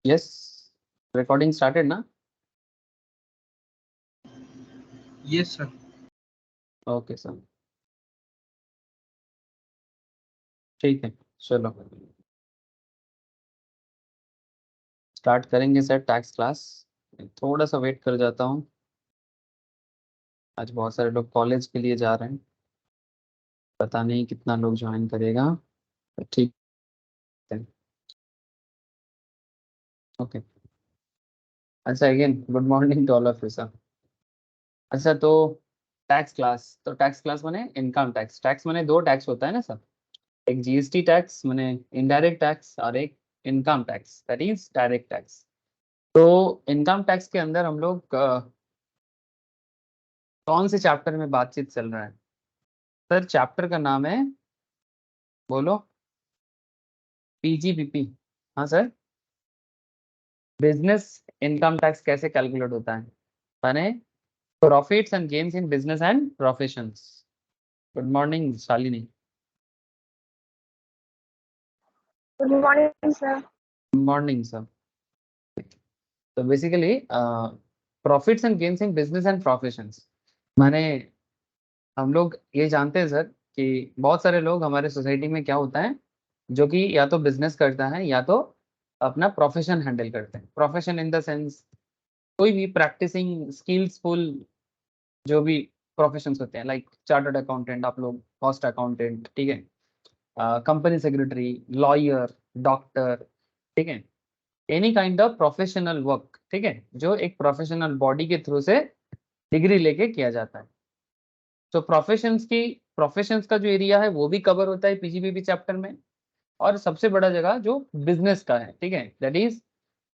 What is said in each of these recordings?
Yes, recording started ना? Yes sir. Okay sir, ठीक है, चलो स्टार्ट करेंगे सर टैक्स क्लास। थोड़ा सा वेट कर जाता हूँ, आज बहुत सारे लोग कॉलेज के लिए जा रहे हैं, पता नहीं कितना लोग ज्वाइन करेगा, ठीक है। ओके, अच्छा again good morning to all of you sir. अच्छा तो टैक्स क्लास, तो टैक्स क्लास माने इनकम टैक्स। टैक्स माने दो टैक्स होता है ना सर, एक जीएसटी टैक्स माने इनडायरेक्ट टैक्स और एक income tax that is direct tax. तो इनकम टैक्स के अंदर हम लोग कौन से चैप्टर में बातचीत चल रहा है सर? चैप्टर का नाम है, बोलो, पीजीबीपी। हाँ सर, बिजनेस इनकम टैक्स कैसे कैलकुलेट होता है, माने profits and gains in business and professions. Good morning Shalini. Good morning sir. Good morning sir. तो basically profits and gains in business and professions माने हम लोग ये जानते हैं सर कि बहुत सारे लोग हमारे सोसाइटी में क्या होता है, जो कि या तो बिजनेस करता है या तो अपना प्रोफेशन हैंडल करते हैं। प्रोफेशन इन द सेंस कोई भी प्रैक्टिसिंग स्किल्सफुल जो भी प्रोफेशंस होते हैं, लाइक चार्टर्ड अकाउंटेंट, आप लोग कॉस्ट अकाउंटेंट, ठीक है, कंपनी सेक्रेटरी, लॉयर, डॉक्टर, ठीक है, any kind of professional work, ठीक है, जो एक प्रोफेशनल बॉडी के थ्रू से डिग्री लेके किया जाता है। तो प्रोफेशंस का जो एरिया है वो भी कवर होता है पीजीबीपी चैप्टर में। और सबसे बड़ा जगह जो बिजनेस का है, ठीक है, दैट इज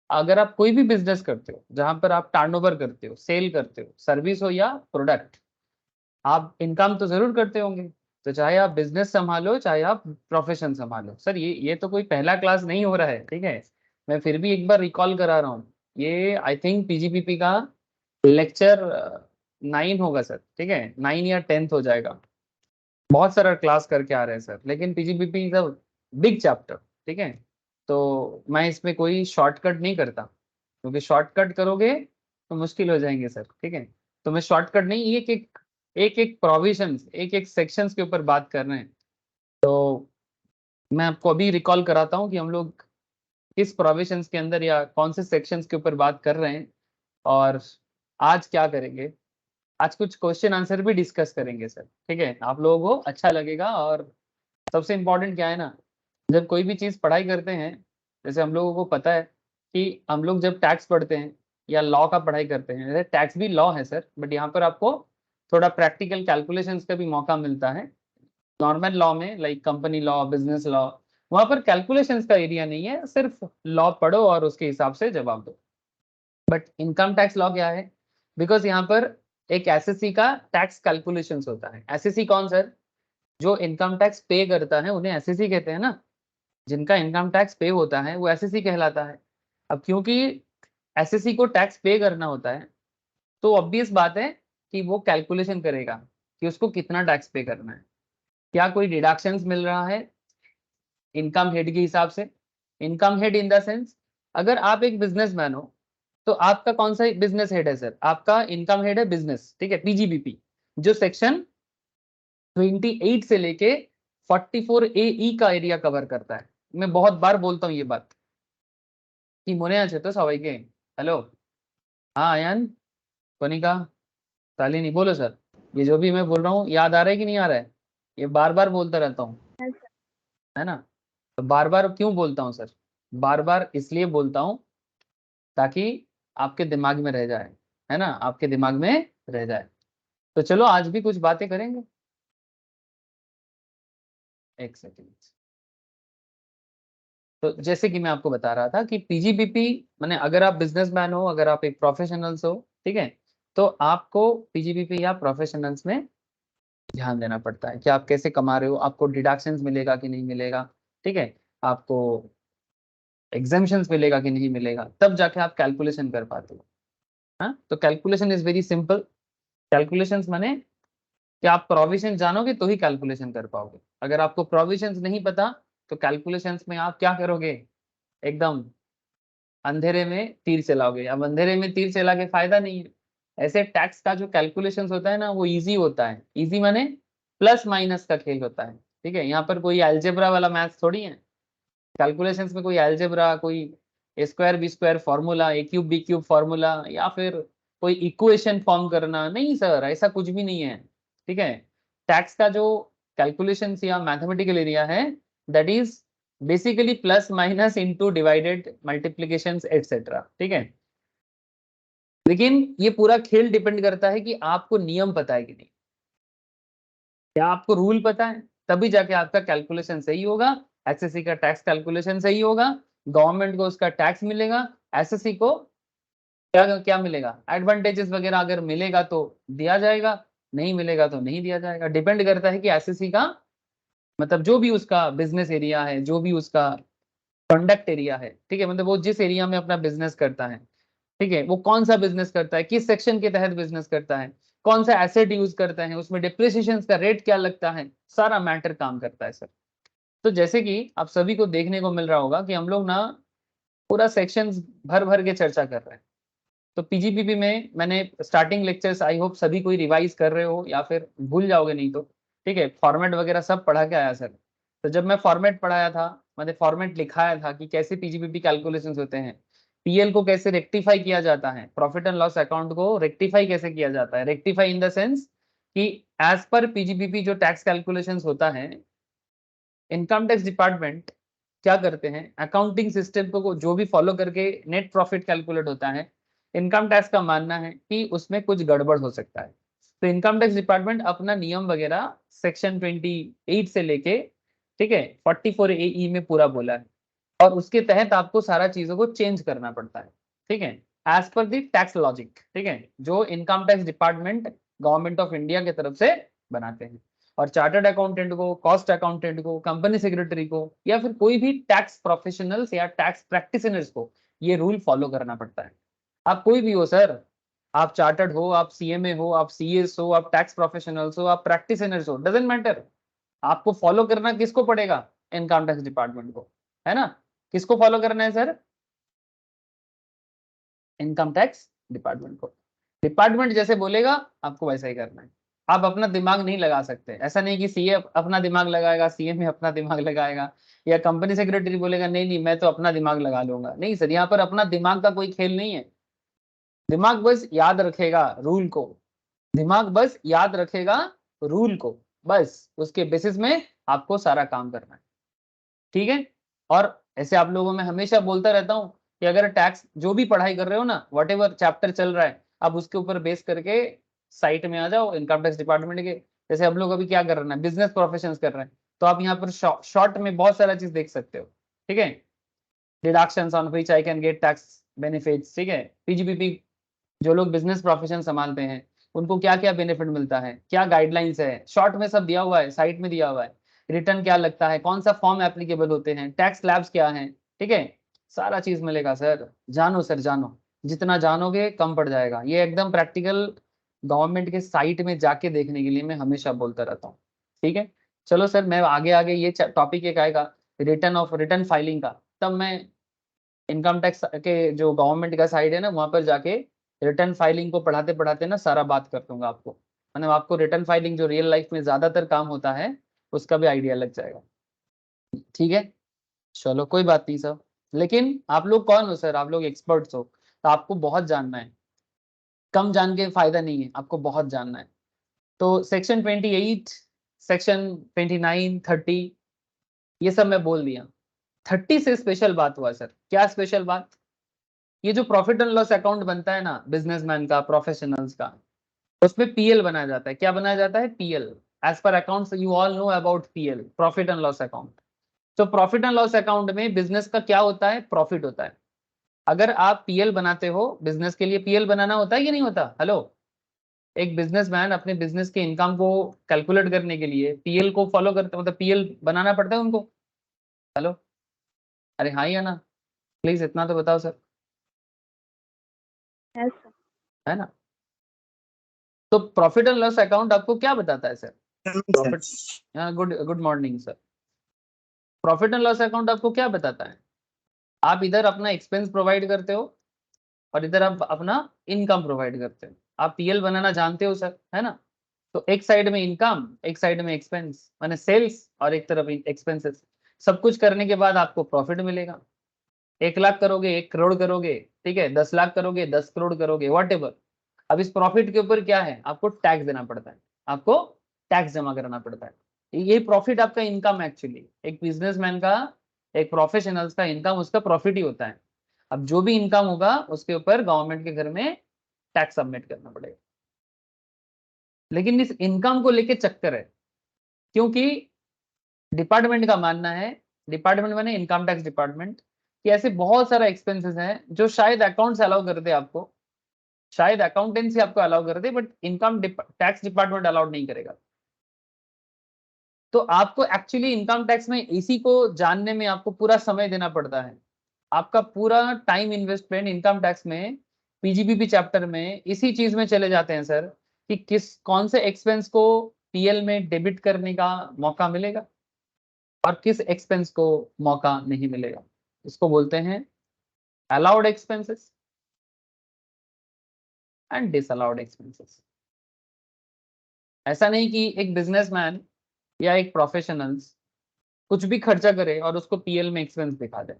अगर आप कोई भी बिजनेस करते हो जहां पर आप टर्नओवर करते हो, सेल करते हो, सर्विस हो या प्रोडक्ट, आप इनकम तो जरूर करते होंगे। तो चाहे आप बिजनेस संभालो चाहे आप प्रोफेशन संभालो, सर ये तो कोई पहला क्लास नहीं हो रहा है, ठीक है, मैं फिर भी एक बार रिकॉल करा रहा हूँ। ये आई थिंक पीजीपीपी का लेक्चर 9 होगा सर, ठीक है, 9 या 10th हो जाएगा। बहुत सारा क्लास करके आ रहे हैं सर, लेकिन PGBP is a big chapter, ठीक है। तो मैं इसमें कोई शॉर्टकट नहीं करता, क्योंकि शॉर्टकट करोगे तो मुश्किल हो जाएंगे सर, ठीक है। तो मैं शॉर्टकट नहीं, एक एक प्रोविजंस, एक एक सेक्शंस के ऊपर बात कर रहे हैं। तो मैं आपको अभी रिकॉल कराता हूँ कि हम लोग किस प्रोविजंस के अंदर या कौन से सेक्शंस के ऊपर बात कर रहे हैं, और आज क्या करेंगे। आज कुछ क्वेश्चन आंसर भी डिस्कस करेंगे सर, ठीक है, आप लोगों को अच्छा लगेगा। और सबसे इम्पोर्टेंट क्या है ना, जब कोई भी चीज़ पढ़ाई करते हैं, जैसे हम लोगों को पता है कि हम लोग जब टैक्स पढ़ते हैं या लॉ का पढ़ाई करते हैं, जैसे टैक्स भी लॉ है सर, बट यहाँ पर आपको थोड़ा प्रैक्टिकल कैलकुलेशंस का भी मौका मिलता है। नॉर्मल लॉ में like company law, business law, वहां पर कैलकुलेशंस का एरिया नहीं है, सिर्फ लॉ पढ़ो और उसके हिसाब से जवाब दो। बट इनकम टैक्स लॉ क्या है, बिकॉज यहाँ पर एक एसएससी का टैक्स कैलकुलेशंस होता है। एसएससी कौन सर? जो इनकम टैक्स पे करता है उन्हें एसएससी कहते हैं ना, जिनका इनकम टैक्स पे होता है वो एसएससी कहलाता है। अब क्योंकि एसएससी को टैक्स पे करना होता है, तो ऑब्वियस बात है कि वो कैलकुलेशन करेगा कि उसको कितना टैक्स पे करना है, क्या कोई डिडक्शंस मिल रहा है इनकम हेड के हिसाब से। Income head in the sense, अगर आप एक बिजनेसमैन हो तो आपका कौन सा बिजनेस हेड है सर? आपका इनकम हेड है बिजनेस, ठीक है, पीजीबीपी, जो सेक्शन 28 से लेके 44 AE का एरिया कवर करता है। मैं बहुत बार बोलता हूँ ये बात कि मोने আছে तो सवाई के। हेलो, हाँ आयन, कनिका, शालिनी, बोलो सर। ये जो भी मैं बोल रहा हूँ याद आ रहा है कि नहीं आ रहा है? ये बार बार बोलता रहता हूँ, है ना? तो बार बार क्यों बोलता हूँ सर? बार बार इसलिए बोलता हूँ ताकि आपके दिमाग में रह जाए, है ना, आपके दिमाग में रह जाए। तो चलो आज भी कुछ बातें करेंगे। एक सेकेंड। तो जैसे कि मैं आपको बता रहा था कि पीजीबीपी माने अगर आप बिजनेसमैन हो, अगर आप एक प्रोफेशनल्स हो, ठीक है, तो आपको पीजीबीपी या प्रोफेशनल्स में ध्यान देना पड़ता है कि आप कैसे कमा रहे हो, आपको डिडक्शंस मिलेगा कि नहीं मिलेगा, ठीक है, आपको एग्जाम्शंस मिलेगा कि नहीं मिलेगा, तब जाके आप कैलकुलेशन कर पाते हो। हाँ, तो calculation is very simple. Calculations माने कि आप प्रोविजन जानोगे तो ही कैलकुलेशन कर पाओगे। अगर आपको प्रोविजंस नहीं पता तो कैलकुलेशंस में आप क्या करोगे? एकदम अंधेरे में तीर चलाओगे। अब अंधेरे में तीर चला के फायदा नहीं है। ऐसे टैक्स का जो कैलकुलेशंस होता है ना वो इजी होता है। इजी माने प्लस माइनस का खेल होता है, ठीक है। यहाँ पर कोई अलजेब्रा वाला मैथ्स थोड़ी है। कैलकुलेशंस में कोई अलजेब्रा, कोई ए स्क्वायर बी स्क्वायर फॉर्मूला, ए क्यूब बी क्यूब फॉर्मूला, या फिर कोई इक्वेशन फॉर्म करना नहीं सर, ऐसा कुछ भी नहीं है, ठीक है। टैक्स का जो कैलकुलेशंस या मैथमेटिकल एरिया है that is basically plus minus into divided multiplications etcetera, ठीक है। लेकिन ये पूरा खेल डिपेंड करता है कि आपको नियम पता है कि नहीं। क्या आपको रूल पता है, तभी जाके आपका कैलकुलेशन सही होगा, एसएससी का टैक्स कैलकुलेशन सही होगा, गवर्नमेंट को उसका टैक्स मिलेगा, एसएससी को क्या क्या मिलेगा, एडवांटेजेस वगैरह अगर मिलेगा तो दिया जाएगा, नहीं मिलेगा तो नहीं दिया जाएगा। डिपेंड करता है कि एसएससी का मतलब जो भी उसका बिजनेस एरिया है, जो भी उसका कंडक्ट एरिया है, ठीक है, मतलब वो जिस एरिया में अपना बिजनेस करता है, ठीक है, वो कौन सा बिजनेस करता है, किस सेक्शन के तहत बिजनेस करता है, कौन सा एसेट यूज करता है, उसमें डिप्रिसिएशन का रेट क्या लगता है, सारा मैटर काम करता है सर। तो जैसे कि आप सभी को देखने को मिल रहा होगा कि हम लोग ना पूरा सेक्शंस भर भर के चर्चा कर रहे हैं। तो पीजीपीपी में मैंने स्टार्टिंग लेक्चर्स आई होप सभी कोई रिवाइज कर रहे हो या फिर भूल जाओगे नहीं तो, ठीक है, फॉर्मेट वगैरह सब पढ़ा के आया सर। तो जब मैं फॉर्मेट पढ़ाया था, मैंने फॉर्मेट लिखाया था कि कैसे पीजीपीपी कैलकुलेशंस होते हैं, पीएल को कैसे रेक्टिफाई किया जाता है, प्रॉफिट एंड लॉस अकाउंट को रेक्टिफाई कैसे किया जाता है। रेक्टिफाई इन द सेंस कि एज पर पीजीपीपी जो टैक्स कैलकुलेशंस होता है, इनकम टैक्स डिपार्टमेंट क्या करते हैं, अकाउंटिंग सिस्टम को जो भी फॉलो करके नेट प्रॉफिट कैलकुलेट होता है, इनकम टैक्स का मानना है कि उसमें कुछ गड़बड़ हो सकता है। तो इनकम टैक्स डिपार्टमेंट अपना नियम वगैरह सेक्शन 28 से लेके, ठीक है, 44 AE में पूरा बोला है, और उसके तहत आपको सारा चीजों को चेंज करना पड़ता है, ठीक है, एज पर दी टैक्स लॉजिक, ठीक है, जो income tax department government of India की तरफ से बनाते हैं। और चार्टर्ड अकाउंटेंट को, कॉस्ट अकाउंटेंट को, कंपनी सेक्रेटरी को, या फिर कोई भी टैक्स प्रोफेशनल्स या टैक्स प्रैक्टिशनर्स को ये रूल फॉलो करना पड़ता है। आप कोई भी हो सर, आप चार्टर्ड हो, आप सीएमए हो, आप सीएस हो, आप टैक्स प्रोफेशनल्स हो, आप प्रैक्टिशनर्स हो, डजेंट मैटर, आपको फॉलो करना किसको पड़ेगा, इनकम टैक्स डिपार्टमेंट को, है ना। किसको फॉलो करना है सर, इनकम टैक्स डिपार्टमेंट को। डिपार्टमेंट जैसे बोलेगा आपको वैसा ही करना है। आप अपना दिमाग नहीं लगा सकते। ऐसा नहीं कि सीए अपना दिमाग लगाएगा, सीएम अपना दिमाग लगाएगा, या कंपनी सेक्रेटरी बोलेगा नहीं नहीं मैं तो अपना दिमाग लगा लूंगा। नहीं सर, यहाँ पर अपना दिमाग का कोई खेल नहीं है। दिमाग बस याद रखेगा रूल को, दिमाग बस याद रखेगा रूल को, बस उसके बेसिस में आपको सारा काम करना है, ठीक है। और ऐसे आप लोगों में हमेशा बोलता रहता हूं कि अगर टैक्स जो भी पढ़ाई कर रहे हो ना, वट एवर चैप्टर चल रहा है, अब उसके ऊपर बेस करके साइट में आ जाओ इनकम टैक्स डिपार्टमेंट के। जैसे हम लोग अभी क्या कर रहे हैं, बिजनेस प्रोफेशन कर रहे हैं, तो आप यहाँ पर शॉर्ट में बहुत सारा चीज देख सकते हो, ठीक है। Deductions on which I can get tax benefits, ठीक है। पीजीपीपी जो लोग बिजनेस प्रोफेशन संभालते हैं उनको क्या क्या बेनिफिट मिलता है, क्या गाइडलाइंस है, शॉर्ट में सब दिया हुआ है, साइट में दिया हुआ है। रिटर्न क्या लगता है, कौन सा फॉर्म एप्लीकेबल होते हैं, टैक्स स्लैब्स क्या है, ठीक है, सारा चीज मिलेगा सर। जानो सर जानो, जितना जानोगे कम पड़ जाएगा। ये एकदम प्रैक्टिकल गवर्नमेंट के साइट में जाके देखने के लिए मैं हमेशा बोलता रहता हूँ, ठीक है। चलो सर, मैं आगे आगे ये टॉपिक एक आएगा रिटर्न फाइलिंग का, तब मैं इनकम टैक्स के जो गवर्नमेंट का साइड है ना वहां पर जाके रिटर्न फाइलिंग को पढ़ाते पढ़ाते ना सारा बात कर दूंगा आपको। मतलब आपको रिटर्न फाइलिंग जो रियल लाइफ में ज्यादातर काम होता है उसका भी आइडिया लग जाएगा, ठीक है। चलो कोई बात नहीं सर। लेकिन आप लोग कौन हो सर, आप लोग एक्सपर्ट्स हो, तो आपको बहुत जानना है। कम जान के फायदा नहीं है, आपको बहुत जानना है। तो सेक्शन 28, सेक्शन 29, 30 ये सब मैं बोल दिया। 30 से स्पेशल बात हुआ सर। क्या स्पेशल बात, ये जो प्रॉफिट एंड लॉस अकाउंट बनता है ना बिजनेसमैन का, प्रोफेशनल्स का, उसमें पीएल बनाया जाता है। क्या बनाया जाता है, PL. As per accounts you all know about PL, profit and loss account. तो प्रॉफिट एंड लॉस अकाउंट में बिजनेस का क्या होता है, प्रॉफिट होता है। अगर आप पीएल बनाते हो, बिजनेस के लिए पीएल बनाना होता है कि नहीं होता, हेलो। एक बिजनेसमैन अपने बिजनेस के इनकम को कैलकुलेट करने के लिए पीएल को फॉलो करते, मतलब पीएल बनाना पड़ता है उनको, हेलो। अरे हाँ या ना, प्लीज इतना तो बताओ सर, Yes, sir. है ना। तो प्रॉफिट एंड लॉस अकाउंट आपको क्या बताता है sir, profit, good good morning sir. Profit and loss account आपको क्या बताता है, आप इधर अपना एक्सपेंस प्रोवाइड करते हो और इधर आप अपना इनकम प्रोवाइड करते हो। आप पीएल बनाना जानते हो सर, है ना? तो एक साइड में इनकम, एक साइड में एक्सपेंस, माने सेल्स, और एक तरफ एक्सपेंसेस। सब कुछ करने के बाद आपको प्रॉफिट मिलेगा। 1 लाख करोगे 1 करोड़ करोगे, ठीक है, 10 लाख करोगे 10 करोड़ करोगे, वॉट एवर। अब इस प्रॉफिट के ऊपर क्या है, आपको टैक्स देना पड़ता है, आपको टैक्स जमा करना पड़ता है। ये प्रॉफिट आपका इनकम, एक्चुअली एक बिजनेसमैन का, एक प्रोफेशनल्स का इनकम उसका प्रॉफिट ही होता है। अब जो भी इनकम होगा उसके ऊपर गवर्नमेंट के घर में टैक्स सबमिट करना पड़ेगा। लेकिन इस इनकम को लेके चक्कर है, क्योंकि डिपार्टमेंट का मानना है, डिपार्टमेंट माने इनकम टैक्स डिपार्टमेंट, कि ऐसे बहुत सारा एक्सपेंसेस हैं जो शायद अकाउंट्स अलाउ कर दे आपको, शायद अकाउंटेंसी आपको अलाउ कर दे, but income tax department allowed नहीं करेगा। तो आपको एक्चुअली इनकम टैक्स में इसी को जानने में आपको पूरा समय देना पड़ता है। आपका पूरा टाइम इन्वेस्टमेंट इनकम टैक्स में, पीजीबीपी चैप्टर में इसी चीज में चले जाते हैं सर, कि किस कौन से एक्सपेंस को पीएल में डेबिट करने का मौका मिलेगा और किस एक्सपेंस को मौका नहीं मिलेगा। इसको बोलते हैं allowed expenses and disallowed expenses. ऐसा नहीं कि एक बिजनेसमैन या एक प्रोफेशनल्स कुछ भी खर्चा करे और उसको पीएल में एक्सपेंस दिखा दे,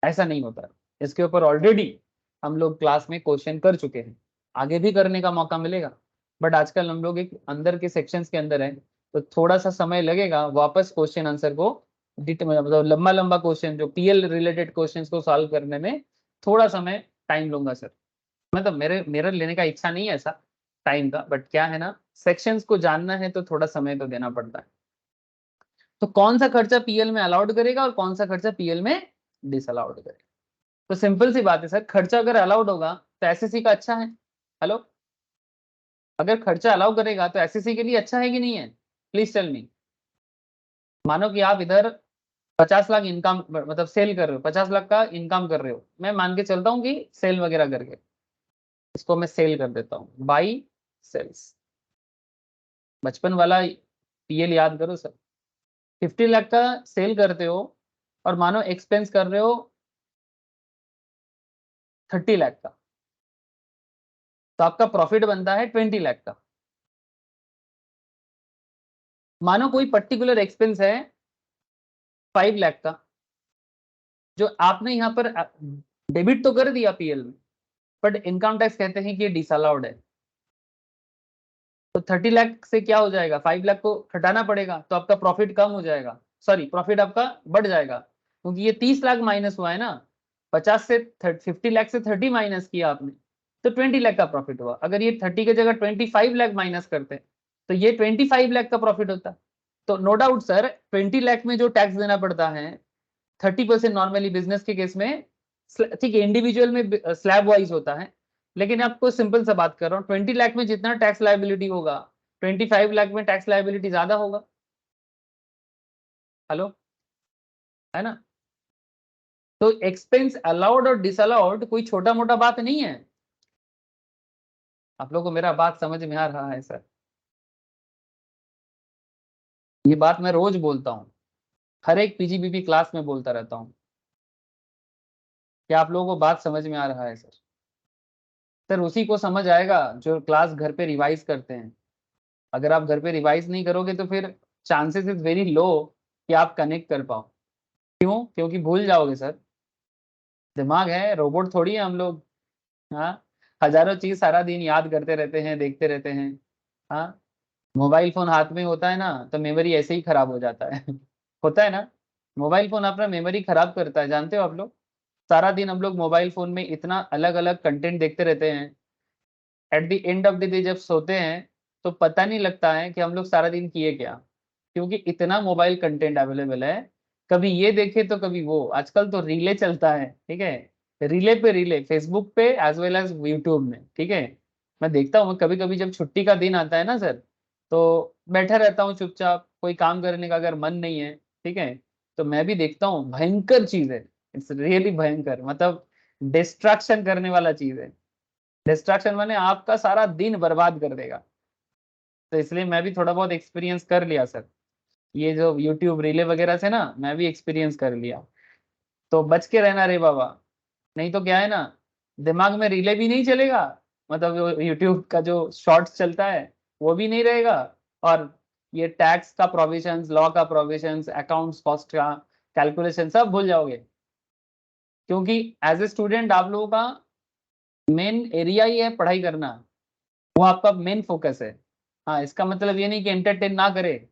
ऐसा नहीं होता। इसके ऊपर ऑलरेडी हम लोग क्लास में क्वेश्चन कर चुके हैं, आगे भी करने का मौका मिलेगा, बट आजकल हम लोग एक अंदर के सेक्शंस के अंदर है, तो थोड़ा सा समय लगेगा वापस क्वेश्चन आंसर को मतलब लंबा लंबा क्वेश्चन जो पीएल रिलेटेड क्वेश्चन को सॉल्व करने में थोड़ा समय टाइम लूंगा सर। मतलब मेरे लेने का इच्छा नहीं है ऐसा टाइम का, बट क्या है ना, सेक्शंस को जानना है तो थोड़ा समय तो देना पड़ता है। तो कौन सा खर्चा पीएल में अलाउड करेगा और कौन सा खर्चा पीएल में डिसअलाउड करेगा? तो सिंपल सी बात है सर, खर्चा अगर अलाउड होगा तो एसएससी का अच्छा है। हेलो, अगर खर्चा अलाउ करेगा तो एसएससी के लिए अच्छा है कि नहीं है? Please tell me. मानो कि आप इधर 50 लाख इनकम मतलब सेल कर रहे हो, 50 लाख का इनकम कर रहे हो, मैं मान के चलता हूँ कि सेल वगैरह करके, इसको मैं सेल कर देता हूँ, बाई सेल्स। बचपन वाला पीएल याद करो सर। 50 लाख का सेल करते हो और मानो एक्सपेंस कर रहे हो 30 लाख का, तो आपका प्रॉफिट बनता है 20 लाख का। मानो कोई पर्टिकुलर एक्सपेंस है 5 लाख का, जो आपने यहाँ पर डेबिट तो कर दिया पीएल में, बट इनकम टैक्स कहते हैं कि ये डिसअलाउड है। तो 30 लाख से क्या हो जाएगा, 5 लाख को हटाना पड़ेगा, तो आपका प्रॉफिट कम हो जाएगा, सॉरी प्रॉफिट आपका बढ़ जाएगा, क्योंकि ये 30 लाख माइनस हुआ है ना। 50 से 50 लाख से 30 माइनस किया आपने, तो 20 लाख का प्रॉफिट हुआ। अगर ये 30 की जगह 25 लाख माइनस करते तो ये 25 लाख का प्रॉफिट होता। तो नो डाउट सर, 20 लाख में जो टैक्स देना पड़ता है 30% नॉर्मली बिजनेस के केस में, ठीक है, इंडिविजुअल में स्लैब वाइज होता है, लेकिन आपको सिंपल सा बात कर रहा हूँ, 20 लाख में जितना टैक्स लाइबिलिटी होगा 25 लाख में टैक्स लाइबिलिटी ज्यादा होगा। हेलो, है ना? तो एक्सपेंस अलाउड और डिसअलाउड कोई छोटा मोटा बात नहीं है। आप लोगों को मेरा बात समझ में आ रहा है सर? ये बात मैं रोज बोलता हूँ, हर एक पीजीबीपी क्लास में बोलता रहता हूँ। क्या आप लोगों को बात समझ में आ रहा है सर? सर उसी को समझ आएगा जो क्लास घर पे रिवाइज करते हैं। अगर आप घर पे रिवाइज नहीं करोगे तो फिर चांसेस इज वेरी लो कि आप कनेक्ट कर पाओ। क्यों? क्योंकि भूल जाओगे सर। दिमाग है, रोबोट थोड़ी है हम लोग। हाँ, हजारों चीज सारा दिन याद करते रहते हैं, देखते रहते हैं। हाँ, मोबाइल फोन हाथ में होता है ना तो मेमोरी ऐसे ही खराब हो जाता है होता है ना? मोबाइल फोन अपना मेमोरी खराब करता है, जानते हो आप लोग? सारा दिन हम लोग मोबाइल फोन में इतना अलग अलग कंटेंट देखते रहते हैं, at the end of the day जब सोते हैं तो पता नहीं लगता है कि हम लोग सारा दिन किए क्या, क्योंकि इतना मोबाइल कंटेंट अवेलेबल है। कभी ये देखे तो कभी वो, आजकल तो रीले चलता है, ठीक है, रीले पे रीले, फेसबुक पे एज वेल एज यूट्यूब में, ठीक है। मैं देखता हूँ, कभी कभी जब छुट्टी का दिन आता है ना सर, तो बैठा रहता हूँ चुपचाप, कोई काम करने का अगर मन नहीं है, ठीक है, तो मैं भी देखता हूँ। भयंकर चीज है, इट्स रियली भयंकर, मतलब डिस्ट्रैक्शन करने वाला चीज है। डिस्ट्रैक्शन माने आपका सारा दिन बर्बाद कर देगा। तो इसलिए मैं भी थोड़ा बहुत एक्सपीरियंस कर लिया सर, ये जो यूट्यूब रीले वगैरह से ना मैं भी एक्सपीरियंस कर लिया। तो बच के रहना रे बाबा, नहीं तो क्या है ना, दिमाग में रिले भी नहीं चलेगा, मतलब यूट्यूब का जो शॉर्ट्स चलता है वो भी नहीं रहेगा, और ये टैक्स का प्रोविजंस, लॉ का प्रोविजंस, अकाउंट्स कॉस्ट का कैलकुलेशन सब भूल जाओगे, क्योंकि एज ए स्टूडेंट आप लोगों का मेन एरिया ही है पढ़ाई करना, वो आपका मेन फोकस है। हाँ, इसका मतलब ये नहीं कि एंटरटेन ना करे,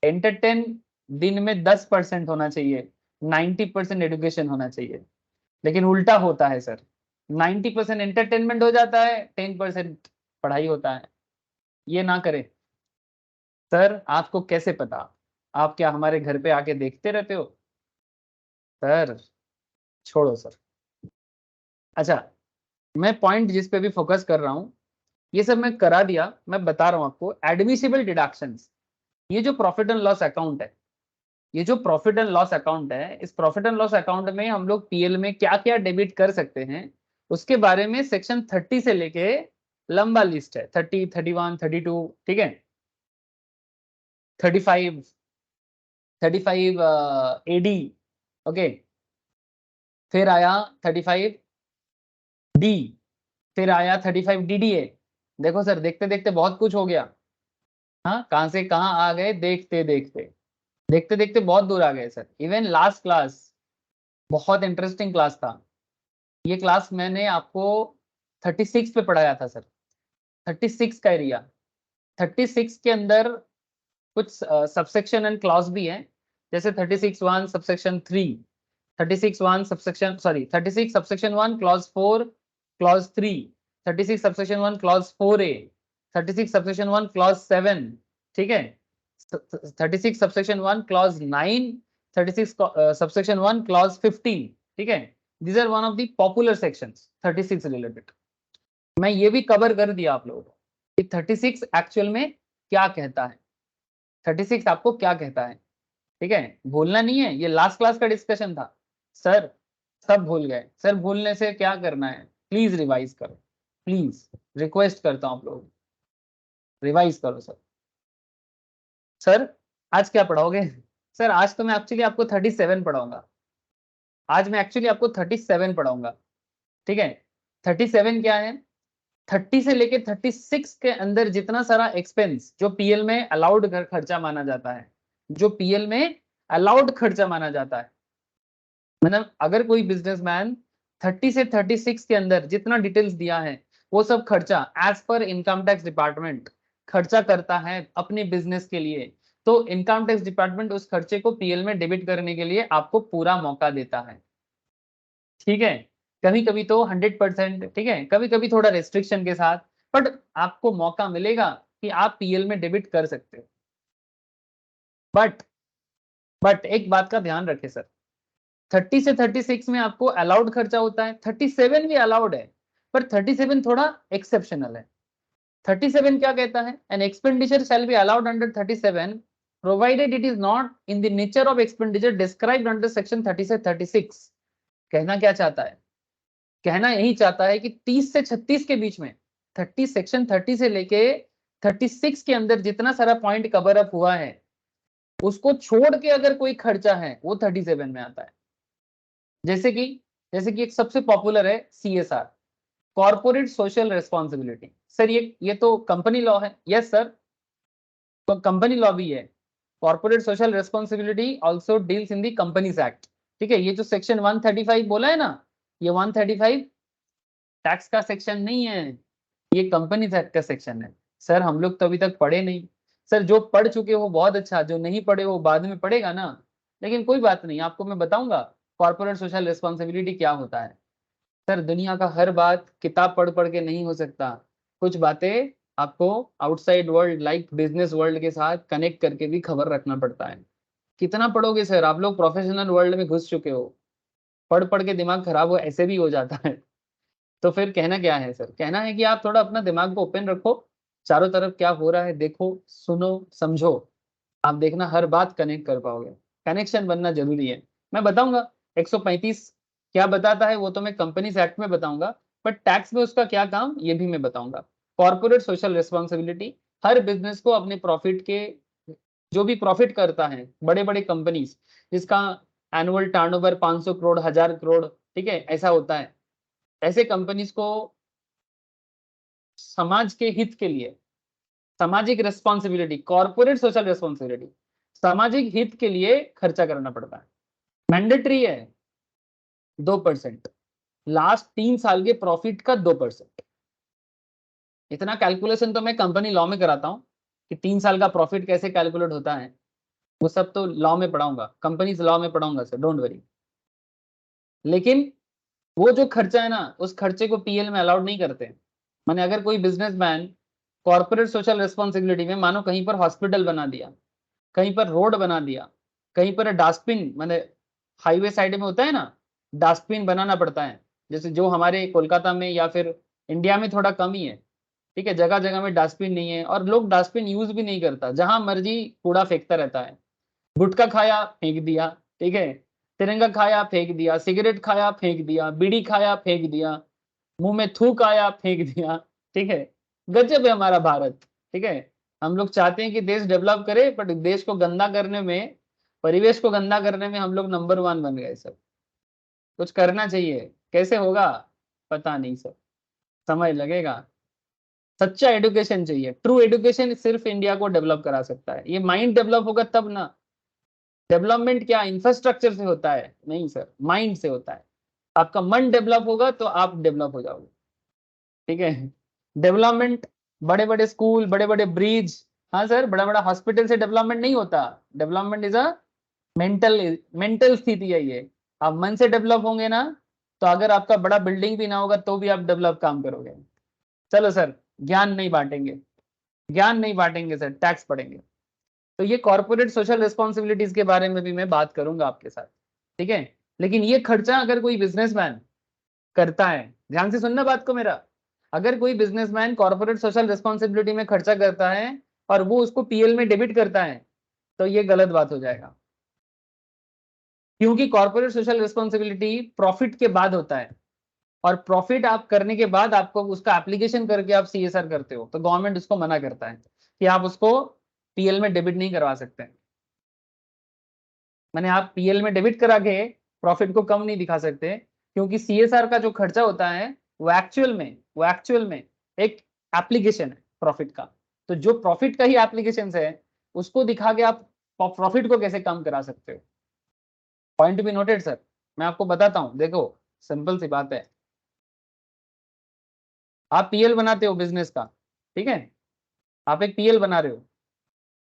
एंटरटेन दिन में 10% होना चाहिए, 90% एजुकेशन होना चाहिए, लेकिन उल्टा होता है सर, 90% एंटरटेनमेंट हो जाता है, 10% पढ़ाई होता है, ये ना करें। सर आपको कैसे पता, आप क्या हमारे घर पे आके देखते रहते हो? सर छोड़ो सर। अच्छा, मैं पॉइंट जिस पे भी फोकस कर रहा हूँ, ये सब मैं करा दिया, मैं बता रहा हूँ आपको एडमिसिबल डिडक्शंस। ये जो प्रॉफिट एंड लॉस अकाउंट है, ये जो प्रॉफिट एंड लॉस अकाउंट है, इस प्रॉफिट एंड लॉस अकाउंट में हम लोग पीएल में क्या क्या डेबिट कर सकते हैं, उसके बारे में सेक्शन 30 से लेके लंबा लिस्ट है, 30, 31, 32, ठीक है, 35, 35 एडी, ओके, फिर आया 35 डी, फिर आया 35 डीडीए। देखो सर, देखते देखते बहुत कुछ हो गया। हाँ, कहां से कहां आ गए, देखते देखते देखते देखते बहुत दूर आ गए सर। इवन लास्ट क्लास बहुत इंटरेस्टिंग क्लास था, ये क्लास मैंने आपको 36 पे पढ़ाया था सर, 36 का एरिया। 36 के अंदर कुछ सबसेक्शन एंड क्लॉज भी हैं, जैसे 36(1) subsection 3, 36(1) subsection, sorry 36 subsection 1 clause 4 clause 3, 36 subsection 1 clause 4A, 36 subsection 1 clause 7, ठीक है, 36 सबसेक्शन 1 क्लॉज 9, 36 सबसेक्शन 1 क्लॉज 15, ठीक है। These are one of the popular sections 36 related. मैं ये भी कवर कर दिया आप लोगों को कि 36 एक्चुअल में क्या कहता है, 36 आपको क्या कहता है, ठीक है, भूलना नहीं है, ये लास्ट क्लास का डिस्कशन था। सर सब भूल गए, सर भूलने से क्या करना है, प्लीज रिवाइज करो, प्लीज रिक्वेस्ट करता हूं आप लोग, रिवाइज करो सर। सर आज क्या पढ़ाओगे? सर आज तो मैं एक्चुअली आपको 37 पढ़ाऊंगा, आज मैं एक्चुअली आपको 37 पढ़ाऊंगा, ठीक है। 37 क्या है, 30 से लेके 36 के अंदर जितना सारा एक्सपेंस जो पीएल में अलाउड खर्चा माना जाता है, जो पीएल में अलाउड खर्चा माना जाता है, मतलब अगर कोई बिजनेसमैन 30 से 36 के अंदर जितना डिटेल्स दिया है वो सब खर्चा as per income tax department खर्चा करता है अपने बिजनेस के लिए, तो इनकम टैक्स डिपार्टमेंट उस खर्चे को पीएल में डेबिट करने के लिए आपको पूरा मौका देता है, ठीक है। कभी कभी तो 100%, ठीक है, कभी कभी थोड़ा रेस्ट्रिक्शन के साथ, बट आपको मौका मिलेगा कि आप पीएल में डेबिट कर सकते हो। बट एक बात का ध्यान रखें सर, 30 से 36 में आपको अलाउड खर्चा होता है, 37 भी अलाउड है, पर 37 थोड़ा एक्सेप्शनल है। 37 क्या कहता है, an expenditure shall be allowed under 37 provided it is not in the nature of expenditure described under section 30 से 36। कहना क्या चाहता है, कहना यही चाहता है कि 30 से 36 के बीच में, 30 सेक्शन 30 से लेके 36 के अंदर जितना सारा पॉइंट कवर अप हुआ है, उसको छोड़ के अगर कोई खर्चा है वो 37 में आता है। जैसे कि एक सबसे पॉपुलर है CSR, corporate social responsibility. Sir ये तो कंपनी लॉ है, यस सर, तो कंपनी लॉ भी है। Corporate social responsibility also deals in the companies act, ठीक है। ये जो सेक्शन 135 बोला है ना, ये 135 टैक्स का सेक्शन नहीं है, ये कंपनीज एक्ट का सेक्शन है। सर हम लोग तो अभी तक पढ़े नहीं, सर जो पढ़ चुके हो बहुत अच्छा, जो नहीं पढ़े वो बाद में पढ़ेगा ना, लेकिन कोई बात नहीं, आपको मैं बताऊंगा कॉर्पोरेट सोशल रिस्पॉन्सिबिलिटी क्या होता है। सर दुनिया का हर बात किताब पढ़ पढ़ के नहीं हो सकता, कुछ बातें आपको outside world like business world के साथ कनेक्ट करके भी खबर रखना पड़ता है। कितना पढ़ोगे सर, आप लोग प्रोफेशनल वर्ल्ड में घुस चुके हो, पढ़ पढ़ के दिमाग खराब हो ऐसे भी हो जाता है। तो फिर कहना क्या है सर, कहना है कि आप थोड़ा अपना दिमाग को ओपन रखो, चारों तरफ क्या हो रहा है देखो, सुनो, समझो, आप देखना हर बात कनेक्ट कर पाओगे, कनेक्शन बनना जरूरी है। मैं बताऊंगा 135 क्या बताता है, वो तो मैं कंपनीज एक्ट में बताऊंगा, बट टैक्स में उसका क्या काम ये भी मैं बताऊंगा। कॉर्पोरेट सोशल रिस्पॉन्सिबिलिटी, हर बिजनेस को अपने प्रॉफिट के, जो भी प्रॉफिट करता है, बड़े बड़े कंपनीज जिसका एनुअल टर्नओवर 500 करोड़, 1000 करोड़, ठीक है, ऐसा होता है। ऐसे कंपनीज को समाज के हित के लिए, सामाजिक रिस्पॉन्सिबिलिटी, कॉर्पोरेट सोशल रिस्पॉन्सिबिलिटी, सामाजिक हित के लिए खर्चा करना पड़ता है। मैंडेटरी है 2%, लास्ट 3 साल के प्रॉफिट का 2%। इतना कैलकुलेशन तो मैं कंपनी लॉ में कराता हूं कि 3 साल का प्रॉफिट कैसे कैलकुलेट होता है, वो सब तो लॉ में पढ़ाऊंगा, कंपनीज लॉ में पढ़ाऊंगा सर, डोंट वरी। लेकिन वो जो खर्चा है ना, उस खर्चे को पीएल में अलाउड नहीं करते। माने अगर कोई बिजनेसमैन कॉर्पोरेट सोशल रिस्पॉन्सिबिलिटी में मानो कहीं पर हॉस्पिटल बना दिया, कहीं पर रोड बना दिया, कहीं पर डस्टबिन, माने हाईवे साइड में होता है ना, डस्टबिन बनाना पड़ता है, जैसे जो हमारे कोलकाता में या फिर इंडिया में थोड़ा कम ही है, ठीक है, जगह जगह में डस्टबिन नहीं है और लोग डस्टबिन यूज भी नहीं करता, जहां मर्जी कूड़ा फेंकता रहता है। गुटखा खाया फेंक दिया, ठीक है, तिरंगा खाया फेंक दिया, सिगरेट खाया फेंक दिया, बीड़ी खाया फेंक दिया, मुंह में थूक आया फेंक दिया, ठीक है। गजब है हमारा भारत, ठीक है। हम लोग चाहते हैं कि देश डेवलप करे, बट देश को गंदा करने में, परिवेश को गंदा करने में हम लोग नंबर 1 बन गए सर। कुछ करना चाहिए, कैसे होगा पता नहीं सर, समय लगेगा। सच्चा एजुकेशन चाहिए, ट्रू एजुकेशन सिर्फ इंडिया को डेवलप करा सकता है। ये माइंड डेवलप होगा तब ना। डेवलपमेंट क्या इंफ्रास्ट्रक्चर से होता है? नहीं सर, माइंड से होता है। आपका मन डेवलप होगा तो आप डेवलप हो जाओगे, ठीक है। डेवलपमेंट, बड़े बड़े स्कूल, बड़े बड़े ब्रिज, हाँ सर, बड़ा बड़ा हॉस्पिटल से डेवलपमेंट नहीं होता। Development is a mental mental स्थिति है ये। आप मन से डेवलप होंगे ना, तो अगर आपका बड़ा बिल्डिंग भी ना होगा तो भी आप डेवलप काम करोगे। चलो सर, ज्ञान नहीं बांटेंगे, ज्ञान नहीं बांटेंगे सर, टैक्स पढ़ेंगे। तो ये कॉर्पोरेट सोशल रिस्पॉन्सिबिलिटीज के बारे में भी मैं बात करूंगा आपके साथ, ठीक है। लेकिन ये खर्चा अगर कोई बिजनेसमैन करता है, ध्यान से सुनना बात को मेरा, अगर कोई बिजनेसमैन कॉर्पोरेट सोशल रिस्पॉन्सिबिलिटी में खर्चा करता है और वो उसको पीएल में डेबिट करता है, तो ये गलत बात हो जाएगा। क्योंकि कॉर्पोरेट सोशल रिस्पॉन्सिबिलिटी प्रॉफिट के बाद होता है, और प्रॉफिट आप करने के बाद आपको उसका एप्लीकेशन करके आप सीएसआर करते हो, तो गवर्नमेंट उसको मना करता है कि आप उसको पीएल में डेबिट नहीं करवा सकते। मैंने आप पीएल में डेबिट करा के प्रॉफिट को कम नहीं दिखा सकते, क्योंकि सीएसआर का जो खर्चा होता है वो एक्चुअल में एक एप्लीकेशन है प्रॉफिट का। तो जो प्रॉफिट का ही एप्लीकेशन है, उसको दिखा के आप प्रॉफिट को कैसे कम करा सकते हो? Point be noted sir. मैं आपको बताता हूं, देखो सिंपल सी बात है। आप पीएल बनाते हो बिजनेस का, ठीक है, आप एक पीएल बना रहे हो।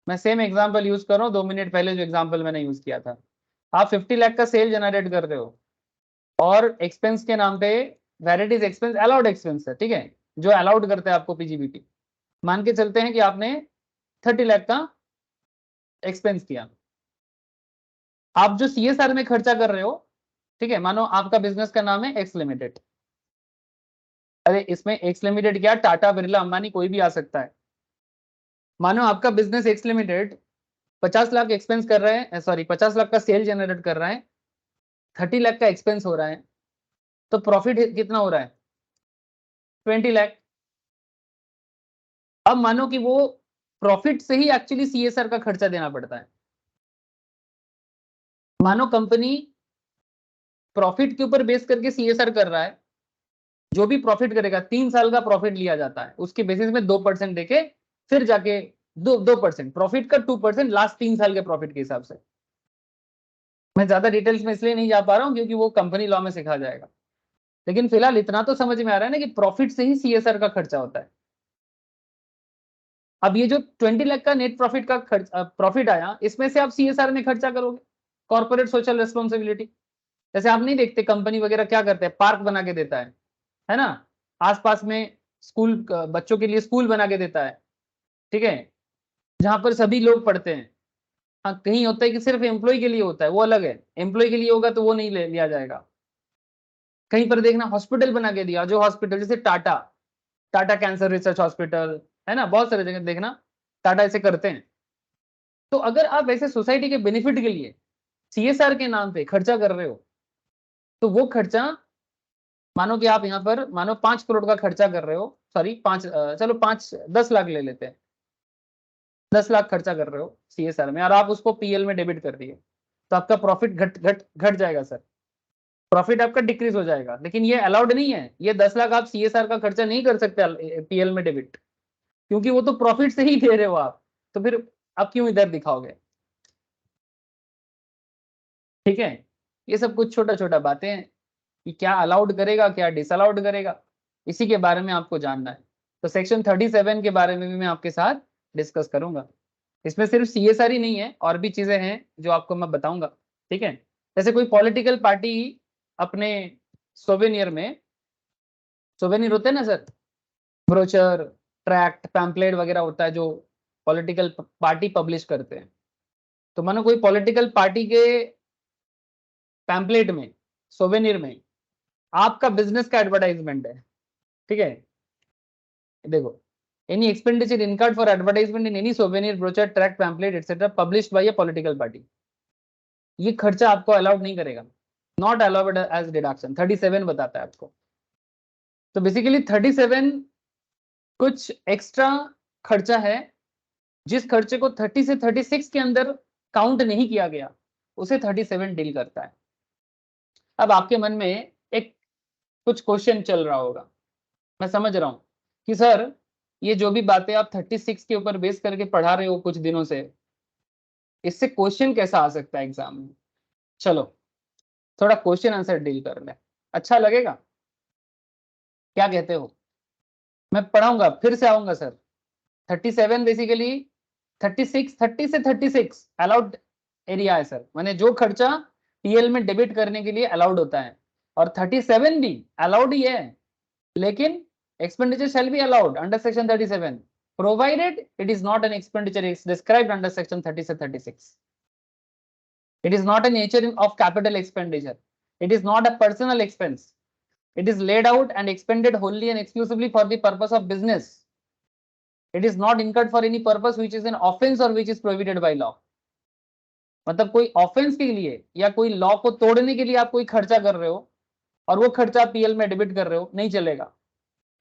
मैं सेम एग्जांपल यूज कर रहा हूँ, 2 मिनट पहले जो एग्जांपल मैंने यूज किया था। आप 50 लाख का सेल जनरेट कर रहे हो और एक्सपेंस के नाम पे, वैराइटीज एक्सपेंस अलाउड एक्सपेंस है, ठीक है, जो अलाउड करते हैं आपको पीजीबीपी। मान के चलते हैं कि आपने 30 लाख का एक्सपेंस किया। आप जो सीएसआर में खर्चा कर रहे हो, ठीक है, मानो आपका बिजनेस का नाम है एक्स लिमिटेड। अरे इसमें एक्स लिमिटेड क्या, टाटा बिरला अंबानी कोई भी आ सकता है। मानो आपका business x limited 50 lakh expense कर रहे हैं, सॉरी 50 लाख का सेल जनरेट कर रहा है, 30 लाख का एक्सपेंस हो रहा है, तो प्रॉफिट कितना हो रहा है? 20 लाख। अब मानो कि वो प्रॉफिट से ही एक्चुअली सीएसआर का खर्चा देना पड़ता है। मानो कंपनी प्रॉफिट के ऊपर बेस करके सीएसआर कर रहा है, जो भी प्रॉफिट करेगा 3 साल का प्रॉफिट लिया जाता है, उसके बेसिस में 2% देके फिर जाके 2% प्रॉफिट का 2% लास्ट 3 साल के प्रॉफिट के हिसाब से। मैं ज्यादा डिटेल्स में इसलिए नहीं जा पा रहा हूं क्योंकि वो कंपनी लॉ में सिखा जाएगा, लेकिन फिलहाल इतना तो समझ में आ रहा है ना कि प्रॉफिट से ही सीएसआर का खर्चा होता है। अब ये जो 20 लाख का नेट प्रॉफिट का प्रॉफिट आया, इसमें से आप सीएसआर में खर्चा करोगे, कॉर्पोरेट सोशल रिस्पॉन्सिबिलिटी। जैसे आप नहीं देखते कंपनी वगैरह क्या करते हैं, पार्क बना के देता है ना, आसपास में स्कूल, बच्चों के लिए स्कूल बना के देता है, ठीक है, जहां पर सभी लोग पढ़ते हैं। हाँ, कहीं होता है कि सिर्फ एम्प्लॉय के लिए होता है, वो अलग है, एम्प्लॉय के लिए होगा तो वो नहीं लिया जाएगा। कहीं पर देखना हॉस्पिटल बना के दिया, जो हॉस्पिटल जैसे Tata, Tata cancer research hospital, है ना, बहुत सारे जगह देखना टाटा ऐसे करते हैं। तो अगर आप ऐसे सोसाइटी के बेनिफिट के लिए सीएसआर के नाम पे खर्चा कर रहे हो, तो वो खर्चा, मानो कि आप यहाँ पर मानो 5 करोड़ का खर्चा कर रहे हो, सॉरी 5, चलो 10 लाख ले लेते हैं, 10 लाख खर्चा कर रहे हो सीएसआर में और आप उसको पीएल में डेबिट कर दिए, तो आपका प्रॉफिट घट जाएगा सर, प्रॉफिट आपका डिक्रीज हो जाएगा। लेकिन ये अलाउड नहीं है, ये 10 लाख आप CSR का खर्चा नहीं कर सकते PL में डेबिट, क्योंकि वो तो प्रॉफिट से ही दे रहे हो आप, तो फिर आप क्यों इधर दिखाओगे? ठीक है, ये सब कुछ छोटा छोटा बातें हैं कि क्या अलाउड करेगा क्या डिसअलाउड करेगा, इसी के बारे में आपको जानना है। तो सेक्शन 37 के बारे में भी मैं आपके साथ डिस्कस करूंगा। इसमें सिर्फ CSR ही नहीं है, और भी चीजें हैं जो आपको मैं बताऊंगा। ठीक है, जैसे कोई पॉलिटिकल पार्टी अपने सोवेनियर में, सोवेनियर होते हैं ना सर, ब्रोचर, ट्रैक्ट, पैम्पलेट वगैरह होता है जो पॉलिटिकल पार्टी पब्लिश करते हैं। तो मानो कोई पॉलिटिकल पार्टी के पैम्पलेट में, सोवेनियर में आपका बिजनेस का एडवर्टाइजमेंट है। ठीक है, देखो, any expenditure incurred for advertisement in any souvenir, brochure, tract, pamphlet etcetera published by a political party, ये खर्चा आपको अलाउड नहीं करेगा, नॉट अलाउड एज डिडक्शन। 37 बताता है आपको। तो बेसिकली 37 कुछ एक्स्ट्रा खर्चा है, जिस खर्चे को 30 से 36 के अंदर काउंट नहीं किया गया, उसे 37 डील करता है। अब आपके मन में एक कुछ क्वेश्चन चल रहा होगा, मैं समझ रहा हूं कि सर ये जो भी बातें आप 36 के ऊपर बेस करके पढ़ा रहे हो कुछ दिनों से, इससे क्वेश्चन कैसा आ सकता है एग्जाम में? चलो थोड़ा क्वेश्चन आंसर डील कर ले, अच्छा लगेगा? क्या कहते हो? मैं पढ़ाऊंगा, फिर से आऊंगा सर। 37 बेसिकली 36, 30 से 36 अलाउड एरिया है सर, माने जो खर्चा PL में डेबिट करने के लिए अलाउड होता है, और 37 भी अलाउड ही है, लेकिन expenditure shall be allowed under section 37 provided it is not an expenditure is described under section 30 से 36. It is not a nature of capital expenditure, it is not a personal expense, it is laid out and expended wholly and exclusively for the purpose of business, it is not incurred for any purpose which is an offense or which is prohibited by law. मतलब कोई offence के लिए या कोई law को तोड़ने के लिए आप कोई खर्चा कर रहे हो और वो खर्चा PL में डेबिट कर रहे हो, नहीं चलेगा।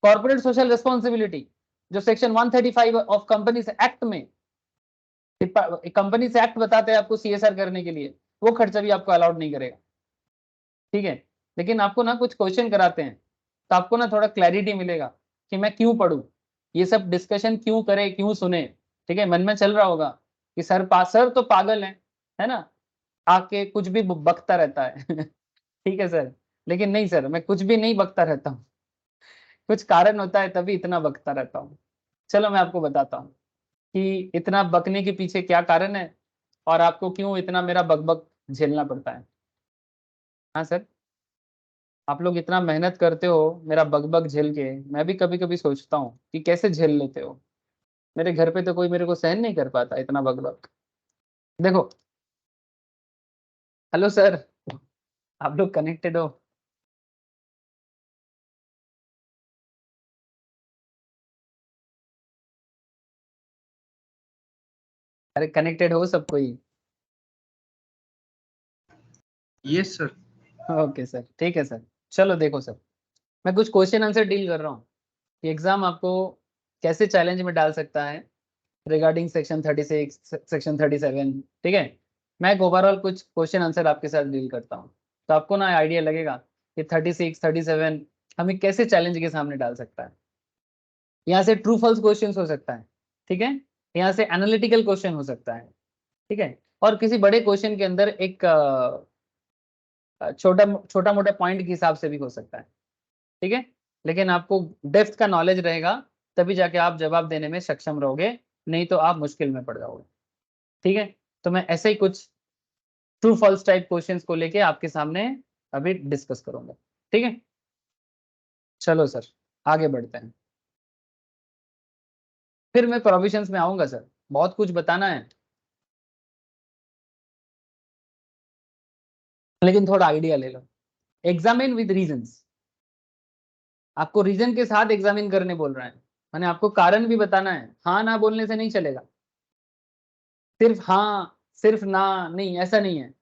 कॉर्पोरेट सोशल रिस्पॉन्सिबिलिटी जो सेक्शन 135 ऑफ कंपनीज एक्ट में, कंपनीज एक्ट बताते हैं आपको CSR करने के लिए, वो खर्चा भी आपको अलाउड नहीं करेगा। ठीक है, लेकिन आपको ना कुछ क्वेश्चन कराते हैं तो आपको ना थोड़ा क्लैरिटी मिलेगा कि मैं क्यों पढ़ूं, ये सब डिस्कशन क्यों करें, क्यों सुने। ठीक है, मन में चल रहा होगा कि सर तो पागल है ना, आके कुछ भी बकता रहता है ठीक है सर, लेकिन नहीं सर, मैं कुछ भी नहीं बकता रहता हूँ, कुछ कारण होता है तभी इतना बकता रहता हूँ। चलो मैं आपको बताता हूँ कि इतना बकने के पीछे क्या कारण है और आपको क्यों इतना मेरा बकबक झेलना पड़ता है। हाँ सर, आप लोग इतना मेहनत करते हो मेरा बकबक झेल के, मैं भी कभी कभी सोचता हूँ कि कैसे झेल लेते हो। मेरे घर पे तो कोई मेरे को सहन नहीं कर पाता इतना बकबक। देखो, हेलो सर, आप लोग कनेक्टेड हो? अरे कनेक्टेड हो सब कोई? Yes sir. ओके सर, ठीक है सर। चलो देखो सर, मैं कुछ क्वेश्चन आंसर डील कर रहा हूँ कि एग्जाम आपको कैसे चैलेंज में डाल सकता है रिगार्डिंग सेक्शन 36, सेक्शन 37। ठीक है, मैं ओवरऑल कुछ क्वेश्चन आंसर आपके साथ डील करता हूँ, तो आपको ना आइडिया लगेगा कि 36, 37 हमें कैसे चैलेंज के सामने डाल सकता है। यहाँ से ट्रू फॉल्स क्वेश्चन हो सकता है, ठीक है, यहाँ से एनालिटिकल क्वेश्चन हो सकता है, ठीक है, और किसी बड़े क्वेश्चन के अंदर एक छोटा छोटा मोटा पॉइंट के हिसाब से भी हो सकता है। ठीक है, लेकिन आपको डेप्थ का नॉलेज रहेगा तभी जाके आप जवाब देने में सक्षम रहोगे, नहीं तो आप मुश्किल में पड़ जाओगे। ठीक है, तो मैं ऐसे ही कुछ ट्रू फॉल्स टाइप क्वेश्चंस को लेके आपके सामने अभी डिस्कस करूंगा। ठीक है, चलो सर आगे बढ़ते हैं, फिर मैं प्रोविजंस में आऊंगा सर, बहुत कुछ बताना है, लेकिन थोड़ा आइडिया ले लो। एग्जामिन विद रीजंस, आपको रीजन के साथ एग्जामिन करने बोल रहा है, मैंने आपको कारण भी बताना है, हाँ ना बोलने से नहीं चलेगा, सिर्फ हाँ सिर्फ ना नहीं, ऐसा नहीं है,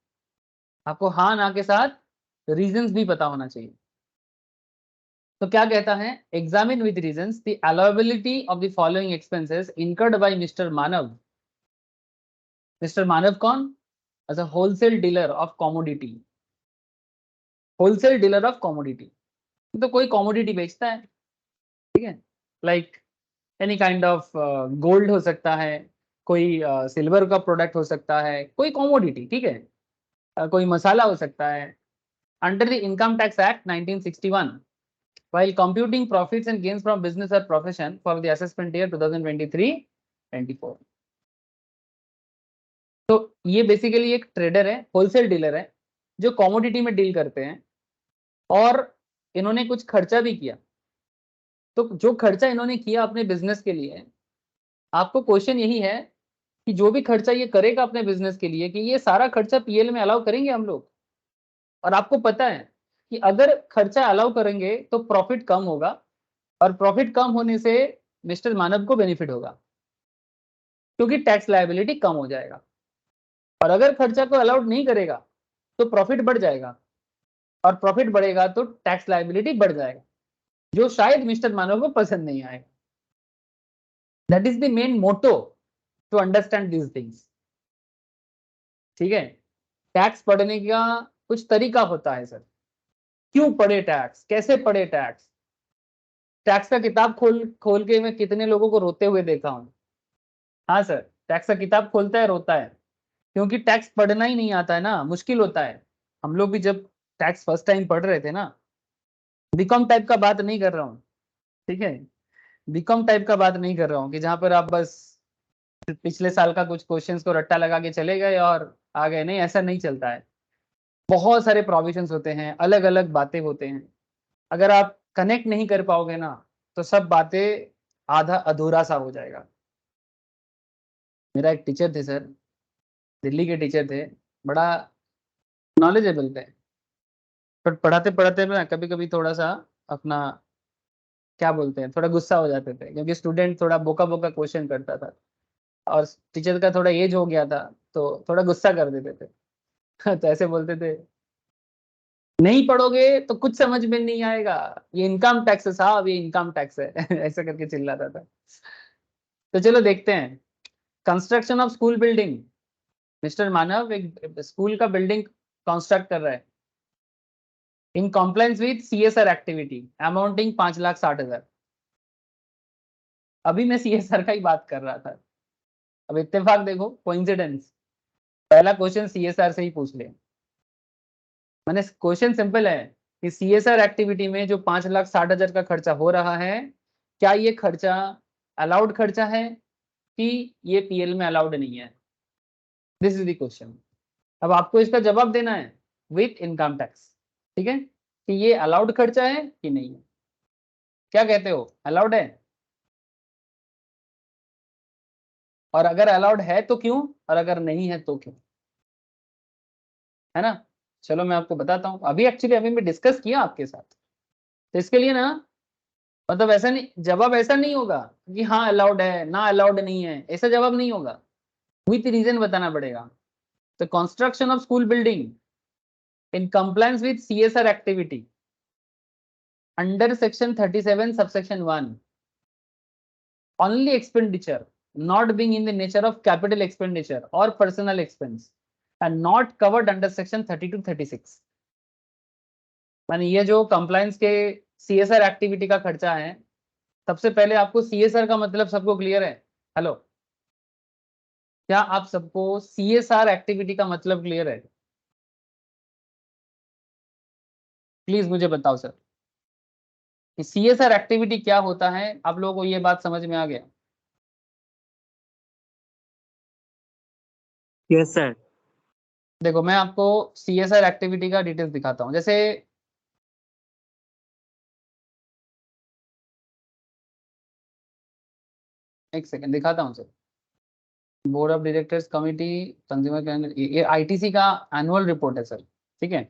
आपको हाँ ना के साथ रीजंस भी पता होना चाहिए। तो क्या कहता है, examine with reasons the allowability of the following expenses incurred by mister Manav. Mister Manav कौन? As a wholesale dealer of commodity. Wholesale dealer of commodity तो कोई कॉमोडिटी बेचता है, ठीक है, like any kind of gold हो सकता है, कोई सिल्वर का प्रोडक्ट हो सकता है, कोई कॉमोडिटी, ठीक है, कोई मसाला हो सकता है। Under the income tax act 1961, while computing profits and gains from business or profession for the assessment year 2023-24। तो ये बेसिकली एक ट्रेडर है, होलसेल डीलर है, जो कॉमोडिटी में डील करते हैं, और इन्होंने कुछ खर्चा भी किया। तो जो खर्चा इन्होंने किया अपने बिजनेस के लिए, आपको क्वेश्चन यही है कि जो भी खर्चा ये करेगा अपने बिजनेस के लिए, कि ये सारा खर्चा पीएल में अलाउ करेंगे हम लोग। और आपको पता है कि अगर खर्चा अलाउ करेंगे तो प्रॉफिट कम होगा, और प्रॉफिट कम होने से मिस्टर मानव को बेनिफिट होगा, क्योंकि टैक्स लायबिलिटी कम हो जाएगा। और अगर खर्चा को अलाउड नहीं करेगा तो प्रॉफिट बढ़ जाएगा, और प्रॉफिट बढ़ेगा तो टैक्स लायबिलिटी बढ़ जाएगा, जो शायद मिस्टर मानव को पसंद नहीं आएगा। That is the main motto to understand these things, ठीक है। टैक्स पढ़ने का कुछ तरीका होता है सर। क्यों पढ़े टैक्स, कैसे पढ़े टैक्स? टैक्स का किताब खोल खोल के मैं कितने लोगों को रोते हुए देखा हूं। हाँ सर, टैक्स का किताब खोलता है रोता है, क्योंकि टैक्स पढ़ना ही नहीं आता है ना, मुश्किल होता है। हम लोग भी जब टैक्स फर्स्ट टाइम पढ़ रहे थे ना, बीकॉम टाइप का बात नहीं कर रहा हूँ, ठीक है, बीकॉम टाइप का बात नहीं कर रहा हूँ कि जहां पर आप बस पिछले साल का कुछ क्वेश्चंस को रट्टा लगा के चले गए और आ गए, नहीं, ऐसा नहीं चलता है। बहुत सारे प्रोविजंस होते हैं, अलग अलग बातें होते हैं। अगर आप कनेक्ट नहीं कर पाओगे ना, तो सब बातें आधा अधूरा सा हो जाएगा। मेरा एक टीचर थे सर, दिल्ली के टीचर थे, बड़ा नॉलेजेबल थे, बट पढ़ाते पढ़ाते ना कभी कभी थोड़ा सा अपना, क्या बोलते हैं, थोड़ा गुस्सा हो जाते थे, क्योंकि स्टूडेंट थोड़ा बोका बोका क्वेश्चन करता था, और टीचर का थोड़ा एज हो गया था, तो थोड़ा गुस्सा कर देते थे। तो ऐसे बोलते थे, नहीं पढ़ोगे तो कुछ समझ में नहीं आएगा, ये इनकम टैक्स है साहब, ये इनकम टैक्स है। ऐसा करके चिल्लाता था। तो चलो देखते हैं। Construction of school building, mister Manav एक स्कूल का बिल्डिंग कंस्ट्रक्ट कर रहा है, in compliance with CSR activity amounting 5,60,000। अभी मैं सीएसआर का ही बात कर रहा था। अब इत्तेफाक देखो, कोइंसिडेंस, पहला क्वेश्चन सीएसआर से ही पूछ ले। मैंने क्वेश्चन सिंपल है कि सीएसआर एक्टिविटी में जो 5,60,000 का खर्चा हो रहा है, क्या ये खर्चा अलाउड खर्चा है कि ये पीएल में अलाउड नहीं है? This is the question. अब आपको इसका जवाब देना है विथ इनकम टैक्स, ठीक है, कि ये अलाउड खर्चा है कि नहीं है। क्या कहते हो, अलाउड है? और अगर अलाउड है तो क्यों, और अगर नहीं है तो क्यों, है ना? चलो मैं आपको बताता हूँ। अभी मैं डिस्कस किया आपके साथ, तो इसके लिए ना, मतलब ऐसा नहीं, जवाब ऐसा नहीं होगा कि हाँ अलाउड है ना अलाउड नहीं है, ऐसा जवाब नहीं होगा, विथ रीजन बताना पड़ेगा। तो construction of school building in compliance with CSR activity under section 37 subsection 1, only expenditure not being in the nature of capital expenditure or personal expense and not covered under section 32-36। माने ये जो compliance के CSR activity का खर्चा है, सबसे पहले आपको सीएसआर का मतलब सबको क्लियर है? हेलो, क्या आप सबको सीएसआर एक्टिविटी का मतलब क्लियर है? प्लीज मुझे बताओ सर, कि सीएसआर एक्टिविटी क्या होता है। आप लोगों को ये बात समझ में आ गया? Yes sir. देखो मैं आपको सीएसआर एक्टिविटी का डिटेल्स दिखाता हूँ। जैसे एक सेकंड दिखाता हूँ sir. Board of directors committee consumer calendar, ये आईटीसी का एनुअल रिपोर्ट है सर, ठीक है,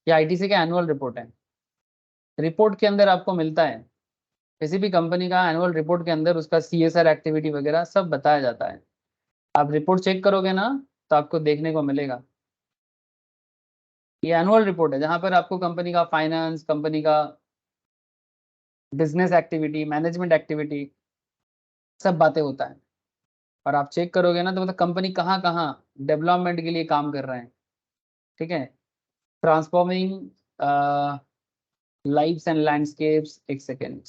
ये आईटीसी का एनुअल रिपोर्ट है। रिपोर्ट के अंदर आपको मिलता है, किसी भी कंपनी का एनुअल रिपोर्ट के अंदर उसका सीएसआर एक्टिविटी वगैरह सब बताया जाता है। आप रिपोर्ट चेक करोगे ना, तो आपको देखने को मिलेगा। ये एनुअल रिपोर्ट है, जहां पर आपको कंपनी का फाइनेंस, कंपनी का बिजनेस एक्टिविटी, मैनेजमेंट एक्टिविटी, सब बातें होता है। और आप चेक करोगे ना तो मतलब कंपनी कहाँ कहाँ डेवलपमेंट के लिए काम कर रहे हैं, ठीक है। ट्रांसफॉर्मिंग लाइव्स एंड लैंडस्केप्स, एक सेकेंड,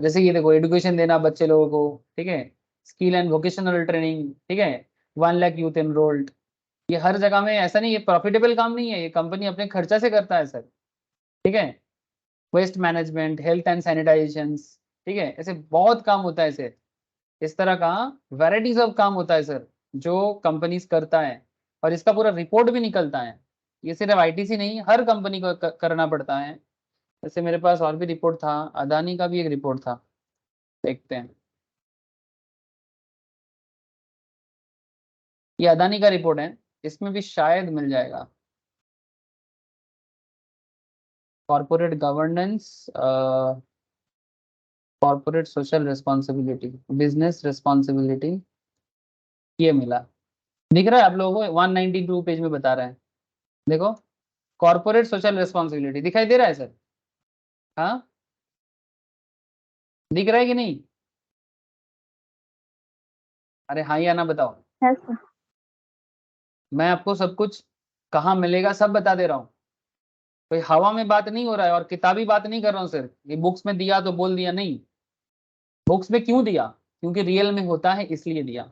जैसे ये देखो एडुकेशन देना बच्चे लोगों को, ठीक है, स्किल एंड वोकेशनल ट्रेनिंग, ठीक है, 1 लाख यूथ एनरोल्ड। ये हर जगह में ऐसा नहीं, ये प्रॉफिटेबल काम नहीं है, ये कंपनी अपने खर्चा से करता है सर, ठीक है। Waste management, health and sanitization, ठीक है, ऐसे बहुत काम होता है सर, इस तरह का वैराइटीज ऑफ काम होता है सर जो कंपनीज करता है, और इसका पूरा रिपोर्ट भी निकलता है। ये सिर्फ आईटीसी नहीं, हर कंपनी को करना पड़ता है। जैसे मेरे पास और भी रिपोर्ट था, अदानी का भी एक रिपोर्ट था, देखते हैं। ये अदानी का रिपोर्ट है, इसमें भी शायद मिल जाएगा। Corporate governance, corporate social responsibility, business responsibility, ये मिला। दिख रहा है आप लोगों को, 192 पेज में बता रहे हैं, देखो कॉर्पोरेट सोशल रिस्पॉन्सिबिलिटी दिखाई दे रहा है सर? हाँ, दिख रहा है कि नहीं? अरे हाँ या ना बताओ। Yes, sir. मैं आपको सब कुछ कहाँ मिलेगा सब बता दे रहा हूँ, कोई हवा में बात नहीं हो रहा है, और किताबी बात नहीं कर रहा हूँ सर, ये बुक्स में दिया तो बोल दिया नहीं। बुक्स में क्यों दिया? क्योंकि रियल में होता है इसलिए दिया।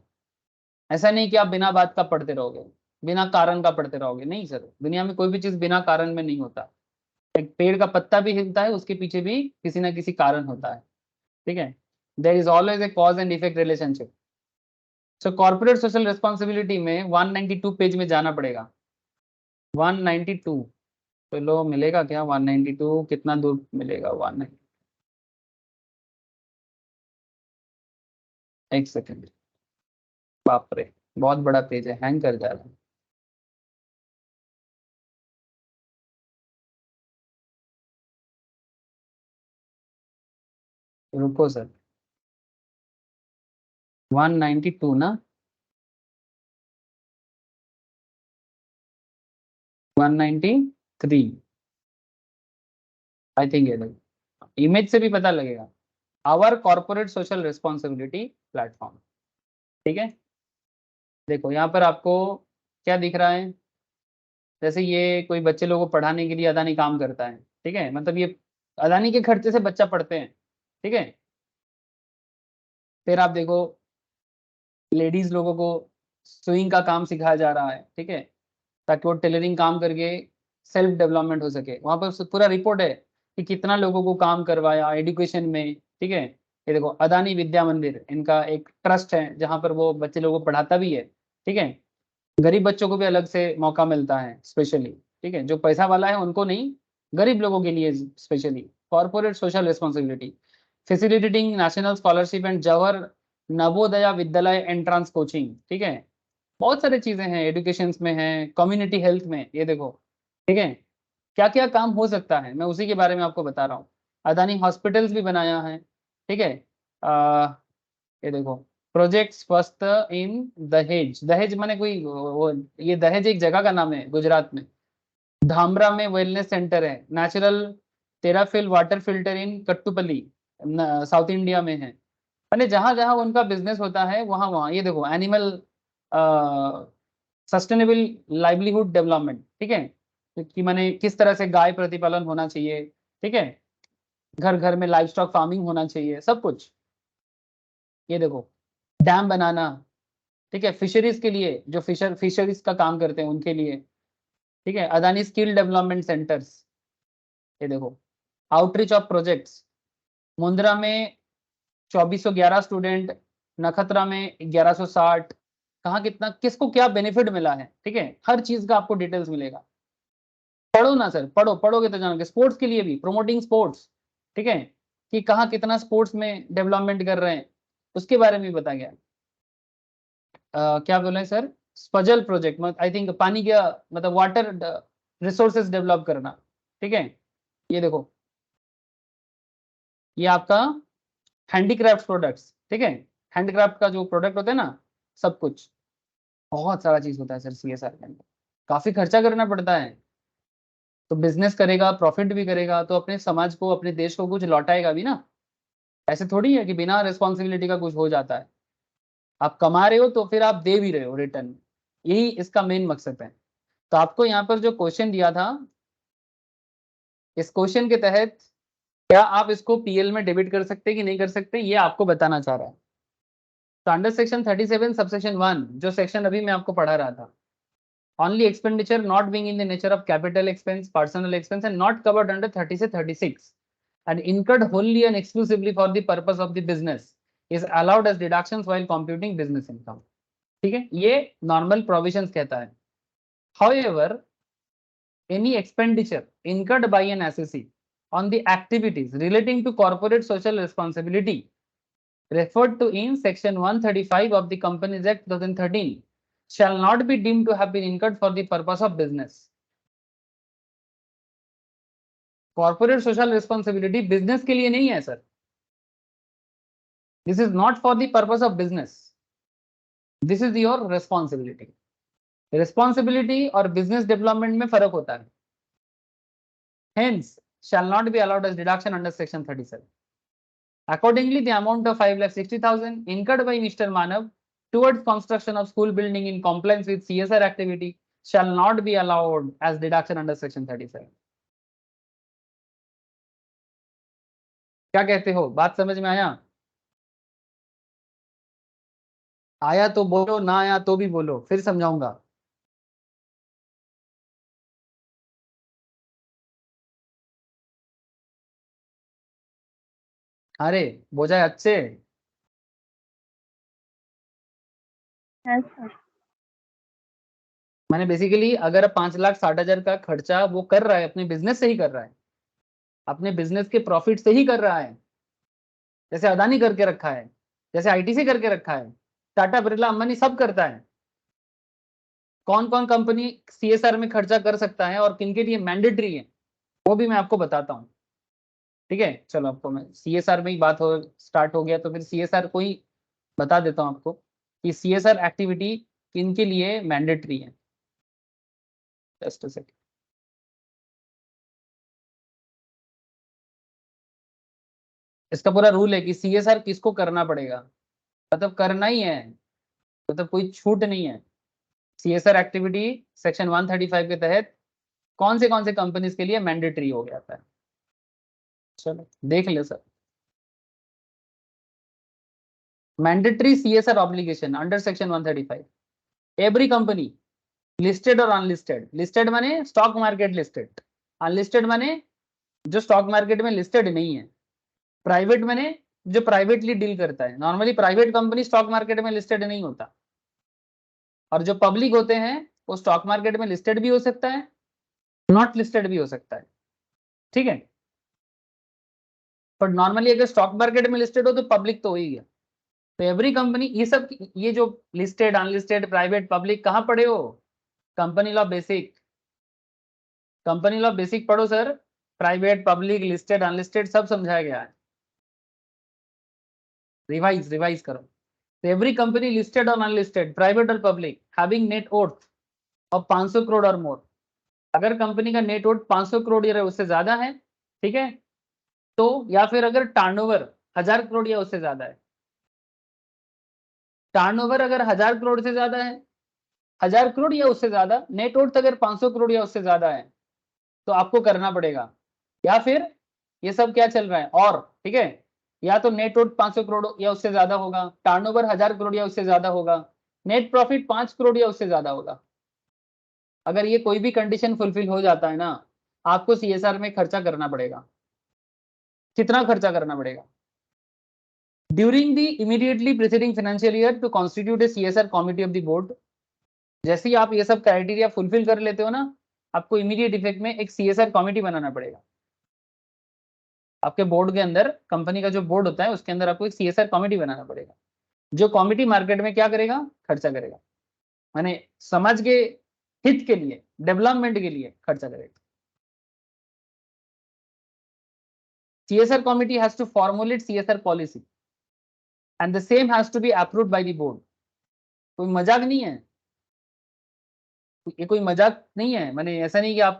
ऐसा नहीं कि आप बिना बात का पढ़ते रहोगे, बिना कारण का पढ़ते रहोगे, नहीं सर, दुनिया में कोई भी चीज बिना कारण में नहीं होता। एक पेड़ का पत्ता भी हिलता है, उसके पीछे भी किसी ना किसी कारण होता है, ठीक है। There is always a cause and effect relationship. So corporate social responsibility में 192 पेज में जाना पड़ेगा। 192, तो लो मिलेगा क्या 192? कितना दूर मिलेगा 192? एक सेकंड, बाप रे, बहुत बड़ा पेज है, हैंग कर जा रहा है। रुको सर, 192 ना, 193, आई थिंक ये देखो इमेज से भी पता लगेगा, our corporate social responsibility platform, ठीक है। देखो यहाँ पर आपको क्या दिख रहा है, जैसे ये कोई बच्चे लोगों को पढ़ाने के लिए अदानी काम करता है, ठीक है, मतलब ये अदानी के खर्चे से बच्चा पढ़ते हैं, ठीक है। फिर आप देखो लेडीज लोगों को सुइंग का काम सिखाया जा रहा है, ठीक है, ताकि वो टेलरिंग काम करके सेल्फ डेवलपमेंट हो सके। वहां पर पूरा रिपोर्ट है कि कितना लोगों को काम करवाया एजुकेशन में, ठीक है। ये देखो अदानी विद्या मंदिर, इनका एक ट्रस्ट है जहां पर वो बच्चे लोगों को पढ़ाता भी है, ठीक है। गरीब बच्चों को भी अलग से मौका मिलता है स्पेशली, ठीक है, जो पैसा वाला है उनको नहीं, गरीब लोगों के लिए specially. Corporate social responsibility, facilitating national scholarship and Jawahar Navodaya विद्यालय एंट्रांस कोचिंग, ठीक है। बहुत सारी चीजें हैं, एजुकेशन में है, कम्युनिटी हेल्थ में, ये देखो, ठीक है, क्या क्या काम हो सकता है, मैं उसी के बारे में आपको बता रहा हूँ। अदानी हॉस्पिटल्स भी बनाया है, ठीक है। ये देखो प्रोजेक्ट्स फर्स्ट इन दहेज, दहेज माने कोई ये दहेज एक जगह का नाम है गुजरात में। धामरा में वेलनेस सेंटर है, natural Terafil water filter in Kattupalli, South India में है। मैंने जहां जहां उनका बिजनेस होता है वहां वहां, ये देखो एनिमल सस्टेनेबल लाइवलीहुड डेवलपमेंट, ठीक है, कि मैंने किस तरह से गाय प्रतिपालन होना चाहिए, ठीक है, घर घर में लाइव स्टॉक फार्मिंग होना चाहिए, सब कुछ। ये देखो डैम बनाना, ठीक है, फिशरीज के लिए, जो फिशरीज का काम करते हैं उनके लिए, ठीक है। अदानी स्किल डेवलपमेंट सेंटर्स, ये देखो आउटरीच ऑफ प्रोजेक्ट्स, मुंद्रा में 2411 स्टूडेंट, नखत्रा में 1160, कहाँ कितना किसको क्या बेनिफिट मिला है, ठीक है, हर चीज का आपको डिटेल्स मिलेगा। पढ़ो ना सर, पढ़ो, पढ़ोगे तो जानोगे। स्पोर्ट्स के लिए भी, प्रोमोटिंग स्पोर्ट्स, ठीक है, कि कहाँ कितना स्पोर्ट्स में डेवलपमेंट कर रहे हैं, उसके बारे में भी बताया गया। क्या बोले सर, स्पजल प्रोजेक्ट, आई थिंक पानी का मतलब वाटर रिसोर्सेज डेवलप करना, ठीक है। ये देखो ये आपका हैंडीक्राफ्ट प्रोडक्ट्स, ठीक है, हैंडक्राफ्ट का जो प्रोडक्ट होता है ना, सब कुछ, बहुत सारा चीज होता है सर सीएसआर के अंदर, काफी खर्चा करना पड़ता है। तो बिजनेस करेगा, प्रॉफिट भी करेगा, तो अपने समाज को, अपने देश को कुछ लौटाएगा भी ना। ऐसे थोड़ी है कि बिना रिस्पॉन्सिबिलिटी का कुछ हो जाता है। आप कमा रहे हो तो फिर आप दे भी रहे हो रिटर्न, यही इसका मेन मकसद है। तो आपको यहाँ पर जो क्वेश्चन दिया था, इस क्वेश्चन के तहत क्या आप इसको पीएल में डेबिट कर सकते हैं कि नहीं कर सकते, ये आपको बताना चाह रहा है। तो अंडर सेक्शन 37 सबसेक्शन 1, जो सेक्शन अभी मैं आपको पढ़ा रहा था, only expenditure not being in the nature of capital expense, personal expense and not covered under 30 से 36 and incurred wholly and exclusively for the purpose of the business is allowed as deductions while computing business income। ठीक है, ये normal provisions कहता है। However, any expenditure incurred by an assessee on the activities relating to corporate social responsibility referred to in section 135 of the Companies Act 2013 shall not be deemed to have been incurred for the purpose of business। Corporate social responsibility business के लिए नहीं है sir, this is not for the purpose of business, this is your responsibility. Responsibility और business development में फर्क होता है। Hence shall not be allowed as deduction under section 37। Accordingly, the amount of 5,60,000 incurred by Mr. Manav towards construction of school building in compliance with CSR activity shall not be allowed as deduction under section 37। क्या कहते हो, बात समझ में आया? आया तो बोलो, ना आया तो भी बोलो, फिर समझाऊंगा। अरे बोझा अच्छे। Yes, sir. मैंने बेसिकली अगर 5,60,000 का खर्चा वो कर रहा है, अपने बिजनेस से ही कर रहा है, अपने बिजनेस के प्रॉफिट से ही कर रहा है, जैसे अदानी करके रखा है, जैसे आईटीसी करके रखा है, टाटा बिरला अंबानी सब करता है। कौन कौन कंपनी सीएसआर में खर्चा कर सकता है और किन के लिए मैंडेटरी है, वो भी मैं आपको बताता हूँ। ठीक है, चलो आपको मैं सीएसआर में ही बात हो स्टार्ट हो गया तो फिर सीएसआर को ही बता देता हूँ आपको कि सीएसआर एक्टिविटी किन के लिए मैंडेटरी है। Just a second. इसका पूरा रूल है कि सीएसआर किसको करना पड़ेगा, मतलब करना ही है, मतलब कोई छूट नहीं है। सीएसआर एक्टिविटी सेक्शन 135 के तहत कौन से कंपनीज के लिए मैंडेटरी हो गया था। चलो देख ले sir, mandatory CSR obligation under section 135, every company listed और अनलिस्टेड, लिस्टेड माने स्टॉक मार्केट लिस्टेड, अनलिस्टेड माने जो स्टॉक मार्केट में लिस्टेड नहीं है, प्राइवेट माने जो प्राइवेटली डील करता है। Normally private company stock market में लिस्टेड नहीं होता, और जो पब्लिक होते हैं वो स्टॉक मार्केट में लिस्टेड भी हो सकता है, नॉट लिस्टेड भी हो सकता है। ठीक है, पर नॉर्मली अगर स्टॉक मार्केट में लिस्टेड हो तो पब्लिक तो हो ही गया। तो एवरी कंपनी, ये सब ये जो लिस्टेड अनलिस्टेड प्राइवेट पब्लिक कहाँ पढ़े हो, company law basic, company law basic पढ़ो sir. Private public listed unlisted सब समझाया गया है, रिवाइज रिवाइज करो। एवरी कंपनी लिस्टेड और अनलिस्टेड प्राइवेट और public having net worth of 500 crore और मोर, अगर कंपनी का नेट वर्थ 500 करोड़ या उससे ज्यादा है, ठीक है, तो या फिर अगर टर्नओवर 1,000 करोड़ या उससे ज्यादा है, टर्नओवर अगर 1,000 करोड़ से ज्यादा है, 1,000 करोड़ या उससे ज्यादा, नेट वर्थ अगर 500 करोड़ या उससे ज्यादा है, तो आपको करना पड़ेगा। या फिर ये सब क्या चल रहा है और, ठीक है, या तो नेट वर्थ 500 करोड़ या उससे ज्यादा होगा, टर्नओवर 1,000 करोड़ या उससे ज्यादा होगा, नेट प्रॉफिट 5 करोड़ या उससे ज्यादा होगा। अगर ये कोई भी कंडीशन फुलफिल हो जाता है ना, आपको सीएसआर में खर्चा करना पड़ेगा। कितना खर्चा करना पड़ेगा? During the immediately preceding financial year to constitute a CSR committee of the board. जैसे ही आप ये सब क्राइटेरिया फुलफिल कर लेते हो ना, आपको इमीडिएट इफेक्ट में एक सीएसआर कमिटी बनाना पड़ेगा। आपके बोर्ड के अंदर, कंपनी का जो बोर्ड होता है उसके अंदर आपको एक सीएसआर कमिटी बनाना पड़ेगा, जो कमिटी मार्केट में क्या करेगा, खर्चा करेगा, माने समाज के हित के लिए, डेवलपमेंट के लिए खर्चा करेगा। CSR committee has to formulate CSR policy and the same has to be approved by the board। कोई मजाक नहीं है, ये कोई मजाक नहीं है, माने ऐसा नहीं कि आप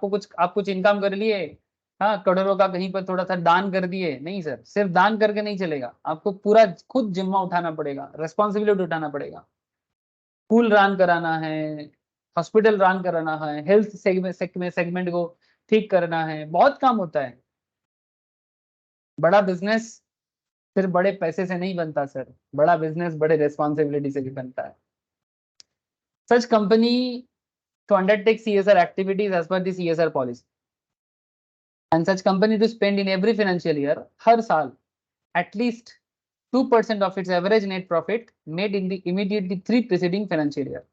कुछ इनकम कर लिए हाँ, करोड़ों का कहीं पर थोड़ा सा दान कर दिए, नहीं सर, सिर्फ दान करके नहीं चलेगा, आपको पूरा खुद जिम्मा उठाना पड़ेगा, रेस्पॉन्सिबिलिटी उठाना पड़ेगा। स्कूल रन कराना है, हॉस्पिटल रन कराना है, हेल्थ सेगमेंट को ठीक करना है, बहुत काम होता है। बड़ा बिजनेस सिर्फ बड़े पैसे से नहीं बनता सर, बड़ा बिजनेस बड़े रेस्पॉन्सिबिलिटी से भी बनता है। Such company to undertake CSR activities as per the CSR policy, and such company to spend in every financial year, हर साल at least 2% of its average net profit made in the immediately 3 preceding financial year।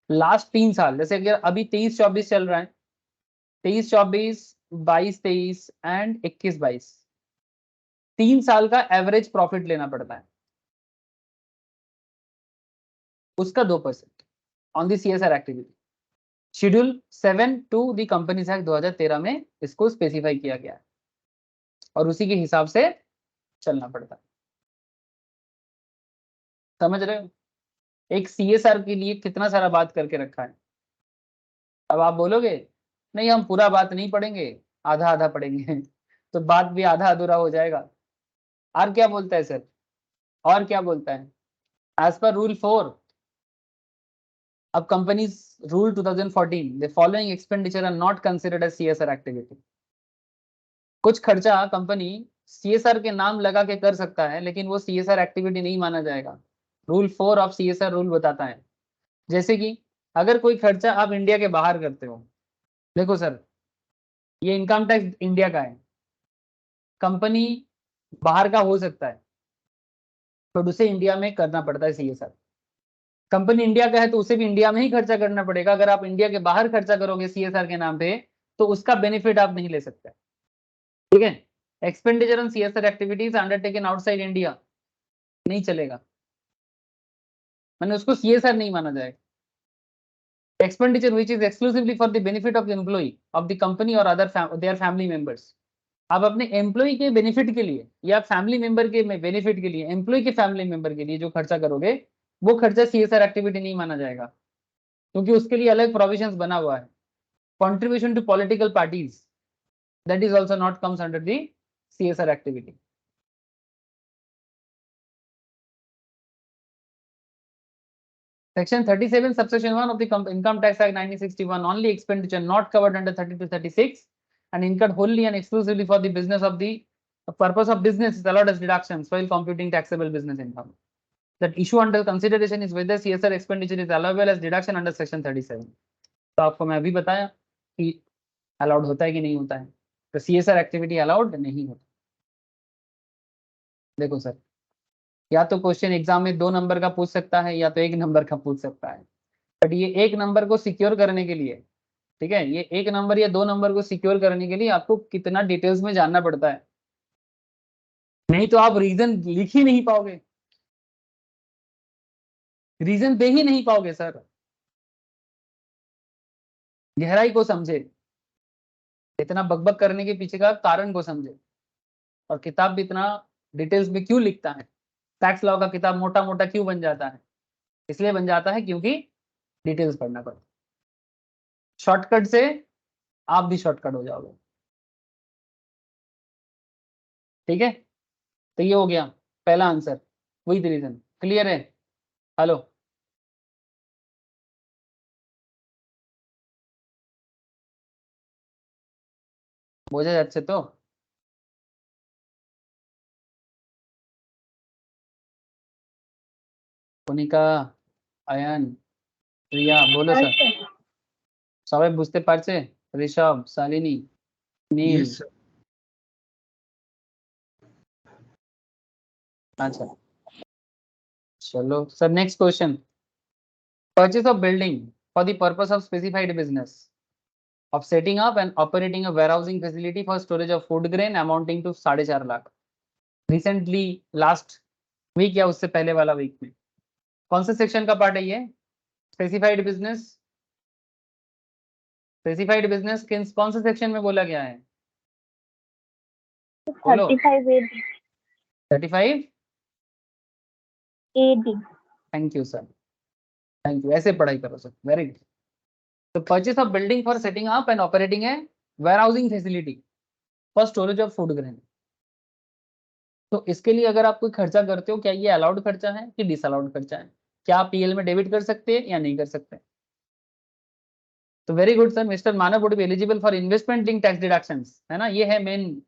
Last 3 साल, जैसे अगर अभी 23-24 चल रहा है, 23-24, 22-23 and 21-22, 3 साल का एवरेज प्रॉफिट लेना पड़ता है, उसका 2% on the CSR activity. Schedule 7 to the companies act 2013 में इसको स्पेसिफाई किया गया है और उसी के हिसाब से चलना पड़ता है। समझ रहे हो? एक CSR के लिए कितना सारा बात करके रखा है। अब आप बोलोगे नहीं हम पूरा बात नहीं पढ़ेंगे, आधा आधा पढ़ेंगे तो बात भी आधा अधूरा हो जाएगा। और क्या बोलता है सर, और क्या बोलता है? As per rule 4 of companies rule 2014, the following expenditure are not considered as CSR activity। कुछ खर्चा कंपनी CSR के नाम लगा के कर सकता है, लेकिन वो CSR एक्टिविटी नहीं माना जाएगा। रूल 4 ऑफ CSR रूल बताता है, जैसे कि अगर कोई खर्चा आप इंडिया के बाहर करते हो, देखो सर ये इनकम टैक्स इंडिया का है, कंपनी बाहर का हो सकता है, तो उसे इंडिया में करना पड़ता है CSR। कंपनी इंडिया का है तो उसे भी इंडिया में ही खर्चा करना पड़ेगा। अगर आप इंडिया के बाहर खर्चा करोगे CSR के नाम पे, तो उसका बेनिफिट आप नहीं ले सकते, ठीक है। Expenditure on CSR activities undertaken outside India नहीं चलेगा, मैंने उसको CSR नहीं माना जाएगा। Expenditure which is exclusively for the benefit of the employ of the company और अदर देयर फैमिली मेंबर्स। आप अपने एम्प्लॉय के बेनिफिट के लिए या फैमिली मेंबर के बेनिफिट के लिए, एम्प्लॉय के फैमिली मेंबर के लिए जो खर्चा करोगे, वो खर्चा CSR एक्टिविटी नहीं माना जाएगा, क्योंकि उसके लिए अलग प्रोविजंस बना हुआ है। Contribution to political parties, that is also not comes under the CSR activity। Section 37 subsection 1 of the Income Tax Act 1961, only expenditure not covered under 30 to 36 and incurred wholly and exclusively for the business of the purpose of business is allowed as deductions while computing taxable business income। That issue under consideration is whether CSR expenditure is allowable as deduction under section 37। तो आपको मैं अभी बताया कि allowed होता है कि नहीं होता है, तो CSR एक्टिविटी अलाउड नहीं होता। देखो सर, या तो क्वेश्चन एग्जाम में 2 नंबर का पूछ सकता है या तो 1 नंबर का पूछ सकता है, बट ये 1 नंबर को सिक्योर करने के लिए, ठीक है, ये 1 नंबर या 2 नंबर को सिक्योर करने के लिए आपको कितना डिटेल्स में जानना पड़ता है, नहीं तो आप रीजन लिख ही नहीं पाओगे, रीजन दे ही नहीं पाओगे सर। गहराई को समझे, इतना बकबक करने के पीछे का कारण को समझे, और किताब भी इतना डिटेल्स में क्यों लिखता है, टैक्स लॉ का किताब मोटा मोटा क्यों बन जाता है, इसलिए बन जाता है क्योंकि डिटेल्स पढ़ना पड़ता है। शॉर्टकट से आप भी शॉर्टकट हो जाओगे, ठीक है। तो ये हो गया पहला आंसर, वही रीजन। क्लियर है? हेलो, বোঝা যাচ্ছে তো? কণিকা, আয়ান, রিয়া, বলো স্যার। সবাই বুঝতে পারছে? ঋষভ, শালিনী, নীল। Yes, sir. अच्छा, चलो sir, next question. Purchase of building for the purpose of specified business of setting up and operating a warehousing facility for storage of food grain amounting to 4.5 lakh. Recently last week या उससे पहले वाला week में, कौन से section का part है ये? Specified business. स्पेसिफाइड बिजनेस कौन से सेक्शन में बोला गया है? बोलो। 35 AD। Thank you sir, thank you, ऐसे पढ़ाई करो सर, वेरी गुड। तो purchase of building for setting up and operating a warehousing facility for storage of food grain. तो इसके लिए अगर आप कोई खर्चा करते हो, क्या ये अलाउड खर्चा है कि डिसअलाउड खर्चा है? क्या आप पीएल में डेबिट कर सकते हैं या नहीं कर सकते? तो very good sir, mister Manav would be eligible for investment link tax deductions, है ना, ये है मेन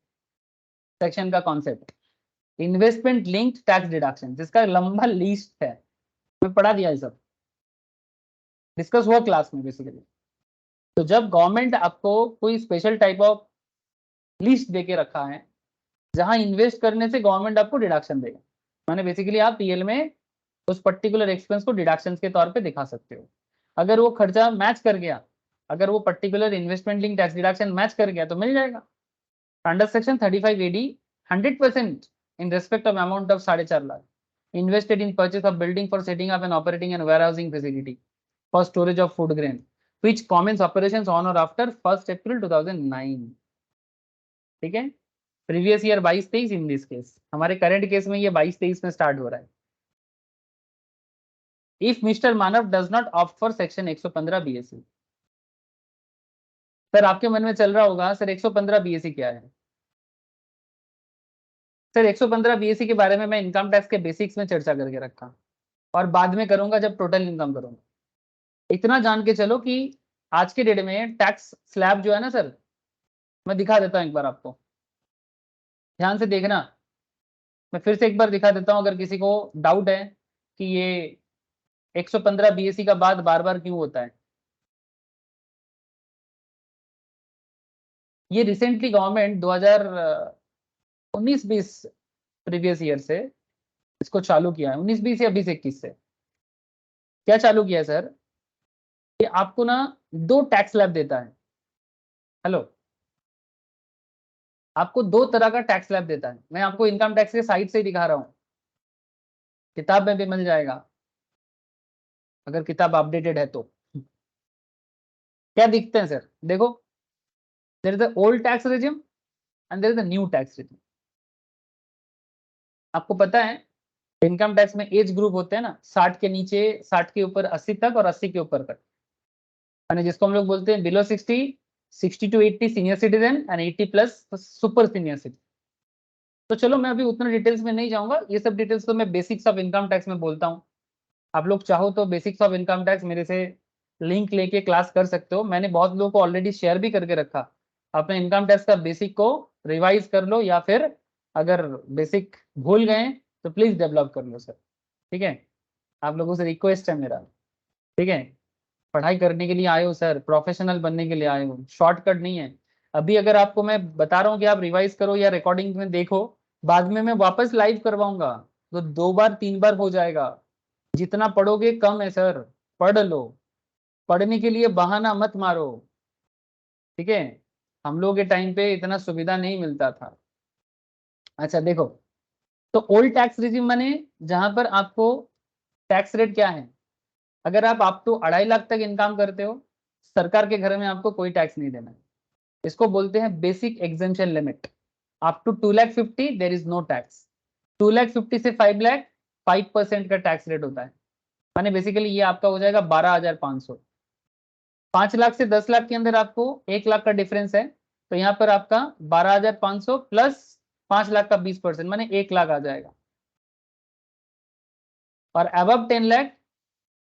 सेक्शन का concept, investment linked tax deduction, जिसका लंबा लिस्ट है, मैं पढ़ा दिया है सब, डिस्कस हुआ क्लास में बेसिकली। तो जब गवर्नमेंट आपको कोई स्पेशल टाइप ऑफ लिस्ट देके रखा है जहां इन्वेस्ट करने से गवर्नमेंट आपको डिडक्शन देगा, माने बेसिकली आप पीएल में उस पर्टिकुलर एक्सपेंस को डिडक्शन के तौर पे दिखा सकते हो। अगर वो खर्चा मैच कर गया, अगर वो particular investment link tax deduction match कर गया तो मिल जाएगा। Under section 35 AD 100% in respect of amount of 4.5 lakh invested in purchase of building for setting up and operating and warehousing facility for storage of food grain which commence operations on or after 1st April 2009। ठीक है, previous year 22-23 in this case, हमारे current case में ये 22-23 में start हो रहा है। If mister Manav does not opt for section 115 BSE। Sir आपके मन में चल रहा होगा सर 115 BSE क्या है? सर 115 BSE के बारे में मैं इनकम टैक्स के बेसिक्स में चर्चा करके रखा और बाद में करूंगा जब टोटल इनकम करूंगा। इतना जान के चलो कि आज के डेट में टैक्स स्लैब जो है ना सर, मैं दिखा देता हूं एक बार आपको, ध्यान से देखना। मैं फिर से एक बार दिखा देता हूं अगर किसी को डाउट है कि ये 115 BSE का बाद बार बार क्यों होता है। ये रिसेंटली गवर्नमेंट 2019-20 प्रीवियस ईयर से इसको चालू किया है, 19-20 या 20-21 से। क्या चालू किया है सर? कि आपको ना 2 टैक्स स्लैब देता है। हेलो, आपको 2 तरह का टैक्स स्लैब देता है। मैं आपको इनकम टैक्स के साइड से ही दिखा रहा हूं, किताब में भी मिल जाएगा अगर किताब अपडेटेड है तो। क्या दिखते हैं सर? देखो, there is the old tax regime and there is the new tax regime. आपको पता है इनकम टैक्स में एज ग्रुप होते हैं ना, 60 के नीचे, 60 के ऊपर 80 तक और 80 के ऊपर तक, यानी जिसको हम लोग बोलते हैं below 60, 60 to 80 senior citizen and 80 plus super senior citizen. तो चलो मैं अभी उतना डिटेल्स में नहीं जाऊंगा, ये सब डिटेल्स तो मैं बेसिक्स ऑफ इनकम टैक्स में बोलता हूँ। आप लोग चाहो तो बेसिक्स ऑफ इनकम टैक्स मेरे से लिंक लेके क्लास कर सकते हो, मैंने बहुत लोगों को ऑलरेडी शेयर भी करके रखा। अपने इनकम टैक्स का बेसिक को रिवाइज कर लो या फिर अगर बेसिक भूल गए तो प्लीज डेवलप कर लो सर। ठीक है, आप लोगों से रिक्वेस्ट है मेरा। ठीक है, पढ़ाई करने के लिए आए हो सर, प्रोफेशनल बनने के लिए आए हो, शॉर्टकट नहीं है। अभी अगर आपको मैं बता रहा हूँ कि आप रिवाइज करो या रिकॉर्डिंग में देखो, बाद में मैं वापस लाइव करवाऊंगा तो 2 बार 3 बार हो जाएगा। जितना पढ़ोगे कम है सर, पढ़ लो, पढ़ने के लिए बहाना मत मारो। ठीक है, हम लोग के टाइम पे इतना सुविधा नहीं मिलता था। अच्छा देखो, तो ओल्ड टैक्स रिजिम माने जहां पर आपको टैक्स रेट क्या है, अगर आप अप टू 2.5 लाख तक इनकम करते हो, सरकार के घर में आपको कोई टैक्स नहीं देना है। इसको बोलते हैं basic exemption limit. Up to 2,50,000 there is no tax. 2,50,000 से 5 लाख 5% का टैक्स रेट होता है, माने बेसिकली ये आपका हो जाएगा 12,500। 5 लाख से 10 लाख के अंदर आपको 1 लाख का डिफरेंस है, तो यहाँ पर आपका 12,500 प्लस 5 लाख का 20% माने 1 लाख आ जाएगा। और अबव 10 लाख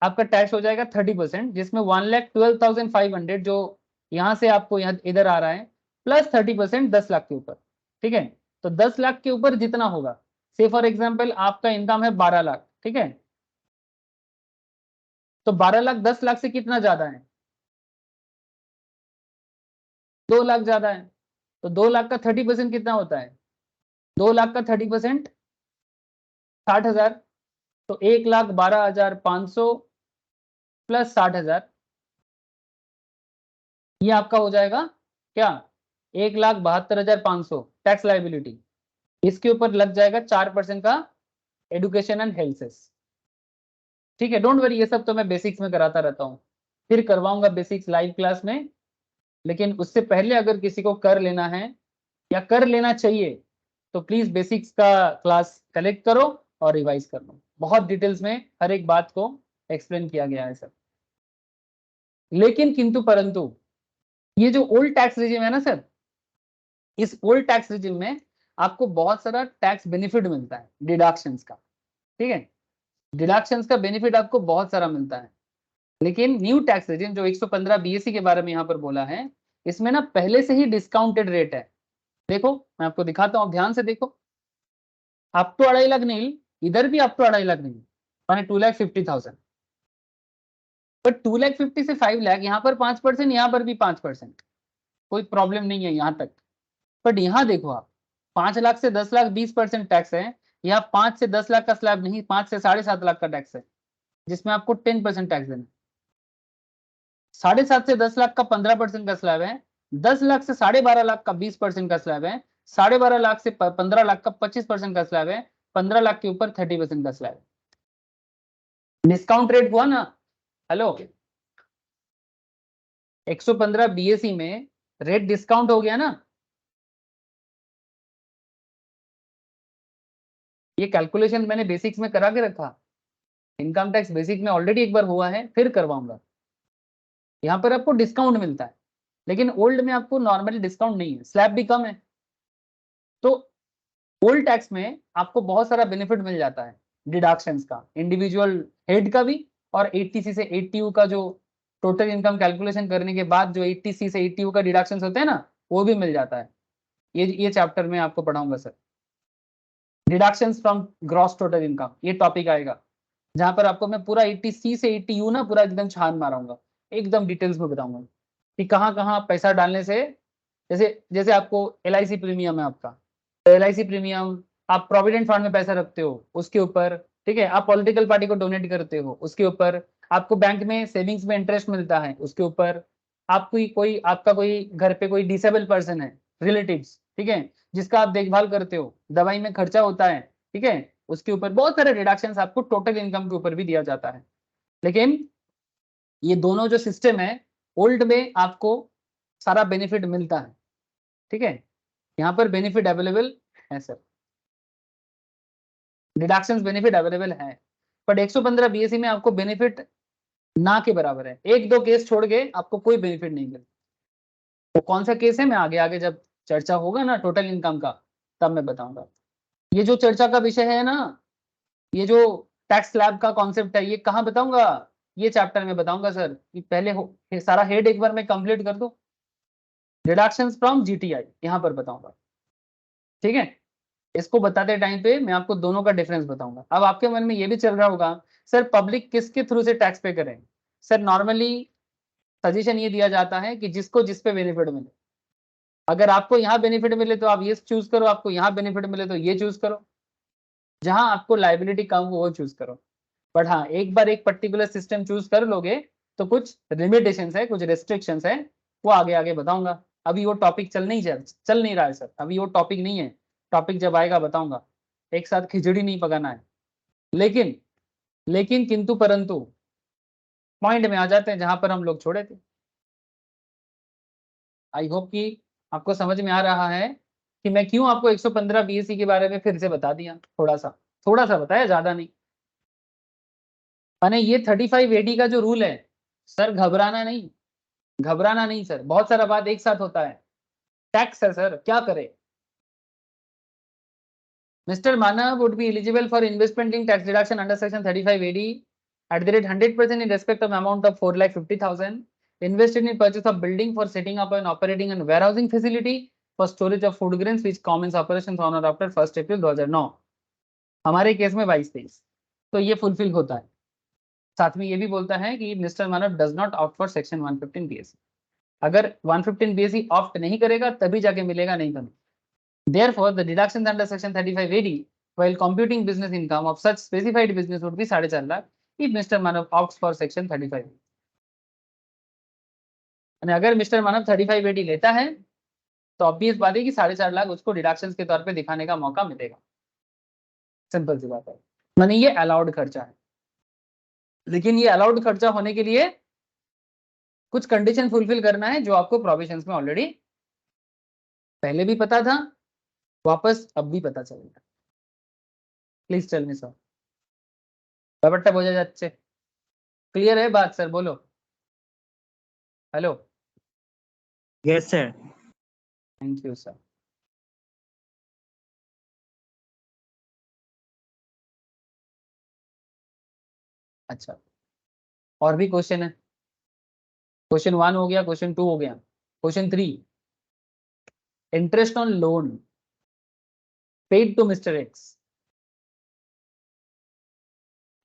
आपका टैक्स हो जाएगा 30%, जिसमें 1,12,500 जो यहाँ से आपको यहाँ इधर आ रहा है, प्लस 30% 10 लाख के ऊपर। ठीक है, तो 10 लाख के ऊपर जितना होगा, से फॉर एग्जाम्पल आपका इनकम है 12 लाख, ठीक है, तो 12 लाख 10 लाख से कितना ज्यादा है? 2 लाख ज्यादा है। तो 2 लाख का 30% कितना होता है? 2 लाख का 30% 60,000। तो 1,12,500 प्लस 60,000, ये आपका हो जाएगा क्या? 1,72,500 टैक्स लाइबिलिटी। इसके ऊपर लग जाएगा 4% का एडुकेशन एंड हेल्थ सेस। ठीक है, डोंट वरी, ये सब तो मैं बेसिक्स में कराता रहता हूँ, फिर करवाऊंगा बेसिक्स लाइव क्लास में। लेकिन उससे पहले अगर किसी को कर लेना है या कर लेना चाहिए तो प्लीज बेसिक्स का क्लास कलेक्ट करो और रिवाइज कर लो। बहुत डिटेल्स में हर एक बात को एक्सप्लेन किया गया है सर। लेकिन किंतु परंतु ये जो ओल्ड टैक्स रेजिम है ना सर, इस ओल्ड टैक्स रिजिम में आपको बहुत सारा टैक्स बेनिफिट मिलता है डिडक्शंस का, ठीक है, डिडक्शंस का बेनिफिट आपको बहुत सारा मिलता है। लेकिन न्यू टैक्स रिजिम जो 115 बीएससी के बारे में यहाँ पर बोला है, इसमें ना पहले से ही डिस्काउंटेड रेट है। देखो मैं आपको दिखाता हूँ, ध्यान से देखो, अप टू 2.5 लाख नहीं, इधर भी अप टू 2.5 लाख नहीं, माने 2,50,000, बट 2,50,000 से 5 लाख यहाँ पर 5%, यहाँ पर भी 5%, कोई प्रॉब्लम नहीं है यहाँ तक। बट यहाँ देखो आप, 5 लाख से 10 लाख 20% टैक्स है, यहाँ 5 से 10 लाख का स्लैब नहीं, 5 से 7.5 लाख का टैक्स है, जिसमें आपको 10% टैक्स देना। 7.5 से 10 लाख का 15% का स्लैब है, 10 लाख से 12.5 लाख का 20% का स्लैब है, 12.5 लाख से 15 लाख का 25% का स्लैब है, 15 लाख के ऊपर 30% का स्लैब है। डिस्काउंट रेट हुआ ना, हेलो, 115 बीएसई में रेट डिस्काउंट हो गया ना। ये कैलकुलेशन मैंने बेसिक्स में करा के रखा, इनकम टैक्स बेसिक में ऑलरेडी एक बार हुआ है, फिर करवाऊंगा। यहाँ पर आपको डिस्काउंट मिलता है, लेकिन ओल्ड में आपको नॉर्मली डिस्काउंट नहीं है, स्लैब भी कम है। तो ओल्ड टैक्स में आपको बहुत सारा बेनिफिट मिल जाता है डिडक्शंस का, इंडिविजुअल हेड का भी, और 80C से 80U का जो टोटल इनकम कैलकुलेशन करने के बाद जो 80C से 80U का डिडक्शंस होते हैं ना, वो भी मिल जाता है। ये चैप्टर में आपको पढ़ाऊंगा sir, deductions from gross total income, ये टॉपिक आएगा, जहां पर आपको मैं पूरा 80C से 80U ना पूरा एकदम छान मारूंगा, एकदम डिटेल्स में बताऊंगा कि कहाँ कहाँ पैसा डालने से, जैसे जैसे आपको LIC प्रीमियम है आपका, तो LIC प्रीमियम, आप प्रोविडेंट फंड में पैसा रखते हो उसके ऊपर, ठीक है, आप पॉलिटिकल पार्टी को डोनेट करते हो उसके ऊपर, आपको बैंक में सेविंग्स में इंटरेस्ट मिलता है उसके ऊपर, आपको कोई आपका कोई घर पे कोई डिसेबल पर्सन है, रिलेटिव्स, ठीक है, जिसका आप देखभाल करते हो, दवाई में खर्चा होता है, ठीक है, उसके ऊपर बहुत सारे डिडक्शंस आपको टोटल इनकम के ऊपर भी दिया जाता है। लेकिन ये दोनों जो सिस्टम है, ओल्ड में आपको सारा बेनिफिट मिलता है, ठीक है, यहाँ पर बेनिफिट अवेलेबल है सर, डिडक्शंस बेनिफिट अवेलेबल है, बट 115 बीएसई में आपको बेनिफिट ना के बराबर है, एक दो केस छोड़ के आपको कोई बेनिफिट नहीं मिलता। तो कौन सा केस है, मैं आगे आगे जब चर्चा होगा ना टोटल इनकम का, तब मैं बताऊंगा। ये जो चर्चा का विषय है ना, ये जो टैक्स स्लैब का कॉन्सेप्ट है, ये कहाँ बताऊंगा, ये चैप्टर में बताऊंगा सर, कि पहले सारा हेड एक बार मैं कंप्लीट कर दूं, डिडक्शंस फ्रॉम GTI यहाँ पर बताऊंगा, ठीक है। इसको बताते टाइम पे मैं आपको दोनों का डिफरेंस बताऊंगा। अब आपके मन में ये भी चल रहा होगा, सर पब्लिक किसके थ्रू से टैक्स पे करें। सर नॉर्मली सजेशन ये दिया जाता है कि जिसको जिस पे बेनिफिट मिले, अगर आपको यहाँ बेनिफिट मिले तो आप ये चूज करो, आपको यहाँ बेनिफिट मिले तो ये चूज करो, जहां आपको लाइबिलिटी कम हो वो चूज करो। बट हाँ, एक बार एक पर्टिकुलर सिस्टम चूज कर लोगे तो कुछ लिमिटेशंस है, कुछ रेस्ट्रिक्शंस है, वो आगे आगे बताऊंगा। अभी वो टॉपिक चल नहीं रहा है सर, अभी वो टॉपिक नहीं है, टॉपिक जब आएगा बताऊंगा। एक साथ खिचड़ी नहीं पकाना है। लेकिन लेकिन किंतु परंतु पॉइंट में आ जाते हैं जहां पर हम लोग छोड़े थे। आई होप कि आपको समझ में आ रहा है कि मैं क्यों आपको 115 बीएससी के बारे में फिर से बता दिया, थोड़ा सा बताया, ज्यादा नहीं। माने ये 35 AD का जो रूल है सर, घबराना नहीं सर, बहुत सारा बात एक साथ होता है, टैक्स है सर, क्या करे। Mr. Mana would be eligible for investment in tax deduction under section 35 AD at the rate 100% in respect of amount of 4,50,000 invested in purchase of building for setting up and operating and warehousing facility for storage of food grains which commence operations on or after 1 April 2009। हमारे case में 22-23, तो ये fulfil होता है। साथ में ये भी बोलता है कि mister Manav does not opt for section 115 BSc, अगर 115 BSc ऑप्ट नहीं करेगा तभी जाके मिलेगा, नहीं तो नहीं। Therefore, the deductions under section 35 AD while computing business income of such specified business would be 4.5 lakh if Mr. Manav opts for section 35। यानी अगर मिस्टर मानव 35 AD लेता है तो ऑब्वियस बात है कि 4.5 लाख उसको डिडक्शंस के तौर पे दिखाने का मौका मिलेगा। सिंपल सी बात है, माने ये अलाउड खर्चा है। लेकिन ये अलाउड खर्चा होने के लिए कुछ कंडीशन फुलफिल करना है, जो आपको प्रोविजंस में ऑलरेडी पहले भी पता था, वापस अब भी पता चलेगा। प्लीज टेल मी सर, ব্যাপারটা বোঝা যাচ্ছে? क्लियर है बात सर, बोलो hello. Yes, sir. Thank you sir. अच्छा, और भी क्वेश्चन है? क्वेश्चन 1 हो गया, क्वेश्चन 2 हो गया, question 3, interest on loan paid to mister X.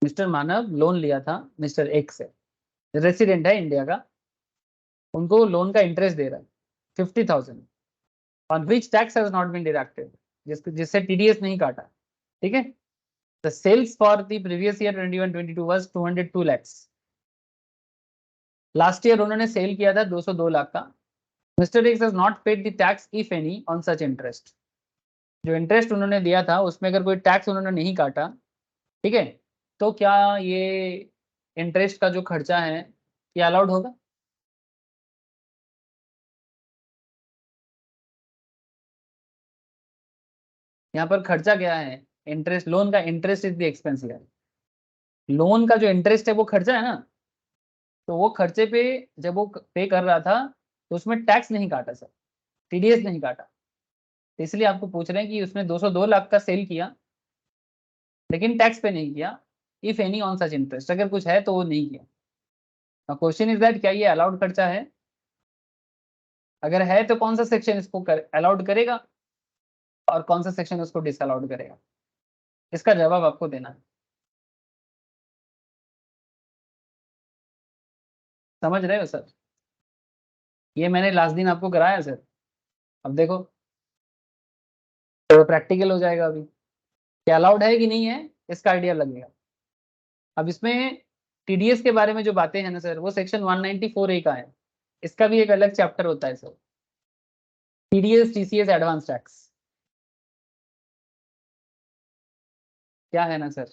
Mister Manav loan लिया था मिस्टर एक्स से, रेसिडेंट है इंडिया का, उनको लोन का इंटरेस्ट दे रहा है 50,000 on which tax has not been deducted, जिससे टीडीएस नहीं काटा। ठीक है, the sales for the previous year 21-22 was 202 lakhs। Last year उन्होंने सेल किया था 202 लाख का। Mister X has not paid the tax if any on such interest. जो इंटरेस्ट उन्होंने दिया था उसमें अगर कोई टैक्स उन्होंने नहीं काटा, ठीक है, तो क्या ये इंटरेस्ट का जो खर्चा है ये अलाउड होगा? यहाँ पर खर्चा क्या है? इंटरेस्ट, लोन का इंटरेस्ट इज द एक्सपेंस है। लोन का जो इंटरेस्ट है वो खर्चा है ना, तो वो खर्चे पे जब वो पे कर रहा था तो उसमें टैक्स नहीं काटा सर, टीडीएस नहीं काटा। तो इसलिए आपको पूछ रहे हैं कि उसने 202 लाख का सेल किया लेकिन टैक्स पे नहीं किया, if any on such interest, अगर कुछ है तो वो नहीं किया। क्वेश्चन इज दैट क्या ये अलाउड खर्चा है? अगर है तो कौन सा सेक्शन इसको अलाउड करेगा और कौन सा सेक्शन उसको डिसअलाउड करेगा? इसका जवाब आपको देना है। समझ रहे हो सर? ये मैंने लास्ट दिन आपको कराया सर, अब देखो तो प्रैक्टिकल हो जाएगा। अभी क्या अलाउड है कि नहीं है इसका आइडिया लगेगा। अब इसमें टीडीएस के बारे में जो बातें हैं ना सर, वो सेक्शन 194A का है, इसका भी एक अलग चैप्टर होता है sir, TDS TCS advance tax. क्या है ना सर,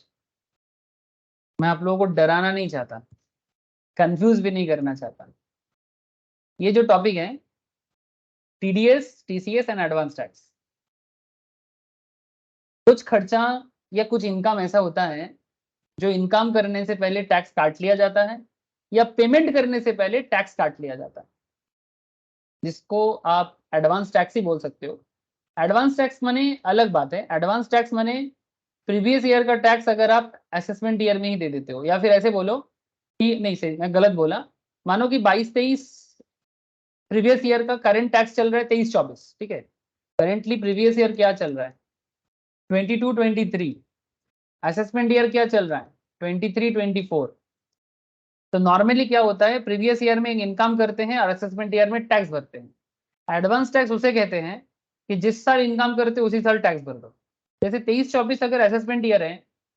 मैं आप लोगों को डराना नहीं चाहता, कंफ्यूज भी नहीं करना चाहता। ये जो टॉपिक है TDS TCS and advance tax, कुछ खर्चा या कुछ इनकम ऐसा होता है जो इनकम करने से पहले टैक्स काट लिया जाता है या पेमेंट करने से पहले टैक्स काट लिया जाता है, जिसको आप एडवांस टैक्स ही बोल सकते हो। एडवांस टैक्स माने अलग बात है, एडवांस टैक्स माने प्रीवियस ईयर का टैक्स अगर आप असेसमेंट ईयर में ही दे देते हो, या फिर ऐसे बोलो कि नहीं सही मैं गलत बोला, मानो कि 22-23 प्रीवियस ईयर का करंट टैक्स चल रहा है 23-24, ठीक है, करेंटली प्रीवियस ईयर क्या चल रहा है 22-23, असेसमेंट ईयर क्या चल रहा है 23-24। तो नॉर्मली क्या होता है, प्रीवियस ईयर में इनकम करते हैं और असेसमेंट ईयर में टैक्स भरते हैं। एडवांस टैक्स उसे कहते हैं कि जिस साल इनकम करते हो उसी साल टैक्स भर दो। जैसे 23-24 अगर असेसमेंट ईयर है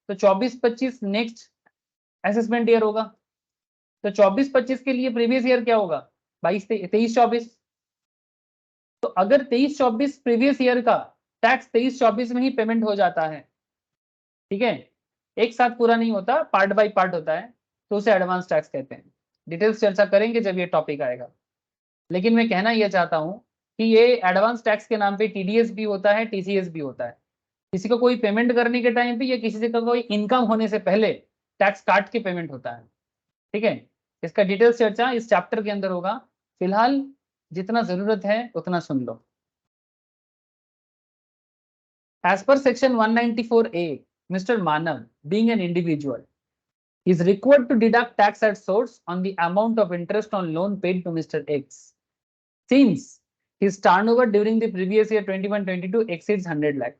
तो 24-25 नेक्स्ट असेसमेंट ईयर होगा, तो 24-25 के लिए प्रीवियस ईयर क्या होगा 23-24। तो अगर 23-24 प्रीवियस ईयर का टैक्स 23-24 में ही पेमेंट हो जाता है, ठीक है, एक साथ पूरा नहीं होता, पार्ट बाय पार्ट होता है, तो उसे एडवांस टैक्स कहते हैं। डिटेल्स चर्चा करेंगे जब ये टॉपिक आएगा, लेकिन मैं कहना यह चाहता हूं कि ये एडवांस टैक्स के नाम पे टीडीएस भी होता है, टीसीएस भी होता है। किसी को कोई पेमेंट करने के टाइम पे या किसी से कोई इनकम होने से पहले टैक्स काट के पेमेंट होता है, ठीक है। इसका डिटेल्स चर्चा इस चैप्टर के अंदर होगा, फिलहाल जितना जरूरत है उतना सुन लो। As per section 194A, Mr. Manav, being an individual, is required to deduct tax at source on the amount of interest on loan paid to Mr. X, since his turnover during the previous year 21-22 exceeds 100 lakh.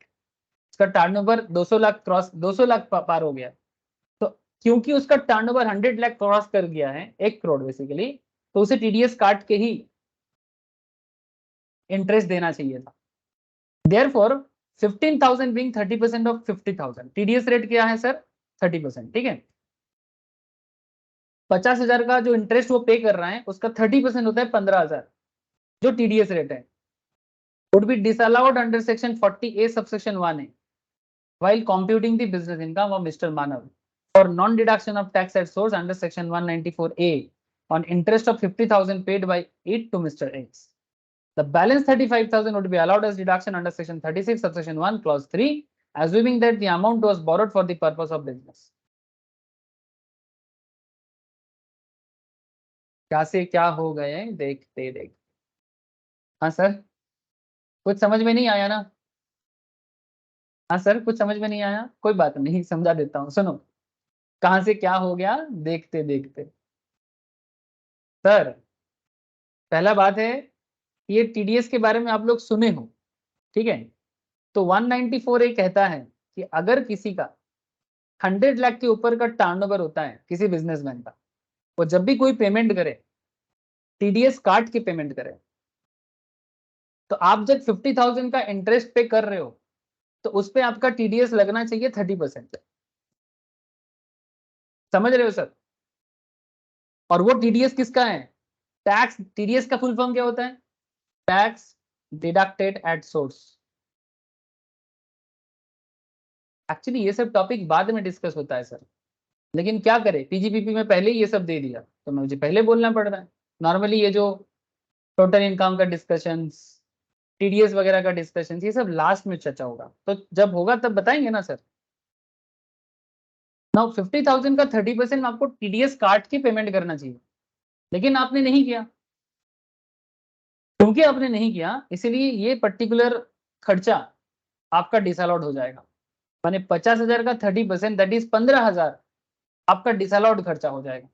उसका turnover 200 lakh cross 200 lakh पार हो गया, तो क्योंकि उसका turnover 100 lakh cross कर गया है, 1 crore basically, तो उसे टीडीएस काट के ही इंटरेस्ट देना चाहिए था। Therefore 15,000 being 30% of 50,000, TDS rate क्या है सर 30%, ठीक है। 50,000 का जो इंटरेस्ट वो पे कर रहा है उसका 30% होता है 15,000, जो टीडीएस रेट है, would be disallowed under section 40A subsection 1A while computing the business income of Mr. Manav for non-deduction of tax at source under section 194A on interest of 50,000 paid by it to Mr. X. The balance 35,000 would be allowed as deduction under section 36 subsection 1 clause 3, assuming that the amount was borrowed for the purpose of business. क्या से क्या हो गए देखते देखते। हाँ sir, कुछ समझ में नहीं आया ना? हाँ सर, कुछ समझ में नहीं आया, कोई बात नहीं, समझा देता हूँ, सुनो। कहां से क्या हो गया देखते देखते। सर पहला बात है, ये टीडीएस के बारे में आप लोग सुने हो, ठीक है। तो 194 ये कहता है कि अगर किसी का 100 लाख के ऊपर का टर्नओवर होता है किसी बिजनेसमैन का, वो जब भी कोई पेमेंट करे टीडीएस काट के पेमेंट करे। तो आप जब 50,000 का इंटरेस्ट पे कर रहे हो तो उस पे आपका टीडीएस लगना चाहिए 30%। समझ रहे हो सर? और वो टीडीएस किसका है? टैक्स। टीडीएस का फुल फॉर्म क्या होता है? Tax deducted at source. Actually ये सब टॉपिक बाद में डिस्कस होता है सर, लेकिन क्या करें, पीजीपीपी में पहले ही ये सब दे दिया तो मुझे पहले बोलना पड़ रहा है। नॉर्मली ये जो टोटल इनकम का डिस्कशन, टीडीएस वगैरह का डिस्कशन, ये सब लास्ट में चर्चा होगा, तो जब होगा तब बताएंगे ना सर। नाउ 50,000 का 30% आपको टीडीएस काट के पेमेंट करना चाहिए, लेकिन आपने नहीं किया। क्योंकि आपने नहीं किया इसीलिए ये पर्टिकुलर खर्चा आपका डिसअलाउड हो जाएगा। माने 50,000 का 30% दैट इज 15,000 आपका डिसअलाउड खर्चा हो जाएगा।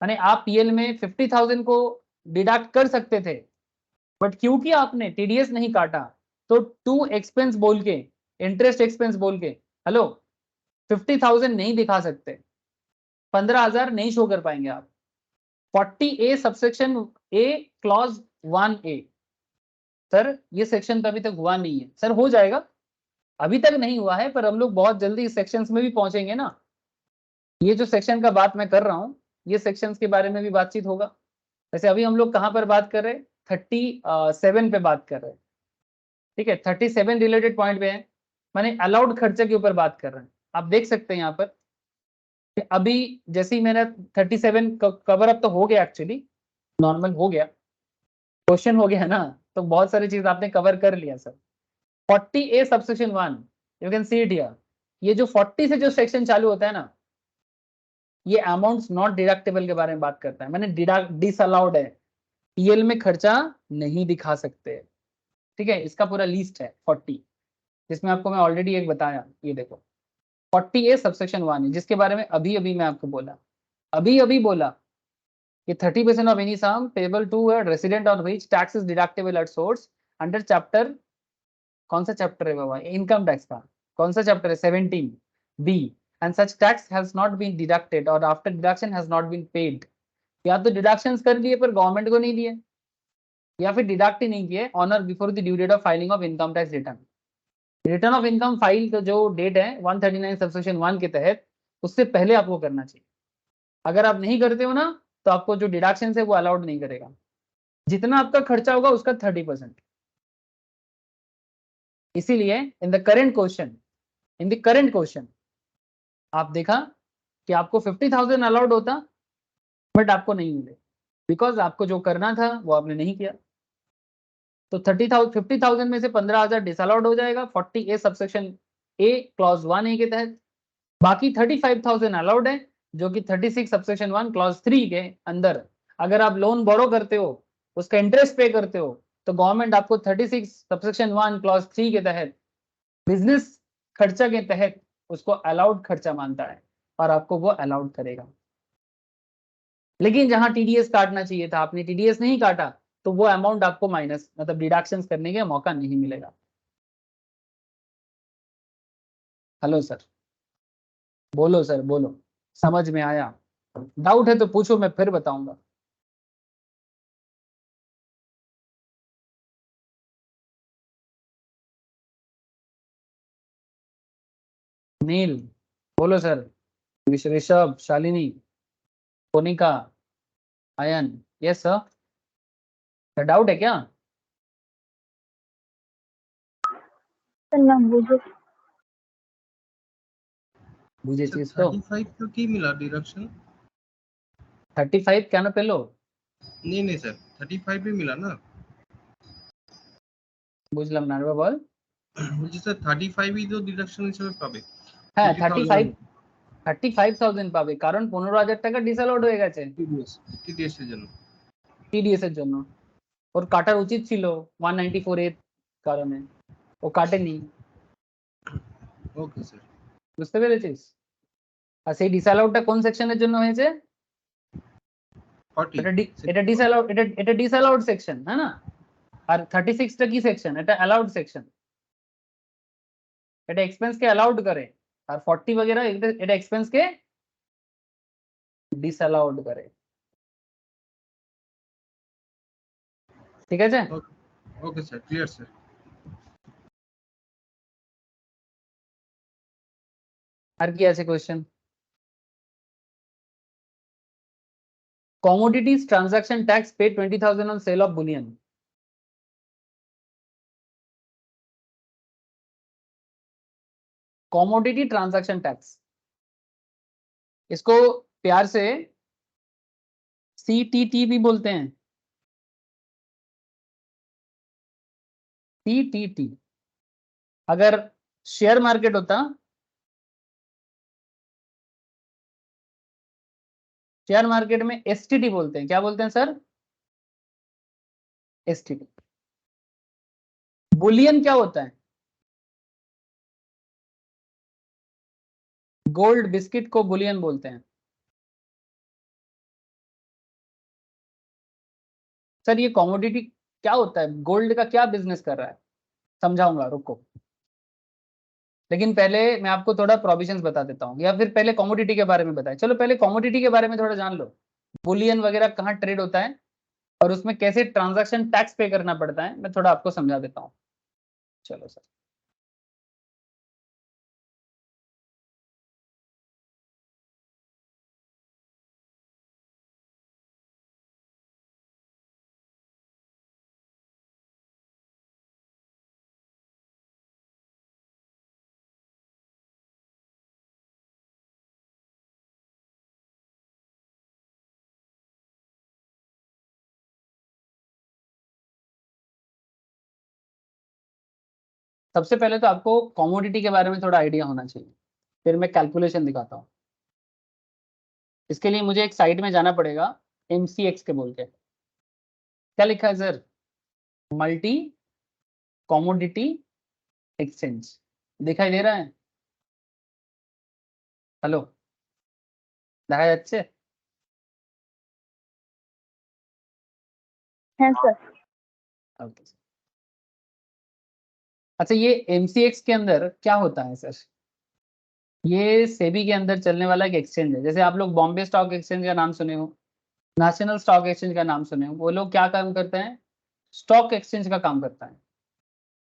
माने आप पीएल में 50,000 को डिडक्ट कर सकते थे, बट क्योंकि आपने टीडीएस नहीं काटा तो टू एक्सपेंस बोल के, इंटरेस्ट एक्सपेंस बोल के, हेलो, 50,000 नहीं दिखा सकते, 15,000 नहीं शो कर पाएंगे आप। 40A सबसेक्शन ए क्लॉज 1A। सर ये सेक्शन तो अभी तक हुआ नहीं है। सर हो जाएगा, अभी तक नहीं हुआ है, पर हम लोग बहुत जल्दी इस सेक्शंस में भी पहुंचेंगे ना। ये जो सेक्शन का बात मैं कर रहा हूँ, ये सेक्शंस के बारे में भी बातचीत होगा। वैसे अभी हम लोग कहाँ पर बात कर रहे हैं? 37 पे बात कर रहे हैं, ठीक है। 37 रिलेटेड पॉइंट पे है, माने अलाउड खर्चे के ऊपर बात कर रहे हैं। आप देख सकते हैं यहाँ पर अभी जैसे ही मैंने 37 कवर अप तो हो गया, एक्चुअली नॉर्मल हो गया, क्वेश्चन हो गया ना, तो बहुत सारी चीज आपने कवर कर लिया sir. 40A subsection 1, you can see it here. ये जो 40 से जो सेक्शन चालू होता है ना, ये अमाउंट्स नॉट डिडक्टेबल के बारे में बात करता है। मैंने डिसअलाउड है, पीएल में खर्चा नहीं दिखा सकते, ठीक है। इसका पूरा लिस्ट है 40, जिसमें आपको मैं ऑलरेडी एक बताया, ये देखो 40A सबसेक्शन 1 है, जिसके बारे में अभी अभी मैं आपको बोला, अभी अभी बोला कि 30% of any sum payable to a resident on which tax is deductible at source under chapter, कौन सा चैप्टर है बाबा? इनकम टैक्स का कौन सा चैप्टर है? 17B। And such tax has not been deducted और after deduction has not been paid. या तो डिडक्शंस कर लिए पर गवर्नमेंट को नहीं दिए, या फिर डिडक्ट ही नहीं किए on or before the due date of filing of income tax return. Return of income file का जो डेट है 139 सबसेक्शन 1 के तहत, उससे पहले आपको करना चाहिए। अगर आप नहीं करते हो ना, तो आपको जो डिडक्शन है वो अलाउड नहीं करेगा। जितना आपका खर्चा होगा उसका 30%। इसीलिए in the current question, in the current question आप देखा कि आपको 50,000 अलाउड होता, बट आपको नहीं मिले, बिकॉज आपको जो करना था वो आपने नहीं किया। तो 50,000 में से 15,000 डिसअलाउड हो जाएगा 40A सबसेक्शन ए क्लॉज 1A के तहत। बाकी 35,000 अलाउड है, जो कि 36 सबसेक्शन 1 क्लॉज 3 के अंदर अगर आप लोन बोरो करते हो, उसका इंटरेस्ट पे करते हो, तो गवर्नमेंट आपको 36 सबसेक्शन 1 क्लॉज 3 के तहत बिजनेस खर्चा के तहत उसको अलाउड खर्चा मानता है और आपको वो अलाउड करेगा। लेकिन जहां टीडीएस काटना चाहिए था आपने टीडीएस नहीं काटा, तो वो अमाउंट आपको माइनस मतलब डिडक्शंस करने का मौका नहीं मिलेगा। हेलो सर, बोलो सर बोलो, समझ में आया? डाउट है तो पूछो, मैं फिर बताऊंगा। नील, बोलो sir. Rishabh, Shalini, Konika, Ayan, yes sir. Doubt है क्या? सर ना बुझे। बुझे सर चीज तो 35 तो की मिला डिडक्शन? 35 কেন পেলো? नहीं सर 35 भी मिला ना। বুঝলাম না, আরেকবার বল। বলছি স্যার 35 ই তো ডিডাকশন হিসেবে পাবে। হ্যাঁ 50,000 35,000 পাবে, কারণ 15,000 টাকা ডিসঅ্যালাউড হয়ে গেছে টিডিএস এর জন্য। টিডিএস এর জন্য। ওর কাটার উচিত ছিল 194 এর কারণে, ও কাটেনি। Okay sir. বুঝতে পেরেছিস? আর সেই ডিসঅ্যালাউডটা কোন সেকশনের জন্য হয়েছে? 40 এটা ডিসঅ্যালাউড, এটা ডিসঅ্যালাউড সেকশন, হ্যাঁ না? আর 36টা কি সেকশন? এটা অ্যালাউড সেকশন, এটা এক্সপেন্স কে অ্যালাউড করে। আর 40 वगैरह এটা এক্সপেন্স কে ডিসঅ্যালাউড করে। ঠিক আছে? Okay sir, clear sir. আর কি আছে question? commodities transaction tax paid 20,000 on sale of bullion. Commodity transaction tax, इसको प्यार से सीटीटी भी बोलते हैं, सीटीटी। अगर शेयर मार्केट होता, शेयर मार्केट में एसटीटी बोलते हैं। क्या बोलते हैं सर? एसटीटी। बुलियन क्या होता है? गोल्ड बिस्किट को बुलियन बोलते हैं। सर ये कॉमोडिटी क्या होता है? गोल्ड का क्या बिजनेस कर रहा है? समझाऊंगा, रुको। लेकिन पहले मैं आपको थोड़ा प्रोविजंस बता देता हूँ, या फिर पहले कॉमोडिटी के बारे में बताएं। चलो पहले कॉमोडिटी के बारे में थोड़ा जान लो। बुलियन वगैरह कहाँ ट्रेड होता है और उसमें कैसे ट्रांजैक्शन टैक्स पे करना पड़ता है, मैं थोड़ा आपको समझा देता हूँ। चलो सर। सबसे पहले तो आपको कॉमोडिटी के बारे में थोड़ा आइडिया होना चाहिए, फिर मैं कैलकुलेशन दिखाता हूँ। इसके लिए मुझे एक साइट में जाना पड़ेगा, MCX के बोल के। क्या लिखा है सर? Multi commodity exchange. दिखाई दे रहा है? हेलो, দেখা যাচ্ছে? है सर। ओके। अच्छा, ये MCX के अंदर क्या होता है सर? ये सेबी के अंदर चलने वाला एक एक्सचेंज है। जैसे आप लोग बॉम्बे स्टॉक एक्सचेंज का नाम सुने हो, नेशनल स्टॉक एक्सचेंज का नाम सुने हो, वो लोग क्या काम करते हैं? स्टॉक एक्सचेंज का काम करता है।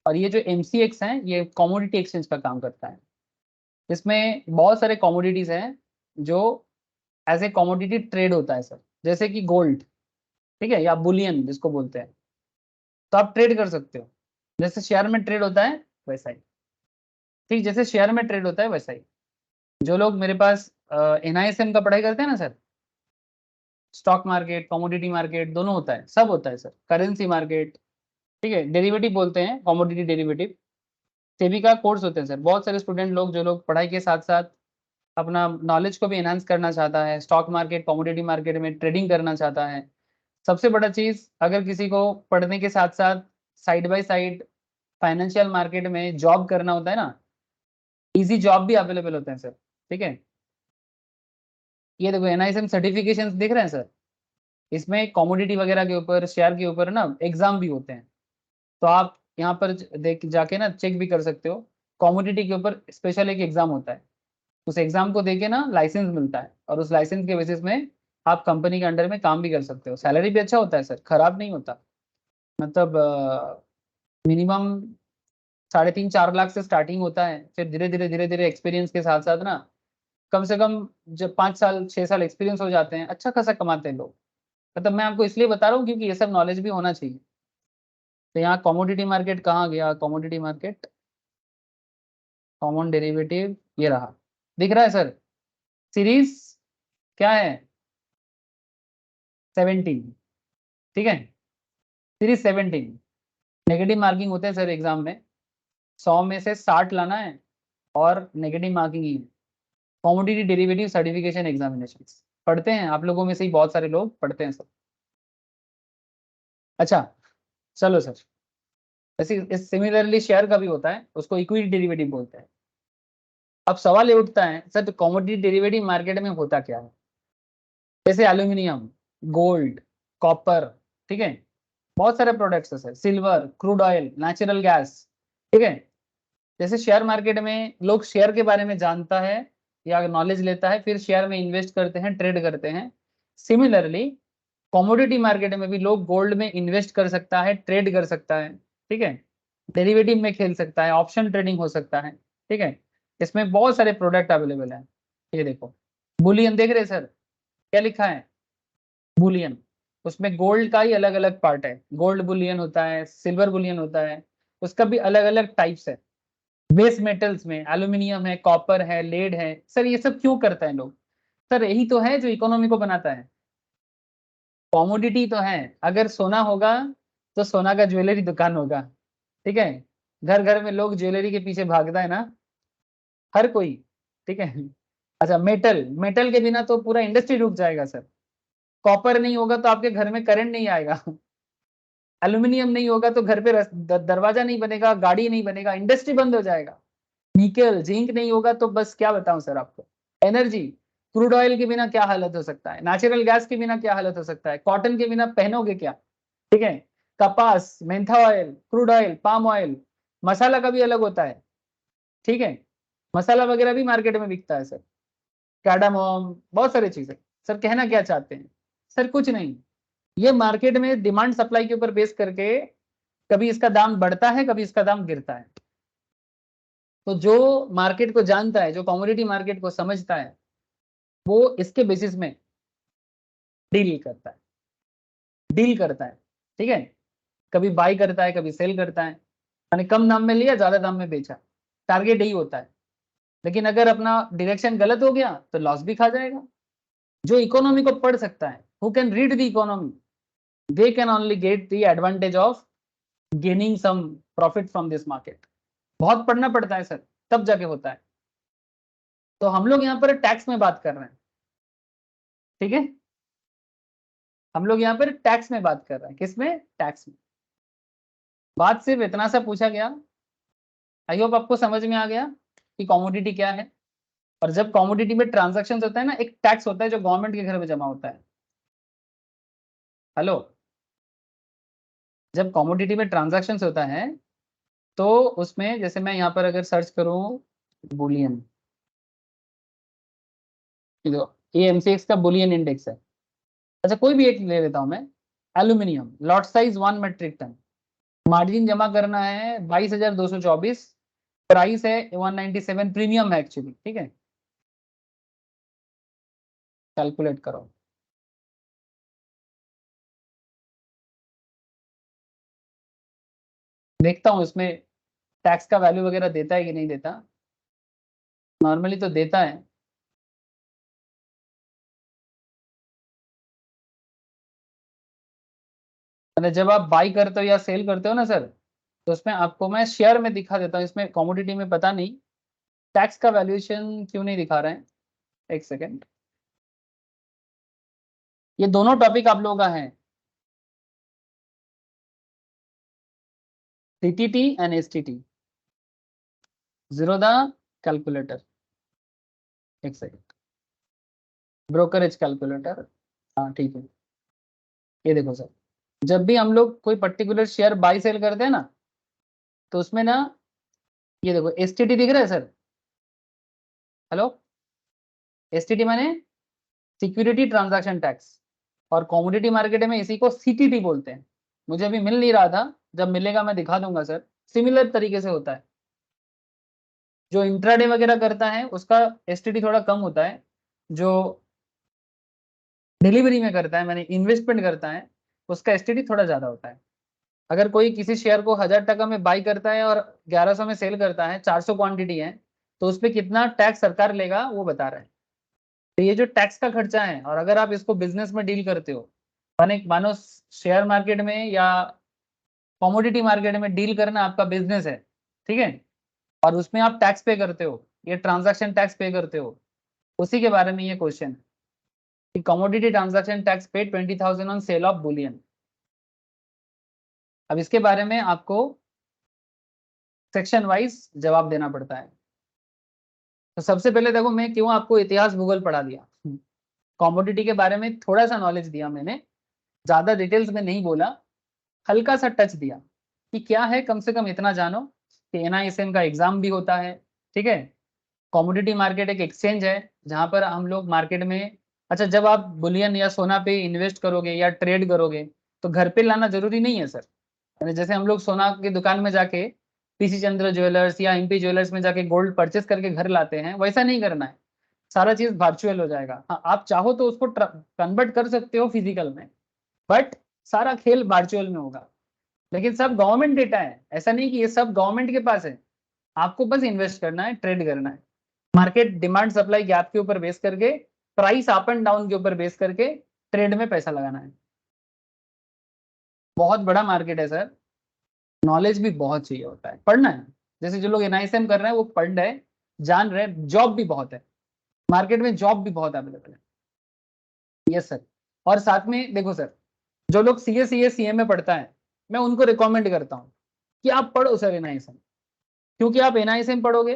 और ये जो MCX है, ये कॉमोडिटी एक्सचेंज का काम करता है। इसमें बहुत सारे कॉमोडिटीज हैं जो एज ए कॉमोडिटी ट्रेड होता है सर, जैसे कि गोल्ड, ठीक है, या बुलियन जिसको बोलते हैं। तो आप ट्रेड कर सकते हो, जैसे शेयर में ट्रेड होता है वैसा ही। ठीक, जैसे शेयर में ट्रेड होता है वैसा ही। जो लोग मेरे पास NISM का पढ़ाई करते हैं ना sir, stock market, commodity market दोनों होता है, सब होता है सर, करेंसी मार्केट, ठीक है, डेरिवेटिव बोलते हैं, कमोडिटी डेरिवेटिव। सेबी का कोर्स होते हैं सर। बहुत सारे स्टूडेंट लोग, जो लोग पढ़ाई के साथ साथ अपना नॉलेज को भी एनहांस करना चाहता है, स्टॉक मार्केट, कमोडिटी मार्केट में ट्रेडिंग करना चाहता है। सबसे बड़ा चीज, अगर किसी को पढ़ने के साथ साथ side by side financial market में जॉब करना होता है ना, इजी जॉब भी अवेलेबल होते हैं सर। ठीक है, ये देखो NISM सर्टिफिकेशन दिख रहे हैं सर, इसमें कमोडिटी वगैरह के ऊपर, शेयर के ऊपर ना एग्जाम भी होते हैं। तो आप यहाँ पर देख जाके ना चेक भी कर सकते हो। कमोडिटी के ऊपर स्पेशल एक एग्जाम होता है, उस एग्जाम को देके ना लाइसेंस मिलता है, और उस लाइसेंस के बेसिस में आप कंपनी के अंडर में काम भी कर सकते हो। सैलरी भी अच्छा होता है सर, खराब नहीं होता। मतलब मिनिमम 3.5-4 लाख से स्टार्टिंग होता है, फिर धीरे धीरे एक्सपीरियंस के साथ साथ ना, कम से कम जब 5 साल 6 साल एक्सपीरियंस हो जाते हैं, अच्छा खासा कमाते हैं लोग। मतलब मैं आपको इसलिए बता रहा हूँ क्योंकि ये सब नॉलेज भी होना चाहिए। तो यहाँ कमोडिटी मार्केट कहाँ गया? कमोडिटी मार्केट, कॉमन डेरिवेटिव, ये रहा, दिख रहा है सर? सीरीज क्या है? 17। ठीक है, सीरीज 17। नेगेटिव मार्किंग होते हैं सर एग्जाम में, 100 में से 60 लाना है, और नेगेटिव मार्किंग ही है। कॉमोडिटी डेरिवेटिव सर्टिफिकेशन एग्जामिनेशन पढ़ते हैं आप लोगों में से ही बहुत सारे लोग पढ़ते हैं सर। अच्छा, चलो सर। ऐसे सिमिलरली शेयर का भी होता है, उसको इक्विटी डेरिवेटिव बोलते हैं। अब सवाल ये उठता है सर, तो कमोडिटी डेरिवेटिव मार्केट में होता क्या है? जैसे एल्यूमिनियम, गोल्ड, कॉपर, ठीक है, बहुत सारे प्रोडक्ट्स है sir, silver, crude oil, natural gas, ठीक है। जैसे शेयर मार्केट में लोग शेयर के बारे में जानता है या नॉलेज लेता है, फिर शेयर में इन्वेस्ट करते हैं, ट्रेड करते हैं। सिमिलरली कमोडिटी मार्केट में भी लोग गोल्ड में इन्वेस्ट कर सकता है, ट्रेड कर सकता है, ठीक है, डेरिवेटिव में खेल सकता है, ऑप्शन ट्रेडिंग हो सकता है, ठीक है। इसमें बहुत सारे प्रोडक्ट अवेलेबल हैं। ये देखो, बुलियन देख रहे हैं सर, क्या लिखा है? बुलियन। उसमें गोल्ड का ही अलग अलग पार्ट है, गोल्ड बुलियन होता है, सिल्वर बुलियन होता है, उसका भी अलग अलग टाइप्स है। बेस मेटल्स में एल्यूमिनियम है, कॉपर है, लेड है। सर ये सब क्यों करता है लोग? सर यही तो है जो इकोनॉमी को बनाता है। कॉमोडिटी तो है, अगर सोना होगा तो सोना का ज्वेलरी दुकान होगा, ठीक है। घर घर में लोग ज्वेलरी के पीछे भागता है ना, हर कोई, ठीक है। अच्छा, मेटल, मेटल के बिना तो पूरा इंडस्ट्री रुक जाएगा सर। कॉपर नहीं होगा तो आपके घर में करंट नहीं आएगा। एल्यूमिनियम नहीं होगा तो घर पे दरवाजा नहीं बनेगा, गाड़ी नहीं बनेगा, इंडस्ट्री बंद हो जाएगा। निकल जिंक नहीं होगा तो बस क्या बताऊं सर आपको। एनर्जी, क्रूड ऑयल के बिना क्या हालत हो सकता है, नेचुरल गैस के बिना क्या हालत हो सकता है, कॉटन के बिना पहनोगे क्या, ठीक है। कपास, mentha oil, crude oil, palm oil, मसाला का भी अलग होता है, ठीक है। मसाला वगैरह भी मार्केट में बिकता है सर, कैडामोम, बहुत सारी चीजें। सर कहना क्या चाहते हैं? सर कुछ नहीं, ये मार्केट में डिमांड सप्लाई के ऊपर बेस करके कभी इसका दाम बढ़ता है, कभी इसका दाम गिरता है। तो जो मार्केट को जानता है, जो कमोडिटी मार्केट को समझता है, वो इसके बेसिस में डील करता है, डील करता है, ठीक है। कभी बाई करता है, कभी सेल करता है, मैंने कम दाम में लिया, ज्यादा दाम में बेचा, टारगेट यही होता है। लेकिन अगर अपना डायरेक्शन गलत हो गया तो लॉस भी खा जाएगा। जो इकोनॉमी को पढ़ सकता है, who can read the economy, they can only get the advantage of gaining some profit from this market. बहुत पढ़ना पड़ता है सर, तब जाके होता है। तो हम लोग यहाँ पर टैक्स में बात कर रहे हैं, ठीक है। हम लोग यहाँ पर टैक्स में बात कर रहे हैं, किसमें? टैक्स में। बात सिर्फ इतना सा पूछा गया, आई होप आपको समझ में आ गया कि कमोडिटी क्या है। और जब कमोडिटी में ट्रांजैक्शंस होता है ना, एक टैक्स होता है जो गवर्नमेंट के घर में जमा होता है। हेलो, जब कमोडिटी में ट्रांजैक्शंस होता है तो उसमें, जैसे मैं यहाँ पर अगर सर्च करूँ बुलियन, ये एमसीएक्स का बुलियन इंडेक्स है। अच्छा, कोई भी एक ले लेता हूं मैं, aluminium, lot size 1 metric ton, margin जमा करना है 22,224, प्राइस है 197, प्रीमियम है एक्चुअली, ठीक है। कैलकुलेट करो। देखता हूँ इसमें टैक्स का वैल्यू वगैरह देता है कि नहीं देता, नॉर्मली तो देता है। मतलब जब आप बाई करते हो या सेल करते हो ना सर, तो उसमें आपको मैं शेयर में दिखा देता हूँ, इसमें कमोडिटी में पता नहीं टैक्स का वैल्यूएशन क्यों नहीं दिखा रहे हैं। एक सेकेंड, ये दोनों टॉपिक आप लोगों का है, CTT and STT. Zero the calculator, एक सेकेंड, ब्रोकरेज कैलकुलेटर, हाँ ठीक है। ये देखो सर, जब भी हम लोग कोई पर्टिकुलर शेयर बाई सेल करते हैं ना, तो उसमें ना, ये देखो एसटीटी दिख रहा है सर। हेलो, एसटीटी माने सिक्योरिटी ट्रांजैक्शन टैक्स, और कमोडिटी मार्केट में इसी को सीटीटी बोलते हैं। मुझे अभी मिल नहीं रहा था, जब मिलेगा मैं दिखा दूंगा सर। सिमिलर तरीके से होता है, जो इंट्राडे वगैरह करता है उसका एसटीटी थोड़ा कम होता है, जो डिलीवरी में करता है, मैंने इन्वेस्टमेंट करता है, उसका एसटीटी थोड़ा ज्यादा होता है। अगर कोई किसी शेयर को 1,000 टका में बाई करता है और 1100 में सेल करता है, 400 क्वांटिटी है, तो उस पर कितना टैक्स सरकार लेगा वो बता रहा है। तो ये जो टैक्स का खर्चा है, और अगर आप इसको बिजनेस में डील करते हो, माने मानो शेयर मार्केट में या कमोडिटी मार्केट में डील करना आपका बिजनेस है, ठीक है, और उसमें आप टैक्स पे करते हो, ये ट्रांजैक्शन टैक्स पे करते हो, उसी के बारे में ये क्वेश्चन है कि कमोडिटी ट्रांजैक्शन टैक्स पे 20,000 ऑन सेल ऑफ बुलियन। अब इसके बारे में आपको सेक्शन वाइज जवाब देना पड़ता है। तो सबसे पहले देखो मैं क्यों आपको इतिहास भूगोल पढ़ा दिया, कॉमोडिटी के बारे में थोड़ा सा नॉलेज दिया मैंने, ज्यादा डिटेल्स में नहीं बोला, हल्का सा टच दिया कि क्या है, कम से कम इतना जानो कि NISM का एग्जाम भी होता है, ठीक है। कॉमोडिटी मार्केट एक एक्सचेंज है जहां पर हम लोग मार्केट में, अच्छा जब आप बुलियन या सोना पे इन्वेस्ट करोगे या ट्रेड करोगे तो घर पे लाना जरूरी नहीं है सर। यानी जैसे हम लोग सोना की दुकान में जाके PC चंद्र ज्वेलर्स या MP ज्वेलर्स में जाके गोल्ड परचेस करके घर लाते हैं, वैसा नहीं करना है। सारा चीज वर्चुअल हो जाएगा। हाँ, आप चाहो तो उसको कन्वर्ट कर सकते हो फिजिकल में, बट सारा खेल वर्चुअल में होगा। लेकिन सब गवर्नमेंट डेटा है, ऐसा नहीं कि ये सब गवर्नमेंट के पास है। आपको बस इन्वेस्ट करना है, ट्रेड करना है, मार्केट डिमांड सप्लाई गैप के ऊपर बेस करके, प्राइस अप एंड डाउन के ऊपर बेस करके ट्रेड में पैसा लगाना है। बहुत बड़ा मार्केट है सर, नॉलेज भी बहुत चाहिए होता है, पढ़ना है। जैसे जो लोग NISM कर रहे हैं वो पढ़ रहे, जान रहे, जॉब भी बहुत है मार्केट में, जॉब भी बहुत अवेलेबल है। Yes sir. और साथ में देखो सर, जो लोग CA CA में पढ़ता है, मैं उनको रिकमेंड करता हूँ कि आप पढ़ो सर NISM। क्योंकि आप NISM पढ़ोगे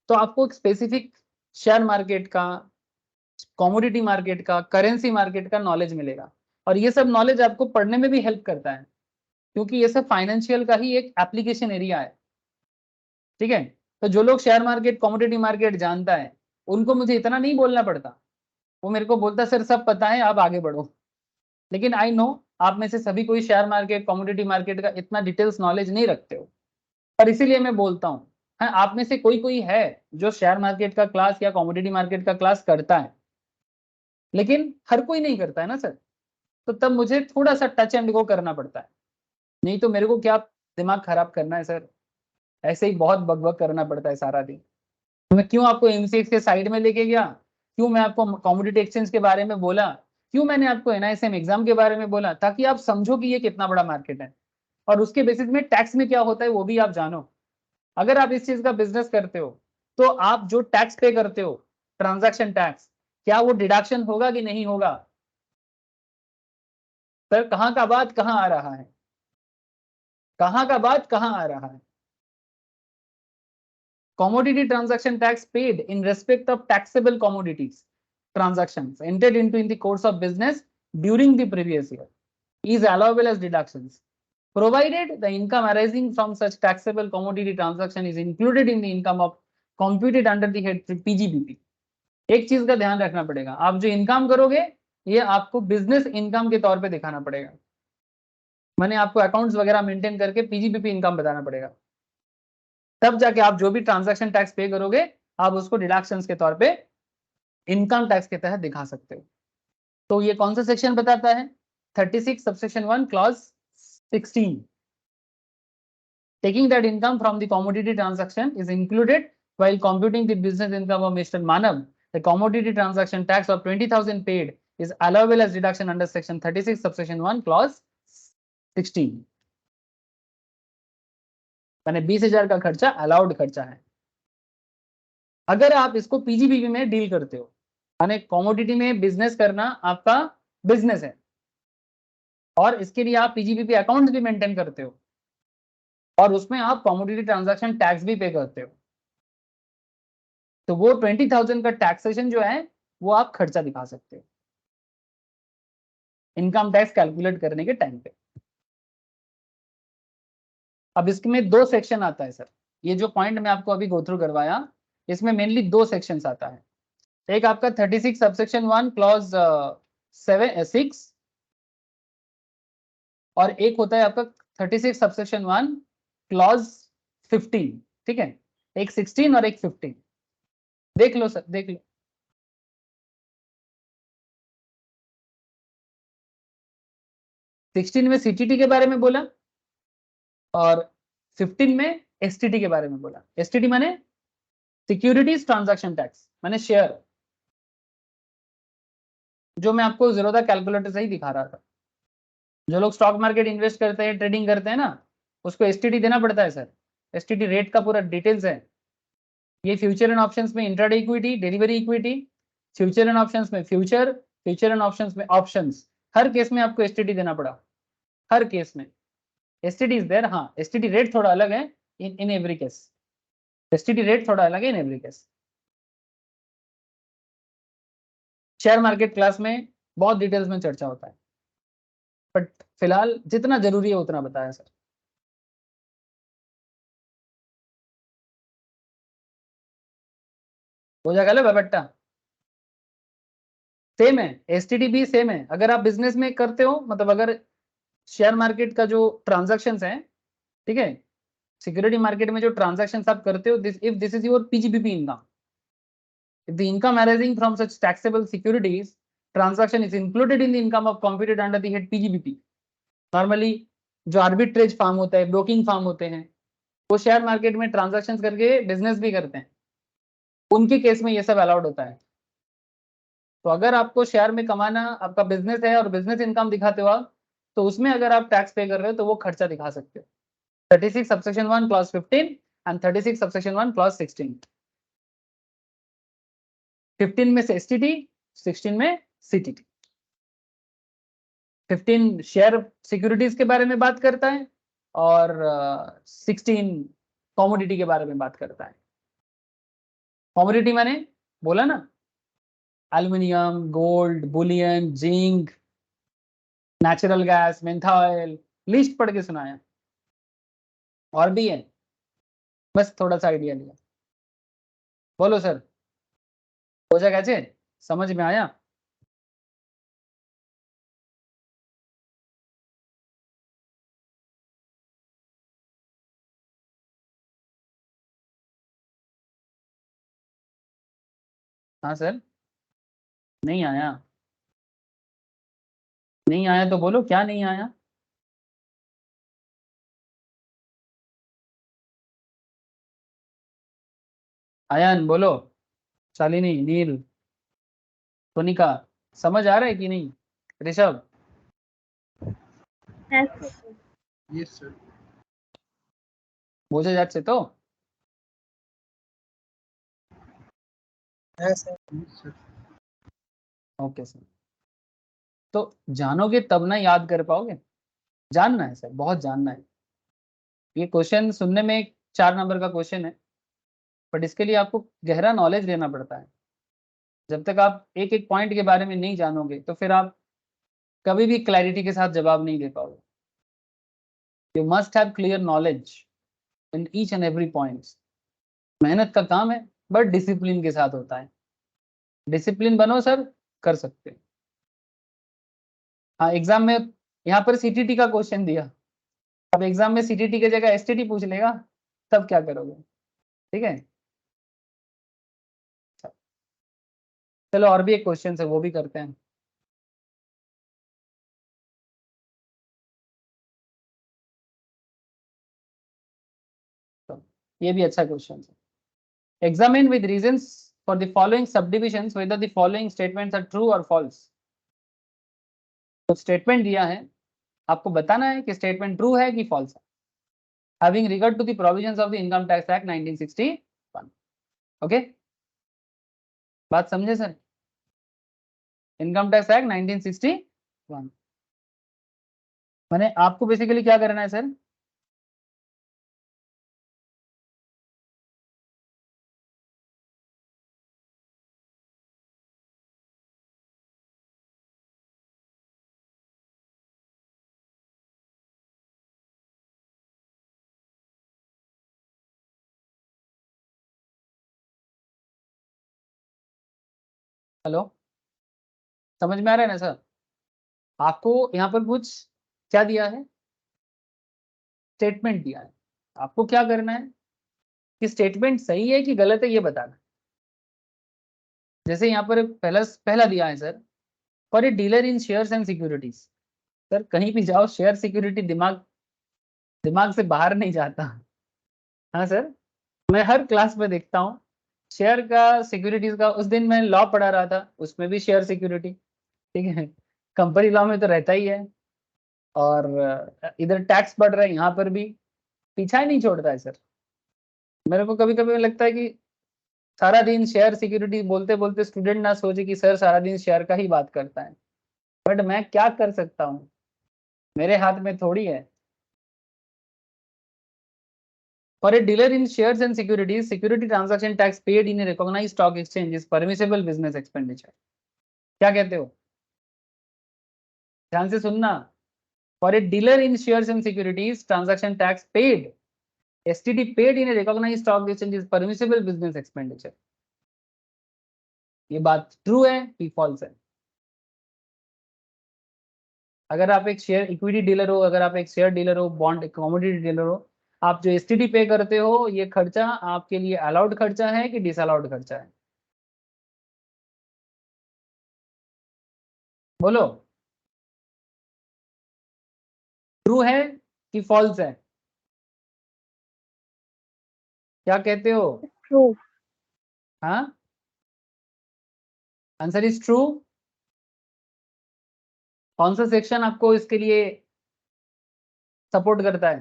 तो आपको एक स्पेसिफिक शेयर मार्केट का, कमोडिटी मार्केट का, करेंसी मार्केट का नॉलेज मिलेगा। और ये सब नॉलेज आपको पढ़ने में भी हेल्प करता है, क्योंकि ये सब फाइनेंशियल का ही एक एप्लीकेशन एरिया है, ठीक है। तो जो लोग शेयर मार्केट, कमोडिटी मार्केट जानता है, उनको मुझे इतना नहीं बोलना पड़ता। वो मेरे को बोलता सर सब पता है, आप आगे बढ़ो। लेकिन आई नो आप में से सभी कोई शेयर मार्केट, कमोडिटी मार्केट का इतना डिटेल्स नॉलेज नहीं रखते हो, पर इसीलिए मैं बोलता हूँ। हाँ, आप में से कोई कोई है जो शेयर मार्केट का क्लास या कमोडिटी मार्केट का क्लास करता है, लेकिन हर कोई नहीं करता है ना सर। तो तब मुझे थोड़ा सा टच एंड गो करना पड़ता है, नहीं तो मेरे को क्या दिमाग खराब करना है सर, ऐसे ही बहुत बकबक करना पड़ता है सारा दिन। तो मैं क्यों आपको MCX के साइड में लेके गया, क्यों मैं आपको कमोडिटी एक्सचेंज के बारे में बोला, क्यों मैंने आपको NISM एग्जाम के बारे में बोला, ताकि आप समझो कि ये कितना बड़ा मार्केट है, और उसके बेसिस में टैक्स में क्या होता है वो भी आप जानो। अगर आप इस चीज का बिजनेस करते हो तो आप जो टैक्स पे करते हो, ट्रांजैक्शन टैक्स, क्या वो डिडक्शन होगा कि नहीं होगा। सर कहाँ का बात कहाँ आ रहा है, कहाँ का बात कहाँ आ रहा है। Commodity transaction tax paid in respect of taxable commodities transactions entered into in the course of business during the previous year is allowable as deductions, provided the income arising from such taxable commodity transaction is included in the income of computed under the head PGBP। एक चीज का ध्यान रखना पड़ेगा, आप जो income करोगे ये आपको बिजनेस इनकम के तौर पे दिखाना पड़ेगा। मैंने आपको अकाउंट्स वगैरह मेंटेन करके PGBP इनकम बताना पड़ेगा, तब जाके आप जो भी ट्रांजैक्शन टैक्स पे करोगे आप उसको डिडक्शंस के तौर पे इनकम टैक्स के तहत दिखा सकते हो। तो ये कौन सा सेक्शन बताता है, 36 subsection 1 clause 16। Taking that income from the commodity transaction is included while computing the business income of Mr. Manav, the commodity transaction tax of 20,000 paid is allowable as deduction under section 36 subsection 1 clause 16। मैंने 20,000 का खर्चा allowed खर्चा है। अगर आप इसको PGBP में deal करते हो, यानी कमोडिटी में बिजनेस करना आपका बिजनेस है, और इसके लिए आप PGBP अकाउंट भी मेंटेन करते हो, और उसमें आप कमोडिटी ट्रांजैक्शन टैक्स भी पे करते हो, तो वो 20,000 का टैक्सेशन जो है वो आप खर्चा दिखा सकते हो इनकम टैक्स कैलकुलेट करने के टाइम पे। अब इसमें दो सेक्शन आता है सर, ये जो पॉइंट मैं आपको अभी गो थ्रू करवाया, इसमें मेनली दो सेक्शंस आता है। एक आपका 36 सबसेक्शन 1 क्लॉज 6, और एक होता है आपका 36 सबसेक्शन 1 क्लॉज 15, ठीक है। एक 16 और एक 15, देख लो सर, देख लो। 16 में CTT के बारे में बोला, और 15 में STT के बारे में बोला। STT माने सिक्योरिटीज ट्रांजैक्शन टैक्स, माने शेयर, जो मैं आपको जीरोधा कैलकुलेटर से ही दिखा रहा था। जो लोग स्टॉक मार्केट इन्वेस्ट करते हैं, ट्रेडिंग करते हैं ना, उसको STT देना पड़ता है सर। STT रेट का पूरा डिटेल्स है। ये फ्यूचर एंड ऑप्शंस में intraday equity, delivery equity, future and options में फ्यूचर, फ्यूचर एंड ऑप्शंस में ऑप्शंस, हर केस में आपको STT देना पड़ा, हर केस में STT इज देयर। हाँ, STT रेट थोड़ा अलग है in every case, STT rate थोड़ा अलग है in every case. Share market class में बहुत डिटेल्स में चर्चा होता है, बट फिलहाल जितना जरूरी है उतना बताया सर। हो जाएगा ना बेटा? सेम है, एसटीडी भी सेम है। अगर आप बिजनेस में करते हो, मतलब अगर शेयर मार्केट का जो ट्रांजैक्शन है, ठीक है, सिक्योरिटी मार्केट में जो ट्रांजैक्शन आप करते हो, if this is your PGBP income, if the income arising from such taxable securities transaction is included in the income of computed under the head PGBP। Normally जो arbitrage farm होता है, broking farm होते हैं, वो share market में transactions करके business भी करते हैं, उनके केस में ये सब अलाउड होता है। तो अगर आपको शेयर में कमाना, आपका बिजनेस है और बिजनेस इनकम दिखाते हो आप, तो उसमें अगर आप टैक्स पे कर रहे हो तो वो खर्चा दिखा सकते हो। 36 subsection 1 clause 15 and 36 subsection 1 clause 16। 15 में से एसटीटी, 16 में सीटीटी। 15 शेयर सिक्योरिटीज के बारे में बात करता है और 16 कमोडिटी के बारे में बात करता है। कमोडिटी मैंने बोला ना, aluminium, gold, Boolean, zinc, natural gas, Mentha oil, list पढ़ के सुनाया। और भी है, बस थोड़ा सा आइडिया लिया। बोलो सर, हो जाएगा? कैसे समझ में आया? हाँ सर, नहीं आया? नहीं आया तो बोलो क्या नहीं आया। आयन बोलो, शालिनी, नील, सोनिका, समझ आ रहा है कि नहीं? Rishabh, yes sir. বোঝা যাচ্ছে তো? Yes sir. Okay sir. तो जानोगे तब ना याद कर पाओगे। जानना है सर, बहुत जानना है। ये क्वेश्चन सुनने में 4 नंबर का क्वेश्चन है, बट इसके लिए आपको गहरा नॉलेज लेना पड़ता है। जब तक आप एक एक पॉइंट के बारे में नहीं जानोगे तो फिर आप कभी भी क्लैरिटी के साथ जवाब नहीं दे पाओगे। You must have clear knowledge in each and every point. मेहनत का काम है, बट डिसिप्लिन के साथ होता है। डिसिप्लिन बनो सर, कर सकते हैं। हाँ, एग्जाम में यहाँ पर सीटीटी का क्वेश्चन दिया, अब एग्जाम में सीटीटी की जगह एसटीटी पूछ लेगा, तब क्या करोगे? ठीक है, चलो और भी एक क्वेश्चन है, वो भी करते हैं। तो ये भी अच्छा क्वेश्चन है। Examine with reasons for the following subdivisions whether the following statements are true और फॉल्स। तो स्टेटमेंट दिया है, आपको बताना है कि स्टेटमेंट ट्रू है कि फॉल्स है, having regard to the provisions of the income tax act 1961। Okay, बात समझे सर? इनकम टैक्स एक्ट 1961, मैंने आपको बेसिकली क्या करना है सर? हेलो, समझ में आ रहा है ना सर? आपको यहाँ पर कुछ क्या दिया है? स्टेटमेंट दिया है। आपको क्या करना है कि स्टेटमेंट सही है कि गलत है ये बताना है। जैसे यहाँ पर पहला पहला दिया है sir, for a dealer in shares and securities. Sir कहीं भी जाओ, शेयर सिक्योरिटी दिमाग दिमाग से बाहर नहीं जाता। हाँ सर, मैं हर क्लास में देखता हूँ शेयर का, सिक्योरिटीज का। उस दिन मैं लॉ पढ़ा रहा था, उसमें भी शेयर सिक्योरिटी, ठीक है, कंपनी लॉ में तो रहता ही है। और इधर टैक्स बढ़ रहा है, यहाँ पर भी पीछा ही नहीं छोड़ता है सर। मेरे को कभी कभी लगता है कि सारा दिन शेयर सिक्योरिटी बोलते बोलते स्टूडेंट ना सोचे कि सर सारा दिन शेयर का ही बात करता है, बट मैं क्या कर सकता हूँ, मेरे हाथ में थोड़ी है। For a dealer in shares and securities, security transaction tax paid in a recognized stock exchange is permissible business expenditure। क्या कहते हो? ध्यान से सुनना। For a dealer in shares and securities transaction tax paid, STT paid in a recognized stock exchange is permissible business expenditure. ये बात true है कि फॉल्स है? अगर आप एक शेयर इक्विटी डीलर हो, अगर आप एक शेयर डीलर हो, बॉन्ड कमोडिटी डीलर हो, आप जो STT पे करते हो, ये खर्चा आपके लिए अलाउड खर्चा है कि डिसअलाउड खर्चा है? बोलो, ट्रू है कि फॉल्स है? क्या कहते हो? ट्रू। हाँ, आंसर इज ट्रू। कौन सा सेक्शन आपको इसके लिए सपोर्ट करता है?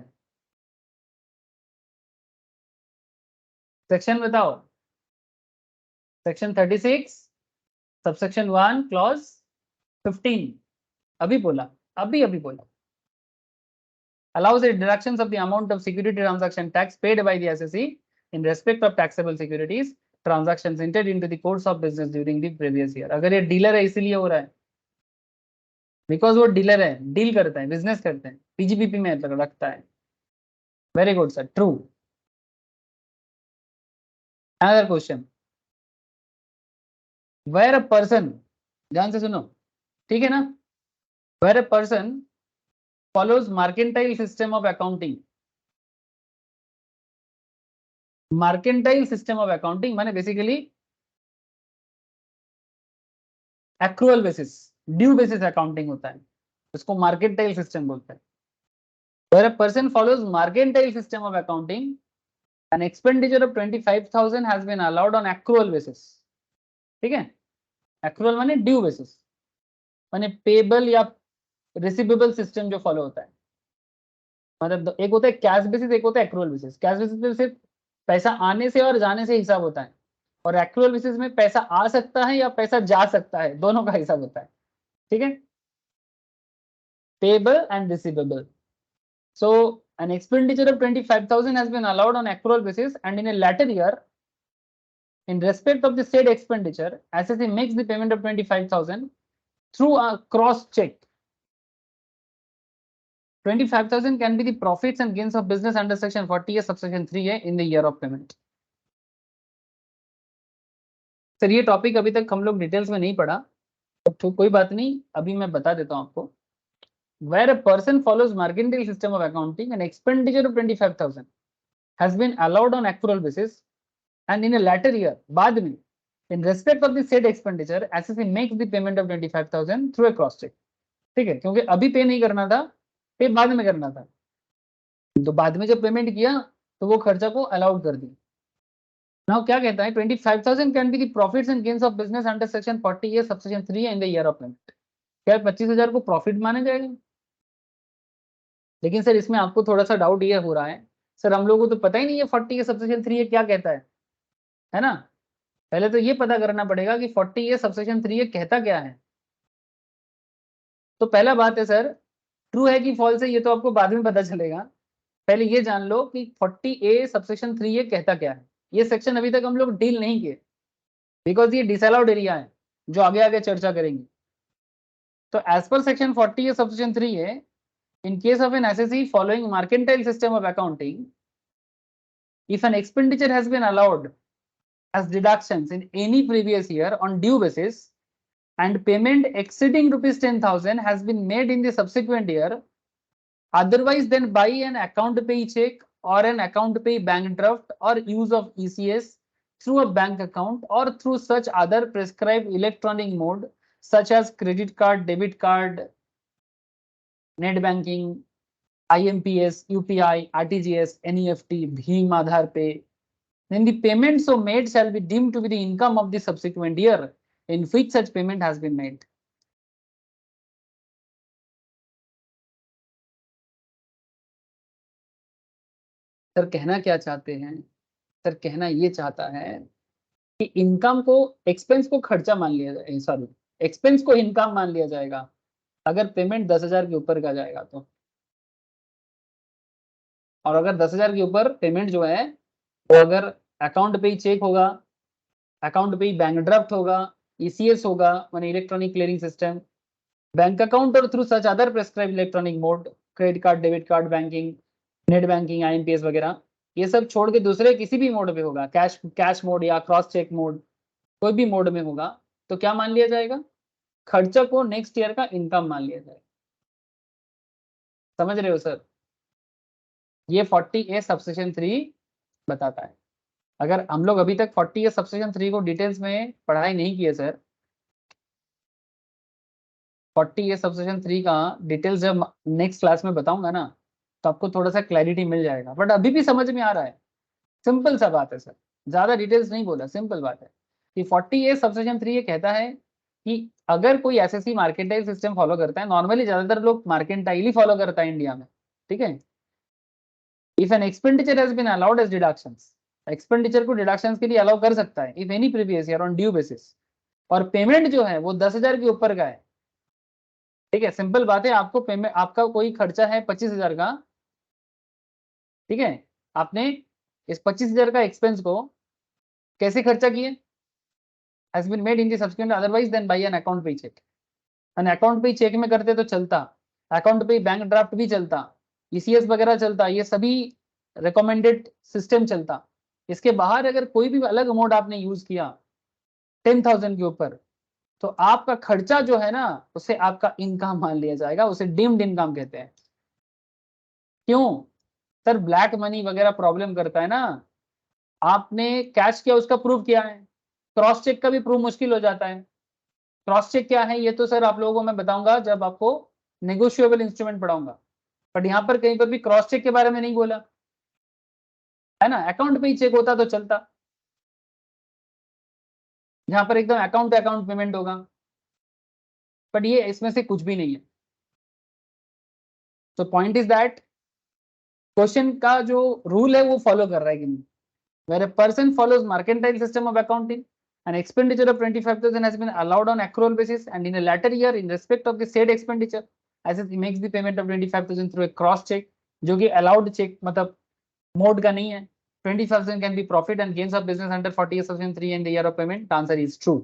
सेक्शन बताओ। Section 36 subsection 1 clause 15। अभी बोला, अभी बोला। Allows the deductions of the amount of security transaction tax paid by the SSE in respect of taxable securities transactions entered into the course of business during the previous year. अगर ये dealer है इसीलिए हो रहा है, because वो dealer है, deal करता है, बिजनेस करते हैं, PGBP में रखता है। Very good sir, true. Another question, where a person, ध्यान से सुनो, ठीक है ना? Where a person follows mercantile system of accounting. Mercantile system of accounting माने basically accrual basis, due basis accounting होता है, उसको मार्केंटाइल सिस्टम बोलते हैं। Where a person follows mercantile system of accounting, an expenditure of 25,000 has been allowed on accrual basis. ठीक है? Accrual माने due basis, माने पेबल या रिसीवेबल सिस्टम जो फॉलो होता है। मतलब एक होता है कैश बेसिस, एक होता है एक्रूअल बेसिस। कैश बेसिस में सिर्फ पैसा आने से और जाने से हिसाब होता है, और एक्रूअल बेसिस में पैसा आ सकता है या पैसा जा सकता है, दोनों का हिसाब होता है। ठीक है? Payable and receivable. So an expenditure of 25,000 has been allowed on accrual basis, and in a latter year, in respect of the said expenditure, SSE makes the payment of 25,000 through a cross check. 25,000 can be the profits and gains of business under section 40A subsection 3A in the year of payment. Sir ये topic अभी तक हम लोग details में नहीं पढ़ा, तो कोई बात नहीं, अभी मैं बता देता हूं आपको। Where a person follows mercantile system of accounting, an expenditure of 25,000 has been allowed on accrual basis, and in a latter year, बाद में, in respect of the said expenditure, SSE makes the payment of 25,000 through a cross check. ठीक है? क्योंकि अभी पे नहीं करना था, पे बाद में करना था, तो बाद में जब पेमेंट किया तो वो खर्चा को अलाउड कर दिया। नाउ क्या कहता है, 25,000 can be the profits and gains of business under section 40A subsection 3 in the year of payment. क्या 25,000 को प्रॉफिट माना जाएगा? लेकिन सर इसमें आपको थोड़ा सा डाउट ये हो रहा है, सर हम लोगों को तो पता ही नहीं है 40A सबसेक्शन 3A क्या कहता है ना? पहले तो ये पता करना पड़ेगा कि 40A सबसेक्शन 3A कहता क्या है। तो पहला बात है सर, ट्रू है कि फॉल्स है ये तो आपको बाद में पता चलेगा, पहले ये जान लो कि 40A सबसेक्शन 3A कहता क्या है। ये सेक्शन अभी तक हम लोग डील नहीं किए, बिकॉज ये डिसअलाउड एरिया है जो आगे आगे चर्चा करेंगे। तो as per section 40A subsection 3A, in case of an SSE following mercantile system of accounting, if an expenditure has been allowed as deductions in any previous year on due basis, and payment exceeding rupees 10,000 has been made in the subsequent year, otherwise than by an account pay check or an account pay bank draft or use of ECS through a bank account or through such other prescribed electronic mode such as credit card, debit card, net banking, IMPS, UPI, RTGS, NEFT, Bhim, Aadhaar Pay, then the payment so made shall be deemed to be the income of the subsequent year in which such payment has been made. Sir कहना क्या चाहते हैं? Sir कहना ये चाहता है कि income को, एक्सपेंस को खर्चा मान लिया जाए, सॉरी एक्सपेंस को इनकम मान लिया जाएगा अगर पेमेंट 10,000 के ऊपर का जाएगा तो, और अगर 10,000 के ऊपर पेमेंट जो है तो अगर अकाउंट पे ही चेक होगा, अकाउंट पे ही बैंक ड्राफ्ट होगा ECS होगा माने electronic clearing system, bank account और through such other prescribe electronic mode, credit card, debit card, banking, net banking, IMPS वगैरह, ये सब छोड़ के दूसरे किसी भी मोड पे होगा, कैश मोड या क्रॉस चेक मोड, कोई भी मोड में होगा, तो क्या मान लिया जाएगा? खर्चा को नेक्स्ट ईयर का इनकम मान लिया जाएगा। समझ रहे हो सर? ये 40A सबसेक्शन 3 बताता है। अगर हम लोग अभी तक 40A सबसेक्शन 3 को डिटेल्स में पढ़ाई नहीं किए सर, 40A सबसेक्शन 3 का डिटेल्स जब नेक्स्ट क्लास में बताऊंगा ना, तो आपको थोड़ा सा क्लैरिटी मिल जाएगा, बट अभी भी समझ में आ रहा है, सिंपल सा बात है सर, ज्यादा डिटेल्स नहीं बोला, सिंपल बात है कि 40A सबसेक्शन 3 ये कहता है कि अगर कोई SSC मार्केटाइल सिस्टम फॉलो करता है, नॉर्मली ज्यादातर लोग मार्केटाइल ही फॉलो करता है इंडिया में, ठीक है। If an expenditure has been allowed as deductions, expenditure को डिडक्शंस के लिए अलाउ कर सकता है if any previous year on due basis, और पेमेंट जो है वो 10,000 के ऊपर का है, ठीक है। सिंपल बात है, आपको पेमेंट, आपका कोई खर्चा है 25,000 का, ठीक है, आपने इस 25,000 का एक्सपेंस को कैसे खर्चा किए, has been made in the subsequent otherwise than by an account पे चेक, an account पे चेक में करते तो चलता, अकाउंट पे बैंक ड्राफ्ट भी चलता, ECS वगैरह चलता, ये सभी रिकमेंडेड सिस्टम चलता। इसके बाहर अगर कोई भी अलग मोड आपने यूज किया 10,000 के ऊपर, तो आपका खर्चा जो है ना, उसे आपका इनकम मान लिया जाएगा, उसे डीम्ड इनकम कहते हैं। क्यों सर? ब्लैक मनी वगैरह प्रॉब्लम करता है ना, आपने कैश किया, उसका प्रूफ किया है, क्रॉस चेक का भी प्रूफ मुश्किल हो जाता है। क्रॉस चेक क्या है ये तो सर आप लोगों को मैं बताऊंगा जब आपको नेगोशिएबल इंस्ट्रूमेंट पढ़ाऊंगा, बट यहाँ पर कहीं पर भी क्रॉस चेक के बारे में नहीं बोला है ना, अकाउंट पे ही चेक होता तो चलता, यहाँ पर एकदम अकाउंट अकाउंट पेमेंट होगा, बट ये इसमें से कुछ भी नहीं है। तो पॉइंट इज दैट क्वेश्चन का जो रूल है वो फॉलो कर रहा है कि नहीं, where a person follows mercantile system of accounting, an expenditure of 25,000 has been allowed on accrual basis, and in a latter year in respect of the said expenditure as it makes the payment of 25,000 through a cross check, जो कि allowed check मतलब mode का नहीं है, 20,000 can be profit and gains of business under 40 subsection 3 in the year of payment, the answer is true।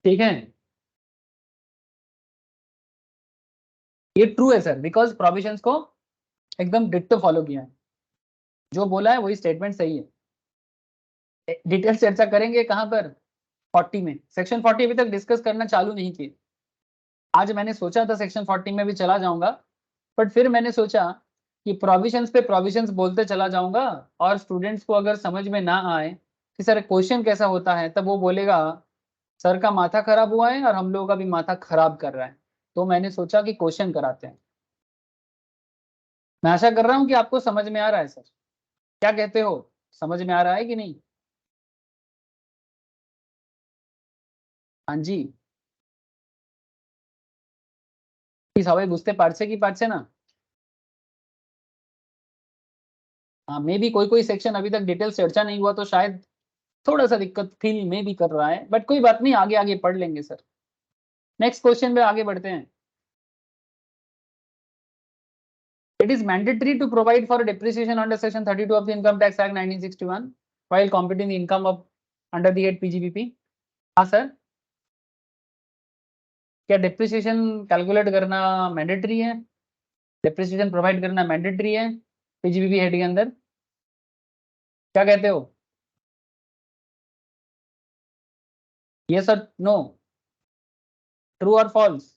ठीक है, ये true है सर, बिकॉज प्रोविजंस को एकदम डिट्टो फॉलो किया है, जो बोला है वही स्टेटमेंट सही है। डिटेल चर्चा करेंगे कहां पर? 40 में। सेक्शन 40 अभी तक डिस्कस करना चालू नहीं किए, आज मैंने सोचा था सेक्शन 40 में भी चला जाऊंगा, बट फिर मैंने सोचा कि प्रोविजंस पे प्रोविजंस बोलते चला जाऊंगा, और स्टूडेंट्स को अगर समझ में ना आए कि सर क्वेश्चन कैसा होता है, तब वो बोलेगा सर का माथा खराब हुआ है और हम लोगों का भी माथा खराब कर रहा है, तो मैंने सोचा कि क्वेश्चन कराते हैं। मैं आशा कर रहा हूं कि आपको समझ में आ रहा है सर, क्या कहते हो, समझ में आ रहा है कि नहीं? हाँ जी, সবাই বুঝতে পারছে কি পারছে না? हाँ, मे भी कोई सेक्शन अभी तक डिटेल चर्चा नहीं हुआ तो शायद थोड़ा सा दिक्कत फील में भी कर रहा है, बट कोई बात नहीं, आगे आगे पढ़ लेंगे सर। नेक्स्ट क्वेश्चन पे आगे बढ़ते हैं। It is mandatory to provide for depreciation under section 32 of the Income Tax Act 1961 while computing the income of under the 8 PGBP। हाँ सर, क्या डिप्रिसिएशन कैलकुलेट करना मैंडेटरी है, डिप्रिसिएशन प्रोवाइड करना mandatory है PGBP हेड के अंदर? क्या कहते हो, यस और नो, ट्रू और फॉल्स?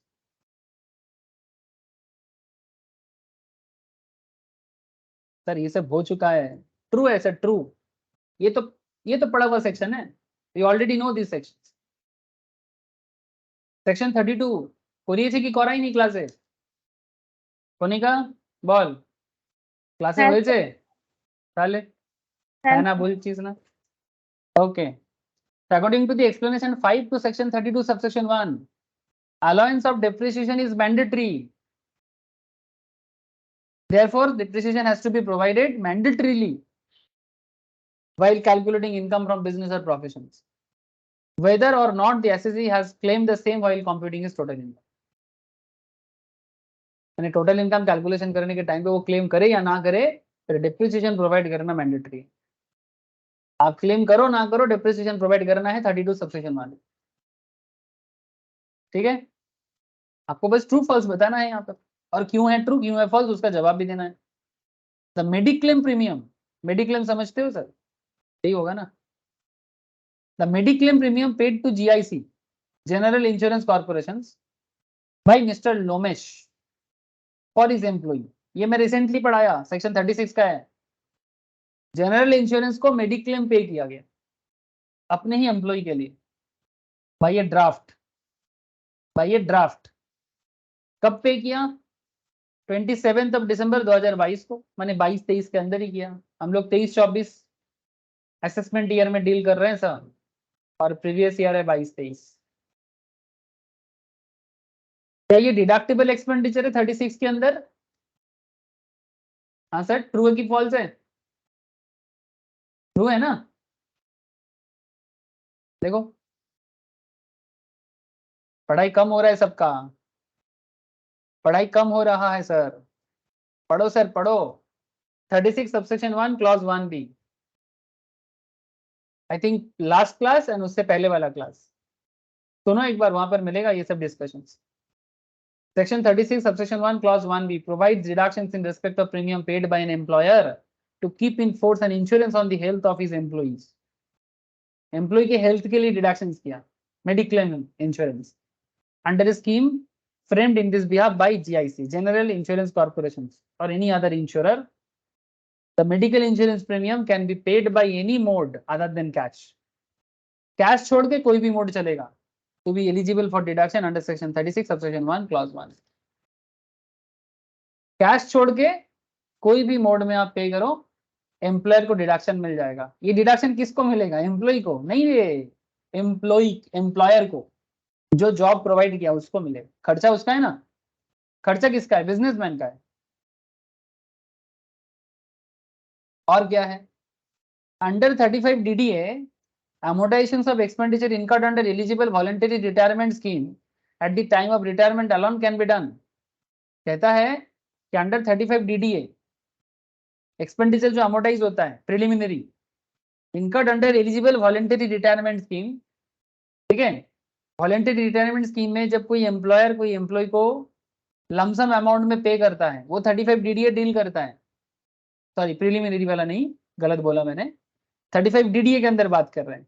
सर ये सब हो चुका है, ट्रू है सर, ट्रू। ये तो पढ़ा हुआ सेक्शन है, you already know this section. Section 32 করিয়েছে কি করাই নি ক্লাসে? কনিকা বল, ক্লাসে হ্যাঁ হয়েছে? তাহলে হ্যাঁ হ্যাঁ না বলছিস না, ওকে। According to the explanation 5 to section 32 subsection 1, allowance of depreciation is mandatory, therefore depreciation has to be provided mandatorily while calculating income from business or professions, whether or not the assessee has claimed the same while computing his total income। यानी total income calculation करने के time पे वो claim करे या ना करे, फिर डिप्रिसिएशन प्रोवाइड करना मैंडेटरी है। आप क्लेम करो ना करो, डिप्रिसिएशन प्रोवाइड करना है 32 सबसेक्शन 1। ठीक है, आपको बस ट्रू फॉल्स बताना है यहाँ पर, और क्यों है ट्रू क्यों है फॉल्स उसका जवाब भी देना है। द मेडिक्लेम प्रीमियम, मेडिक्लेम समझते हो सर, यही होगा ना। The mediclaim premium paid to GIC, general insurance corporation, by mister Lomesh for his employ. ये मैं रिसेंटली पढ़ाया, सेक्शन 36 का है। जनरल इंश्योरेंस को मेडिक्लेम पे किया गया अपने ही एम्प्लॉय के लिए, भाई ये ड्राफ्ट, भाई ये ड्राफ्ट कब पे किया? 27 दिसंबर 2022 को, मैंने 22-23 के अंदर ही किया। हम लोग 23-24 असेसमेंट ईयर में डील कर रहे हैं सर, और प्रीवियस ईयर है 22-23। क्या ये डिडक्टेबल एक्सपेंडिचर है 36 के अंदर? हाँ सर, ट्रू है कि फॉल्स है? ट्रू है ना? देखो, पढ़ाई कम हो रहा है सबका, पढ़ाई कम हो रहा है सर, पढ़ो सर पढ़ो। 36 subsection 1 clause 1B, I think last class and उससे पहले वाला क्लास, सुनो एक बार, वहां पर मिलेगा ये सब discussions. Section 36 subsection 1 clause 1B provides reductions in respect of premium paid by an employer to keep in force an insurance on the health of his employees. Employee के health के लिए deductions किया, mediclaim insurance under a scheme framed in this behalf by GIC, General Insurance Corporations, or any other insurer. The medical insurance premium can be paid by any mode other than cash. Cash छोड़ के कोई भी mode चलेगा to be eligible for deduction under section 36 subsection 1 clause 1. Cash छोड़ के कोई भी mode में आप पे करो, एम्प्लॉयर को डिडक्शन मिल जाएगा। ये डिडक्शन किसको मिलेगा? एम्प्लॉय को नहीं, ये एम्प्लॉयर को, जो जॉब प्रोवाइड किया उसको मिलेगा। खर्चा उसका है ना, खर्चा किसका है? बिजनेसमैन का है। और क्या है? Under 35 DDA amortizations of expenditure incurred under eligible voluntary retirement scheme at the time of retirement alone can be done। कहता है कि अंडर 35 DDA एक्सपेंडिचर जो अमोटाइज होता है preliminary, incurred under eligible voluntary retirement scheme. ठीक है, voluntary retirement scheme में जब कोई एम्प्लॉयर कोई एम्प्लॉय को लमसम अमाउंट में पे करता है, वो 35 DDA डील करता है। सॉरी, प्रिलिमिनरी वाला नहीं, गलत बोला मैंने, 35 DDA के अंदर बात कर रहे हैं।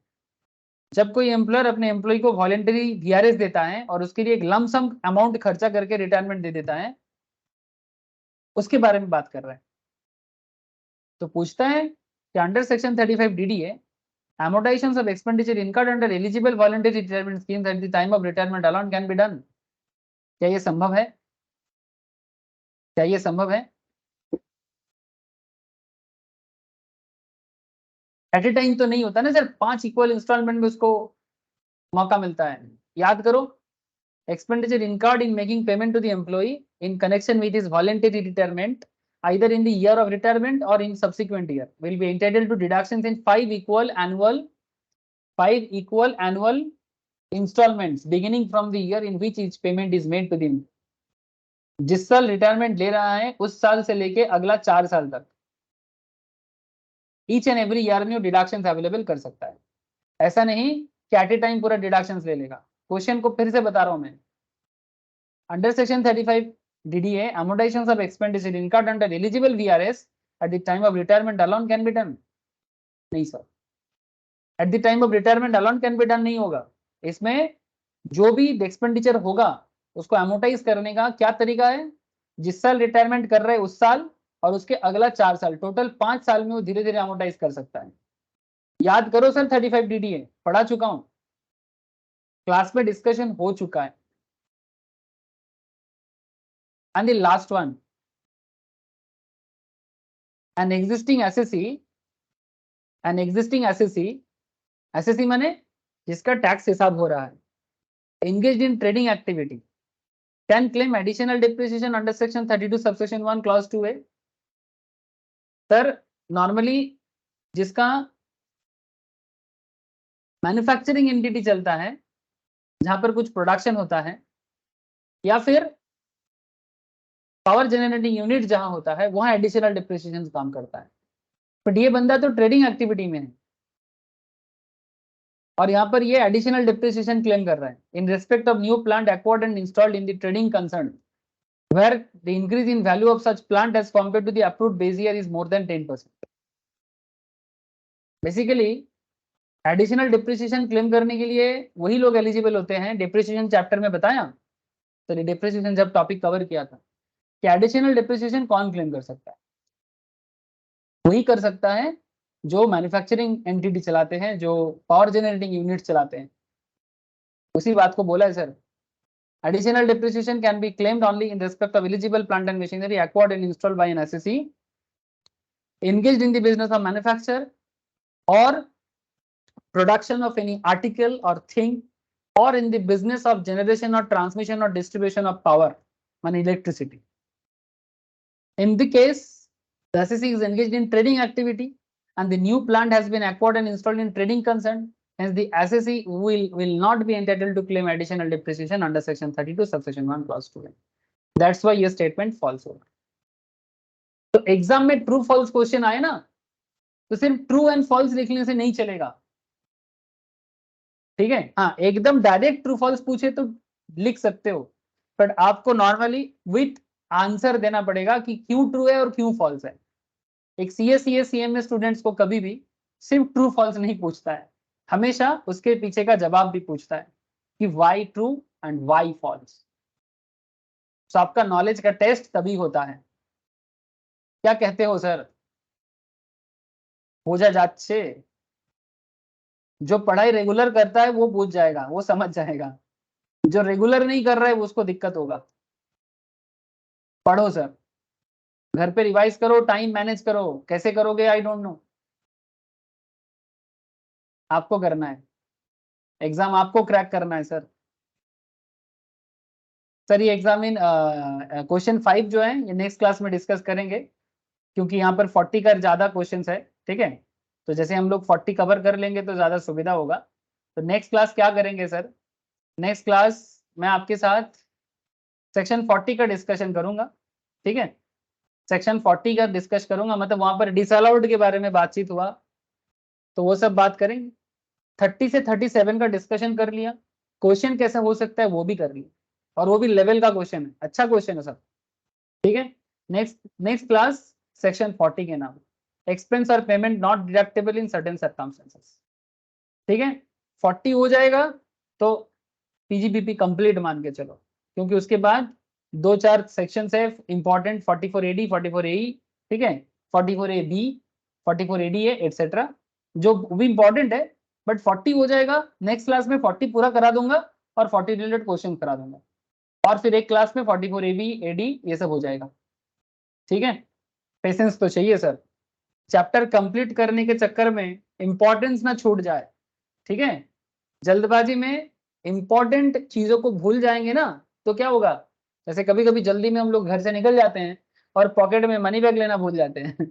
जब कोई एम्प्लॉयर अपने एम्प्लॉय को वॉलंटरी VRS देता है और उसके लिए एक लमसम अमाउंट खर्चा करके रिटायरमेंट दे देता है, उसके बारे में बात कर रहे हैं। तो पूछता है कि under section 35 DDA amortizations of expenditure incurred under eligible voluntary retirement schemes at the time of retirement alone can be done। क्या ये संभव है? क्या ये संभव है? एट ए टाइम तो नहीं होता ना सर, 5 इक्वल इंस्टॉलमेंट में उसको मौका मिलता है। याद करो, expenditure incurred in making payment to the employee in connection with his voluntary retirement either in the year of retirement or in subsequent year will be entitled to deductions in 5 equal annual installments beginning from the year in which each payment is made to the employee। जिस साल retirement ले रहा है उस साल से लेके अगला 4 साल तक ईच एंड एवरी ईयर में वो डिडक्शंस अवेलेबल कर सकता है। ऐसा नहीं कि एट ए टाइम पूरा डिडक्शंस ले लेगा। क्वेश्चन को फिर से बता रहा हूं मैं, under section 35 DDA amortizations of expenditure incurred under eligible VRS at the time of retirement alone can be done। नहीं sir, at the time of retirement alone can be done नहीं होगा। इसमें जो भी एक्सपेंडिचर होगा उसको एमोटाइज करने का क्या तरीका है? जिस साल रिटायरमेंट कर रहे हैं उस साल और उसके अगला 4 साल, टोटल 5 साल में वो धीरे धीरे एमोटाइज कर सकता है। याद करो सर, 35 DDA पढ़ा चुका हूं, क्लास में डिस्कशन हो चुका है। And the last one, an existing SSC माने जिसका टैक्स हिसाब हो रहा है, engaged in trading activity can claim additional depreciation under section 32 subsection 1 clause 2A। Sir normally जिसका मैन्युफैक्चरिंग एंटिटी चलता है, जहां पर कुछ प्रोडक्शन होता है, या फिर पावर जनरेटिंग यूनिट जहां होता है, वहां एडिशनल डिप्रिसिएशन काम करता है। बट ये बंदा तो ट्रेडिंग एक्टिविटी में है, और यहाँ पर ये एडिशनल डिप्रिसिएशन क्लेम कर रहा है in respect of new plant acquired and installed in the trading concern where the increase in value of such plant as compared to the approved base year is more than 10%. Basically additional depreciation claim करने के लिए वही लोग eligible होते हैं, depreciation chapter में बताया, तो डिप्रिसिएशन जब टॉपिक कवर किया था कि एडिशनल डिप्रिसिएशन कौन क्लेम कर सकता है, वही कर सकता है जो मैन्युफैक्चरिंग एंटिटी चलाते हैं, जो पावर जनरेटिंग यूनिट चलाते हैं, उसी बात को बोला है sir. Additional depreciation can be claimed only in respect of eligible plant and machinery acquired and installed by an assessee engaged in the business of manufacture or production of any article or thing, or in the business of generation or transmission or distribution of power, money electricity. In the case the assessee is engaged in trading activity and the new plant has been acquired and installed in trading concern, hence the assessee will not be entitled to claim additional depreciation under section 32 subsection 1 clause 2. That's why ये statement false होगा। तो exam में true false question आए ना, तो सिर्फ true and false लिखने से नहीं चलेगा, ठीक है। हाँ, एकदम डायरेक्ट ट्रू फॉल्स पूछे तो लिख सकते हो, बट आपको नॉर्मली विथ आंसर देना पड़ेगा कि क्यों ट्रू है और क्यों फॉल्स है। एक सीएस सीएमए स्टूडेंट्स को कभी भी सिर्फ ट्रू फॉल्स नहीं पूछता है, हमेशा उसके पीछे का जवाब भी पूछता है कि why true and why false. तो आपका नॉलेज का टेस्ट तभी होता है। क्या कहते हो सर? हो जाच्छे, जो पढ़ाई रेगुलर करता है वो पूछ जाएगा, वो समझ जाएगा, जो रेगुलर नहीं कर रहा है उसको दिक्कत होगा। पढ़ो सर, घर पे रिवाइज करो, टाइम मैनेज करो, कैसे करोगे आई डोंट नो, आपको करना है, एग्जाम आपको क्रैक करना है सर। सर ये एग्जामिन क्वेश्चन 5 जो है ये नेक्स्ट क्लास में डिस्कस करेंगे, क्योंकि यहाँ पर 40 का ज्यादा क्वेश्चंस है, ठीक है। तो जैसे हम लोग 40 कवर कर लेंगे तो ज्यादा सुविधा होगा। तो नेक्स्ट क्लास क्या करेंगे सर? नेक्स्ट क्लास मैं आपके साथ सेक्शन 40 का डिस्कशन करूंगा, ठीक है। सेक्शन 40 का डिस्कस करूंगा, मतलब वहां पर डिसअलाउड के बारे में बातचीत हुआ, तो वो सब बात करेंगे। 30 से 37 का डिस्कशन कर लिया, क्वेश्चन कैसा हो सकता है वो भी कर लिया, और वो भी लेवल का क्वेश्चन है, अच्छा क्वेश्चन है सब, ठीक है। नेक्स्ट क्लास सेक्शन 40 के नाम एक्सपेंस और payment not deductible in certain circumstances, ठीक है। 40 हो जाएगा तो पीजीबीपी कंप्लीट मान के चलो, क्योंकि उसके बाद 2-4 सेक्शन है इंपॉर्टेंट, 44 AD 44 AE, ठीक है, 44 AB 44 ADA एटसेट्रा, जो भी इंपॉर्टेंट है। बट 40 हो जाएगा, नेक्स्ट क्लास में 40 पूरा करा दूंगा और 40 रिलेटेड क्वेश्चन करा दूंगा, और फिर एक क्लास में 44 AB AD ये सब हो जाएगा, ठीक है। पेशेंस तो चाहिए सर, चैप्टर कंप्लीट करने के चक्कर में इंपॉर्टेंस ना छूट जाए, ठीक है। जल्दबाजी में इंपॉर्टेंट चीजों को भूल जाएंगे ना तो क्या होगा, जैसे कभी कभी जल्दी में हम लोग घर से निकल जाते हैं और पॉकेट में मनी बैग लेना भूल जाते हैं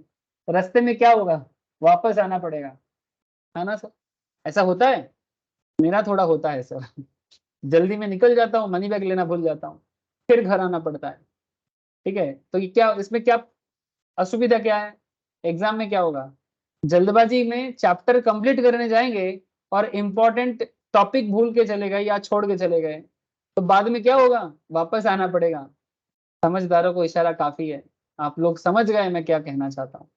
रास्ते में क्या होगा, वापस आना पड़ेगा, है ना सर? ऐसा होता है, मेरा थोड़ा होता है सर जल्दी में निकल जाता हूँ, मनी बैग लेना भूल जाता हूँ, फिर घर आना पड़ता है, ठीक है। तो ये क्या, इसमें क्या असुविधा क्या है? एग्जाम में क्या होगा, जल्दबाजी में चैप्टर कंप्लीट करने जाएंगे और इम्पोर्टेंट टॉपिक भूल के चले गए या छोड़ के चले गए, तो बाद में क्या होगा, वापस आना पड़ेगा। समझदारों को इशारा काफी है, आप लोग समझ गए मैं क्या कहना चाहता हूँ।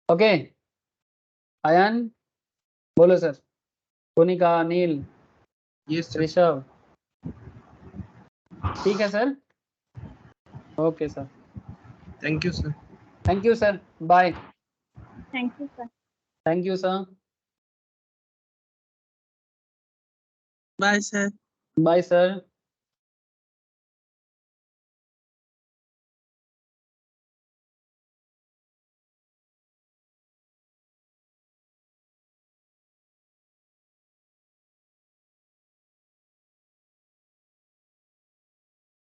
ओके आयन बोलो सर, कोनिका, अनिल, यस ऋषभ, ठीक है sir, okay sir, thank you sir. Thank you sir, bye. Thank you sir. Thank you sir, bye sir. Bye sir.